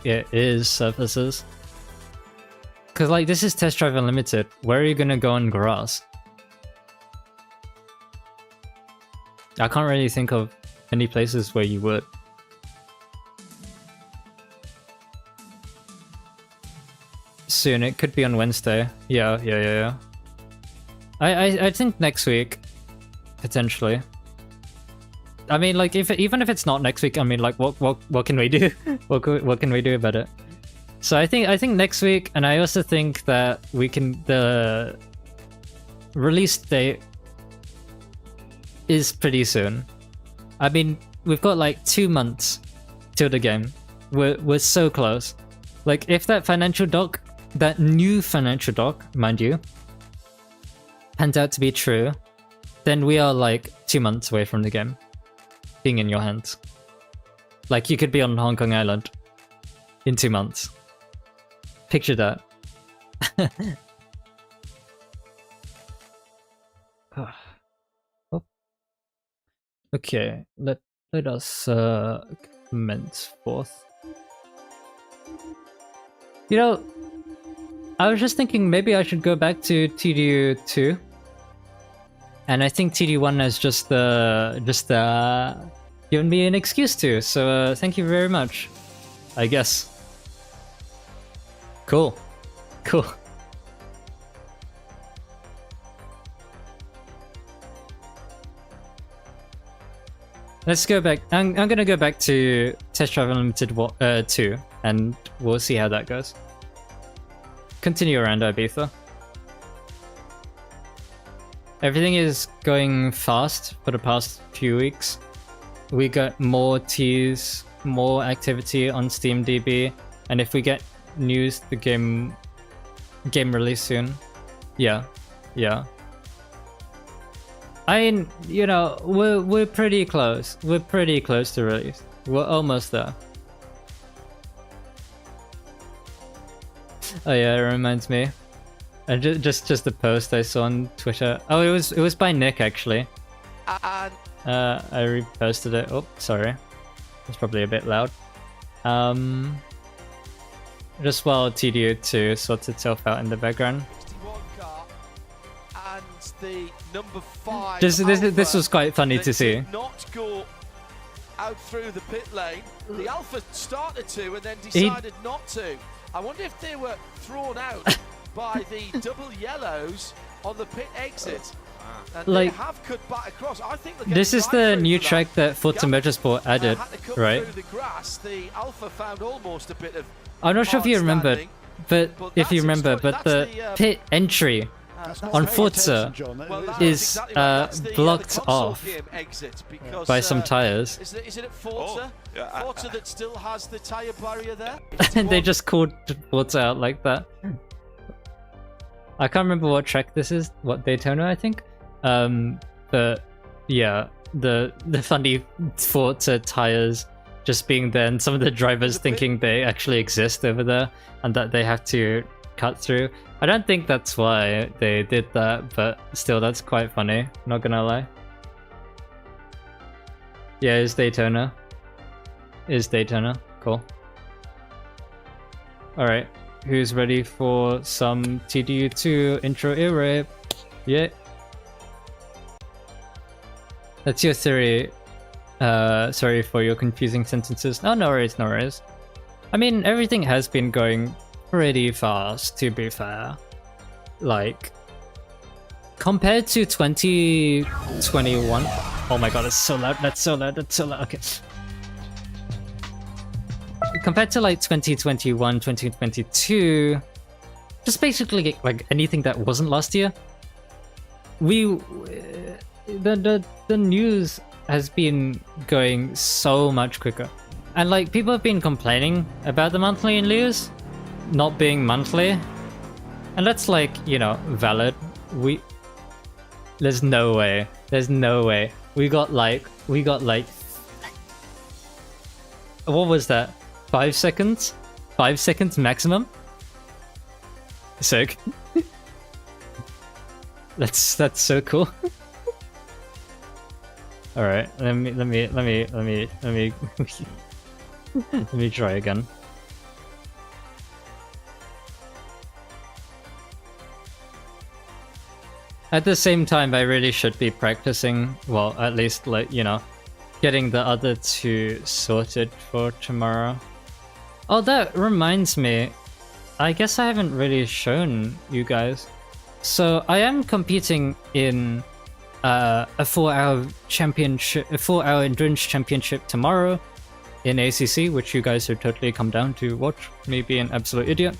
A: is surfaces. Cause like, this is Test Drive Unlimited. Where are you gonna go on grass? I can't really think of any places where you would. Soon, it could be on Wednesday. Yeah. I think next week, potentially. I mean, like, even if it's not next week, I mean, like, what can we do? what can we do about it? So I think next week, and I also think that the release date is pretty soon. I mean, we've got like 2 months till the game. We're so close. Like, if that financial doc, that new financial doc, mind you, pans out to be true, then we are like 2 months away from the game being in your hands. Like, you could be on Hong Kong Island in 2 months. Picture that. Oh. Okay, let us commence forth. You know, I was just thinking maybe I should go back to TDU2. And I think TDU1 has just given me an excuse to, so thank you very much, I guess. Cool. Let's go back. I'm gonna go back to Test Drive Unlimited 2, and we'll see how that goes. Continue around Ibiza. Everything is going fast for the past few weeks. We got more teas, more activity on SteamDB, and if we get news, the game release soon. Yeah. I mean, you know, we're pretty close. We're pretty close to release. We're almost there. Oh yeah, it reminds me. Just the post I saw on Twitter. Oh, it was by Nick actually. I reposted it. Oh, sorry. It's probably a bit loud. Just while TDU2 sorts itself out in the background.
D: Car and the number 5.
A: This was quite funny to see.
D: Did not go out through the pit lane. The Alpha started to and then decided not to. I wonder if they were thrown out by the double yellows on the pit exit. And
A: like,
D: they have cut back across. I think
A: this is the new track that Forza Motorsport added,
D: had to cut
A: right?
D: through the grass. The Alpha found almost a bit of
A: I'm not sure if you
D: hard
A: remember,
D: standing.
A: but
D: But
A: if you
D: that's
A: remember,
D: extra-
A: but
D: that's
A: the
D: the,
A: pit entry on Forza
D: Well, that's
A: is
D: exactly right. That's the
A: blocked
D: console
A: off
D: game exit because,
A: by some tires.
D: Is it at Forza?
E: yeah,
D: Forza that still has the tyre barrier there?
A: And they just called Forza out like that. I can't remember what track this is, what Daytona I think. But yeah, the funny Forza tires just being there and some of the drivers thinking they actually exist over there and that they have to cut through. I don't think that's why they did that, but still that's quite funny, not gonna lie. Yeah, it's Daytona. Is Daytona. Cool. Alright, who's ready for some TDU2 intro era? Yeah. That's your theory. Sorry for your confusing sentences. Oh, no worries, no worries. I mean, everything has been going pretty fast, to be fair. Like, compared to 2021... Oh my god, it's so loud, that's so loud, that's so loud, okay. Compared to like 2021, 2022, just basically like anything that wasn't last year, the news has been going so much quicker. And like people have been complaining about the monthly in lius not being monthly. And that's like, you know, valid. There's no way. There's no way. We got like what was that? 5 seconds? 5 seconds maximum? Sick. That's so cool. All right, let me try again. At the same time, I really should be practicing, well, at least, like, you know, getting the other two sorted for tomorrow. Oh, that reminds me, I guess I haven't really shown you guys. So I am competing in a 4-hour championship, a 4-hour endurance championship tomorrow in ACC, which you guys should totally come down to watch me be an absolute idiot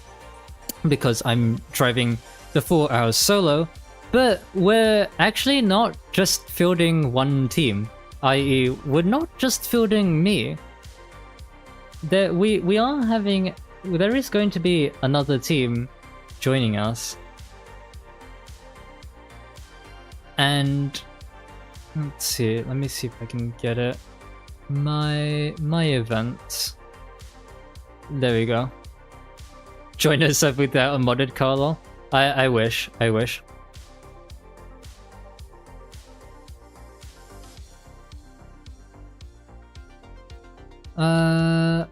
A: because I'm driving the 4 hours solo. But we're actually not just fielding one team, i.e. we're not just fielding me. There is going to be another team joining us. And let's see, let me see if I can get it. My events. There we go. Join us up with that modded car lol. I wish.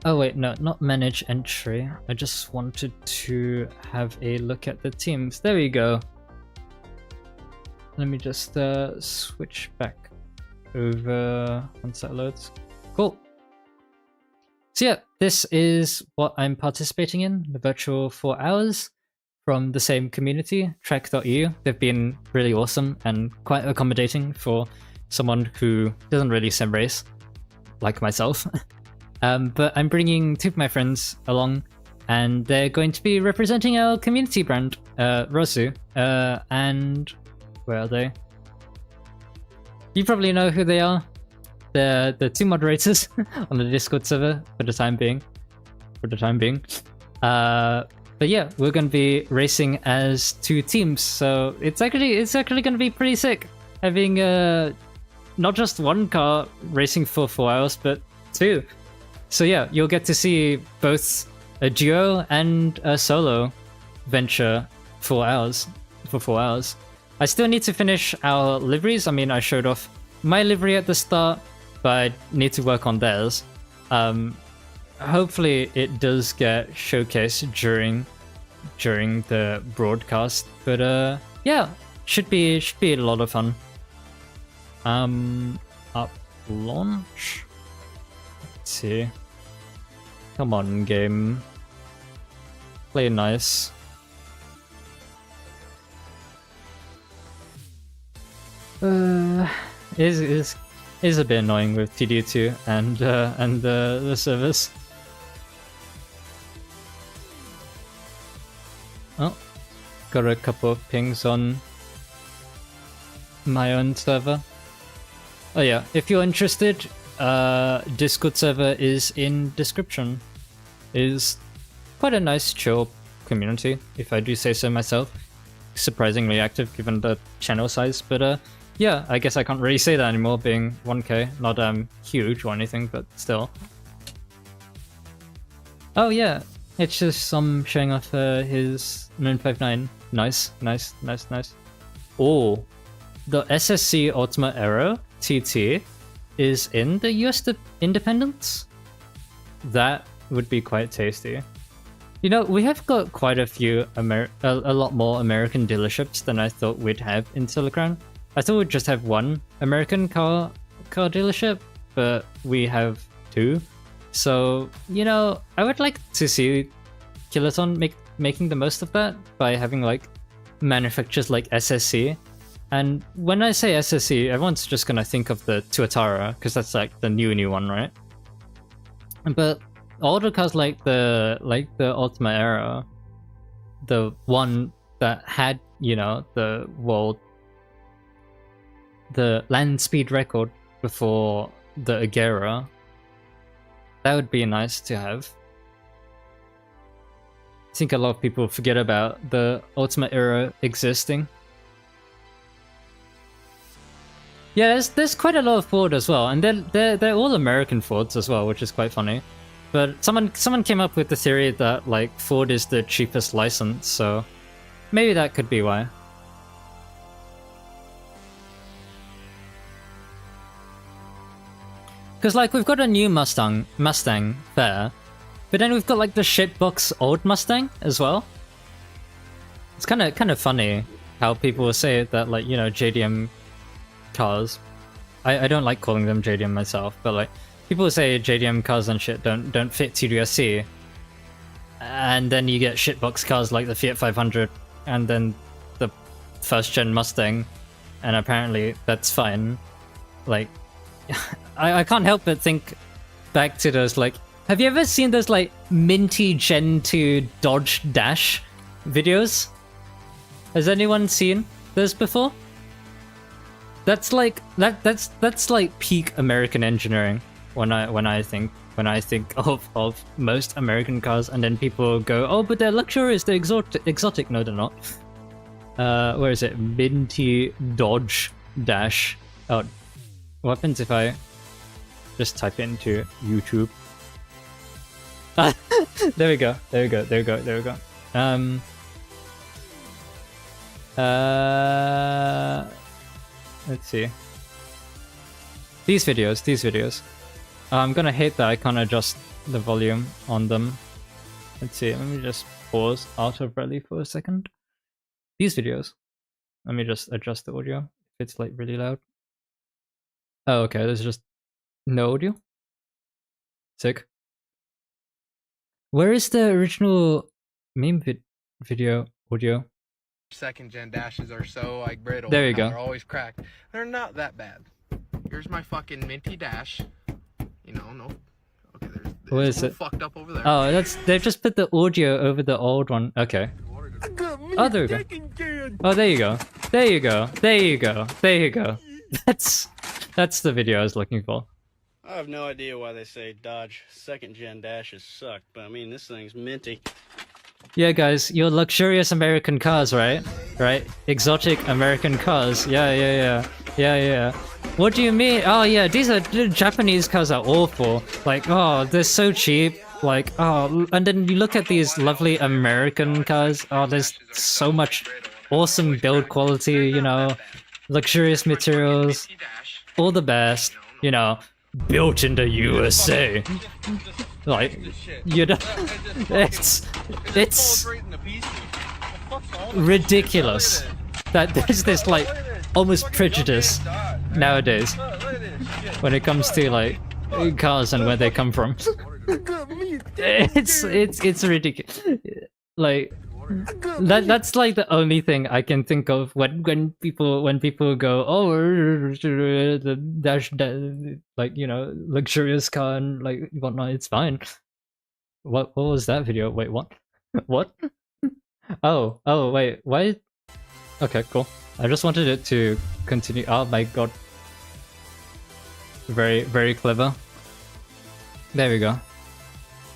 A: Oh wait, no, not manage entry. I just wanted to have a look at the teams. There we go. Let me just switch back over once that loads. Cool. So yeah, this is what I'm participating in, the virtual 4 hours from the same community, track.eu. They've been really awesome and quite accommodating for someone who doesn't really sim race, like myself. But I'm bringing two of my friends along, and they're going to be representing our community brand, Rosu, and where are they? You probably know who they are. They're the two moderators on the Discord server for the time being. But yeah, we're going to be racing as two teams, so it's actually going to be pretty sick having not just one car racing for 4 hours, but two. So yeah, you'll get to see both a duo and a solo venture for 4 hours. I still need to finish our liveries. I mean, I showed off my livery at the start, but I need to work on theirs. Hopefully it does get showcased during the broadcast, but yeah, should be a lot of fun. Up launch. Let's see. Come on, game. Play nice. is a bit annoying with TDU2 and the service. Oh, got a couple of pings on my own server. Oh yeah, if you're interested, Discord server is in description. Is quite a nice chill community, if I do say so myself. Surprisingly active given the channel size, but yeah, I guess I can't really say that anymore being 1k, not huge or anything, but still. Oh yeah, it's just showing off his 959. Nice. Oh, the SSC Ultimate Aero TT is in the US Independence? That would be quite tasty. You know, we have got quite a few a lot more American dealerships than I thought we'd have in Solar Crown. I thought we'd just have one American car dealership, but we have two. So, you know, I would like to see Kiloton making the most of that by having like manufacturers like SSC. And when I say SSC, everyone's just gonna think of the Tuatara, because that's like the new one, right? But all the cars like the Ultima Aero, the one that had, you know, the land speed record before the Agera, that would be nice to have. I think a lot of people forget about the Ultima Aero existing. Yeah, there's quite a lot of Ford as well, and they're all American Fords as well, which is quite funny. But someone came up with the theory that like Ford is the cheapest license, so maybe that could be why. Because like we've got a new Mustang there, but then we've got like the shitbox old Mustang as well. It's kind of funny how people say that, like, you know, JDM cars. I don't like calling them JDM myself, but like people say JDM cars and shit don't fit TDUSC, and then you get shitbox cars like the Fiat 500 and then the first gen Mustang, and apparently that's fine. Like I can't help but think back to those, like, have you ever seen those like minty Gen 2 Dodge Dash videos? Has anyone seen those before? That's like that's like peak American engineering when I think of most American cars, and then people go, oh, but they're luxurious, they're exotic. No, they're not. Where is it? Minty Dodge Dash. Oh, what happens if I just type it into YouTube? There we go. Let's see. These videos. I'm gonna hate that I can't adjust the volume on them. Let's see, let me just pause out of Rally for a second. These videos. Let me just adjust the audio if it's like really loud. Oh, okay, there's just no audio. Sick. Where is the original meme video audio?
E: Second gen dashes are so like brittle.
A: There you go.
E: They're always cracked. They're not that bad. Here's my fucking minty dash. You know, no. Okay, there's
A: what is it?
E: Fucked up over there.
A: Oh, they've just put the audio over the old one. Okay. Oh, there we go. Oh, there you go. That's the video I was looking for.
F: I have no idea why they say Dodge second gen dashes suck, but I mean, this thing's minty.
A: Yeah, guys, your luxurious American cars, right? Right? Exotic American cars. Yeah. What do you mean? Oh, yeah, the Japanese cars are awful. Like, oh, they're so cheap. Like, oh, and then you look at these lovely American cars. Oh, there's so much awesome build quality, you know, luxurious materials, all the best, you know, built in the USA. Like, you know, it's ridiculous that there's this like almost prejudice nowadays when it comes to like cars and where they come from. It's ridiculous. Like, That's like the only thing I can think of when people go, oh, the dash, like, you know, luxurious car and like whatnot. It's fine. What was that video? Wait, what? What? Oh, wait, why? Okay, cool. I just wanted it to continue. Oh my god. Very, very clever. There we go.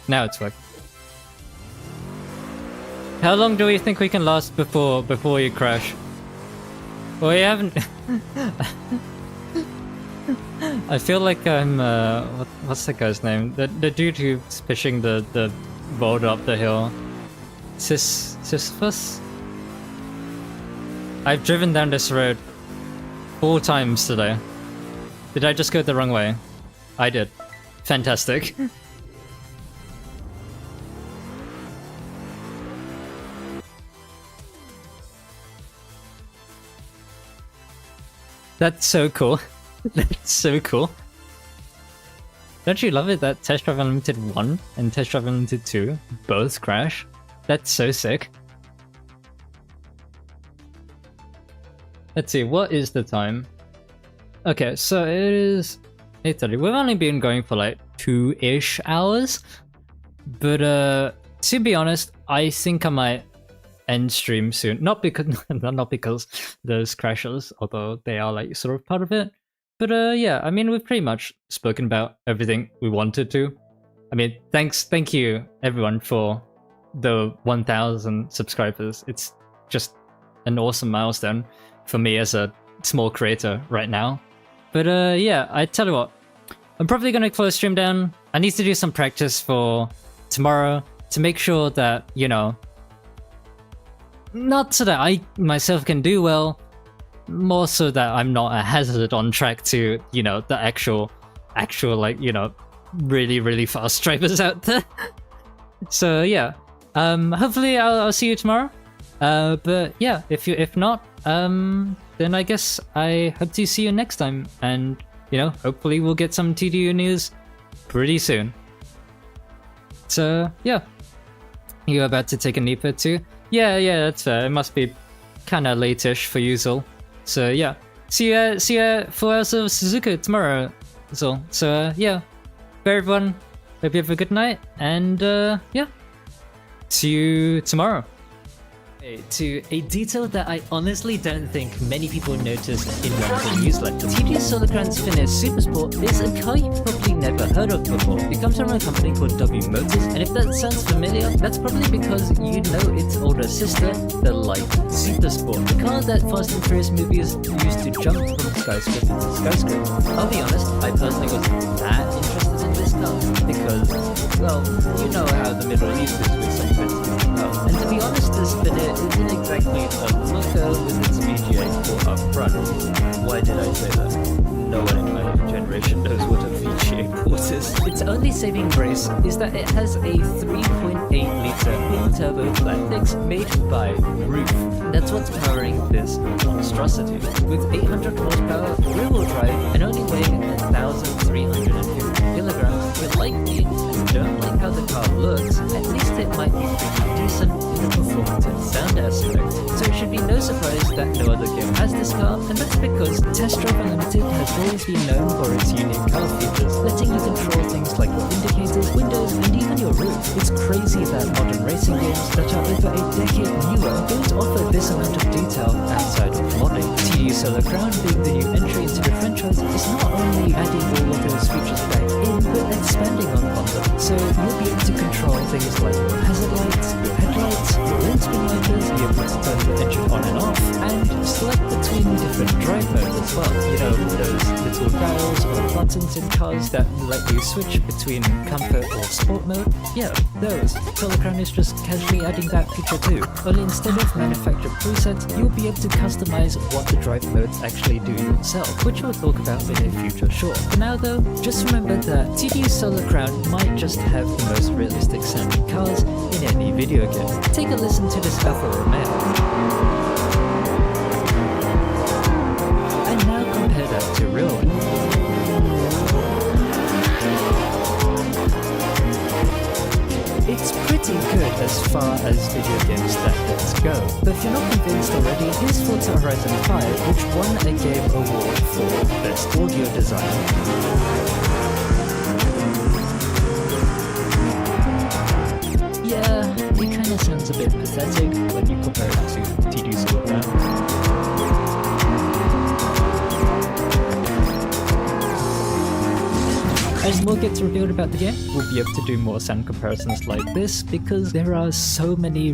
A: Now it's working. How long do we think we can last before you crash? Well, we haven't... I feel like I'm, what's that guy's name? The dude who's pushing the boulder up the hill. Sisyphus? I've driven down this road 4 times today. Did I just go the wrong way? I did. Fantastic. That's so cool. That's so cool. Don't you love it that Test Drive Unlimited 1 and Test Drive Unlimited 2 both crash? That's so sick. Let's see, what is the time? Okay, so it is 8:30. We've only been going for like 2-ish hours. But to be honest, I think I might end stream soon. Not because those crashes, although they are like sort of part of it. But yeah, I mean, we've pretty much spoken about everything we wanted to. I mean, thank you everyone for the 1,000 subscribers. It's just an awesome milestone for me as a small creator right now. But yeah, I tell you what, I'm probably gonna close stream down. I need to do some practice for tomorrow to make sure that, you know, not so that I myself can do well, more so that I'm not a hazard on track to, you know, the actual like, you know, really fast drivers out there. So yeah, hopefully I'll see you tomorrow. But yeah, if not, then I guess I hope to see you next time, and you know, hopefully we'll get some TDU news pretty soon. So yeah, you about to take a NEPA too? Yeah, that's fair. It must be kind of late-ish for you, Zul. So yeah, see ya 4 hours of Suzuka tomorrow, Zul. So yeah, bye everyone. Hope you have a good night, and yeah, see you tomorrow. To a detail that I honestly don't think many people noticed in one of the newsletter. TDU Solar Crown's finished Supersport is a car you've probably never heard of before. It comes from a company called Automotive, and if that sounds familiar, that's probably because you know its older sister, the light Supersport, the car that Fast and Furious movies used to jump from skyscraper to skyscraper. I'll be honest, I personally wasn't that interested in this car because, well, you know how the Middle East is with some bits. And to be honest, this spinner isn't exactly a looker with its VGA port up front. Why did I say that? No one in my generation knows what a VGA port is. Its only saving grace is that it has a 3.8-litre twin-turbo flat-six made by Roof. That's what's powering this monstrosity. With 800 horsepower, rear-wheel drive, and only weighing 1,350 kilograms, with light feet, don't like how the car looks, at least it might be pretty decent in the performance and sound aspect. So it should be no surprise that no other game has this car, and that's because Test Drive Unlimited has always been known for its unique car features, letting you control things like your indicators, windows, and even your roof. It's crazy that modern racing games that are over a decade newer don't offer this amount of detail outside of modding. TDU Solar Crown, being the new entry into the franchise, is not only adding all of those features back in, but expanding on them. So you'll be able to control things like your hazard lights, your headlights, your windscreen wipers, be able to turn the engine on and off, and select between different drive modes as well. You know, those little dials or buttons in cars that let you switch between comfort or sport mode. Yeah, those. Solar Crown is just casually adding that feature too. Only instead of manufactured presets, you'll be able to customize what the drive modes actually do yourself, which we'll talk about in a future short. For now though, just remember that TDU Solar Crown might just have the most realistic sounding cars in any video game. Take a listen to this Alfa Romeo. And now compare that to real one. It's pretty pretty good as far as video game standards go. But if you're not convinced already, here's Forza Horizon 5, which won a Game Award for Best Audio Design. Yeah, it kinda sounds a bit pathetic when you compare it to TDU Solar Crown. As more gets revealed about the game, we'll be able to do more sound comparisons like this because there are so many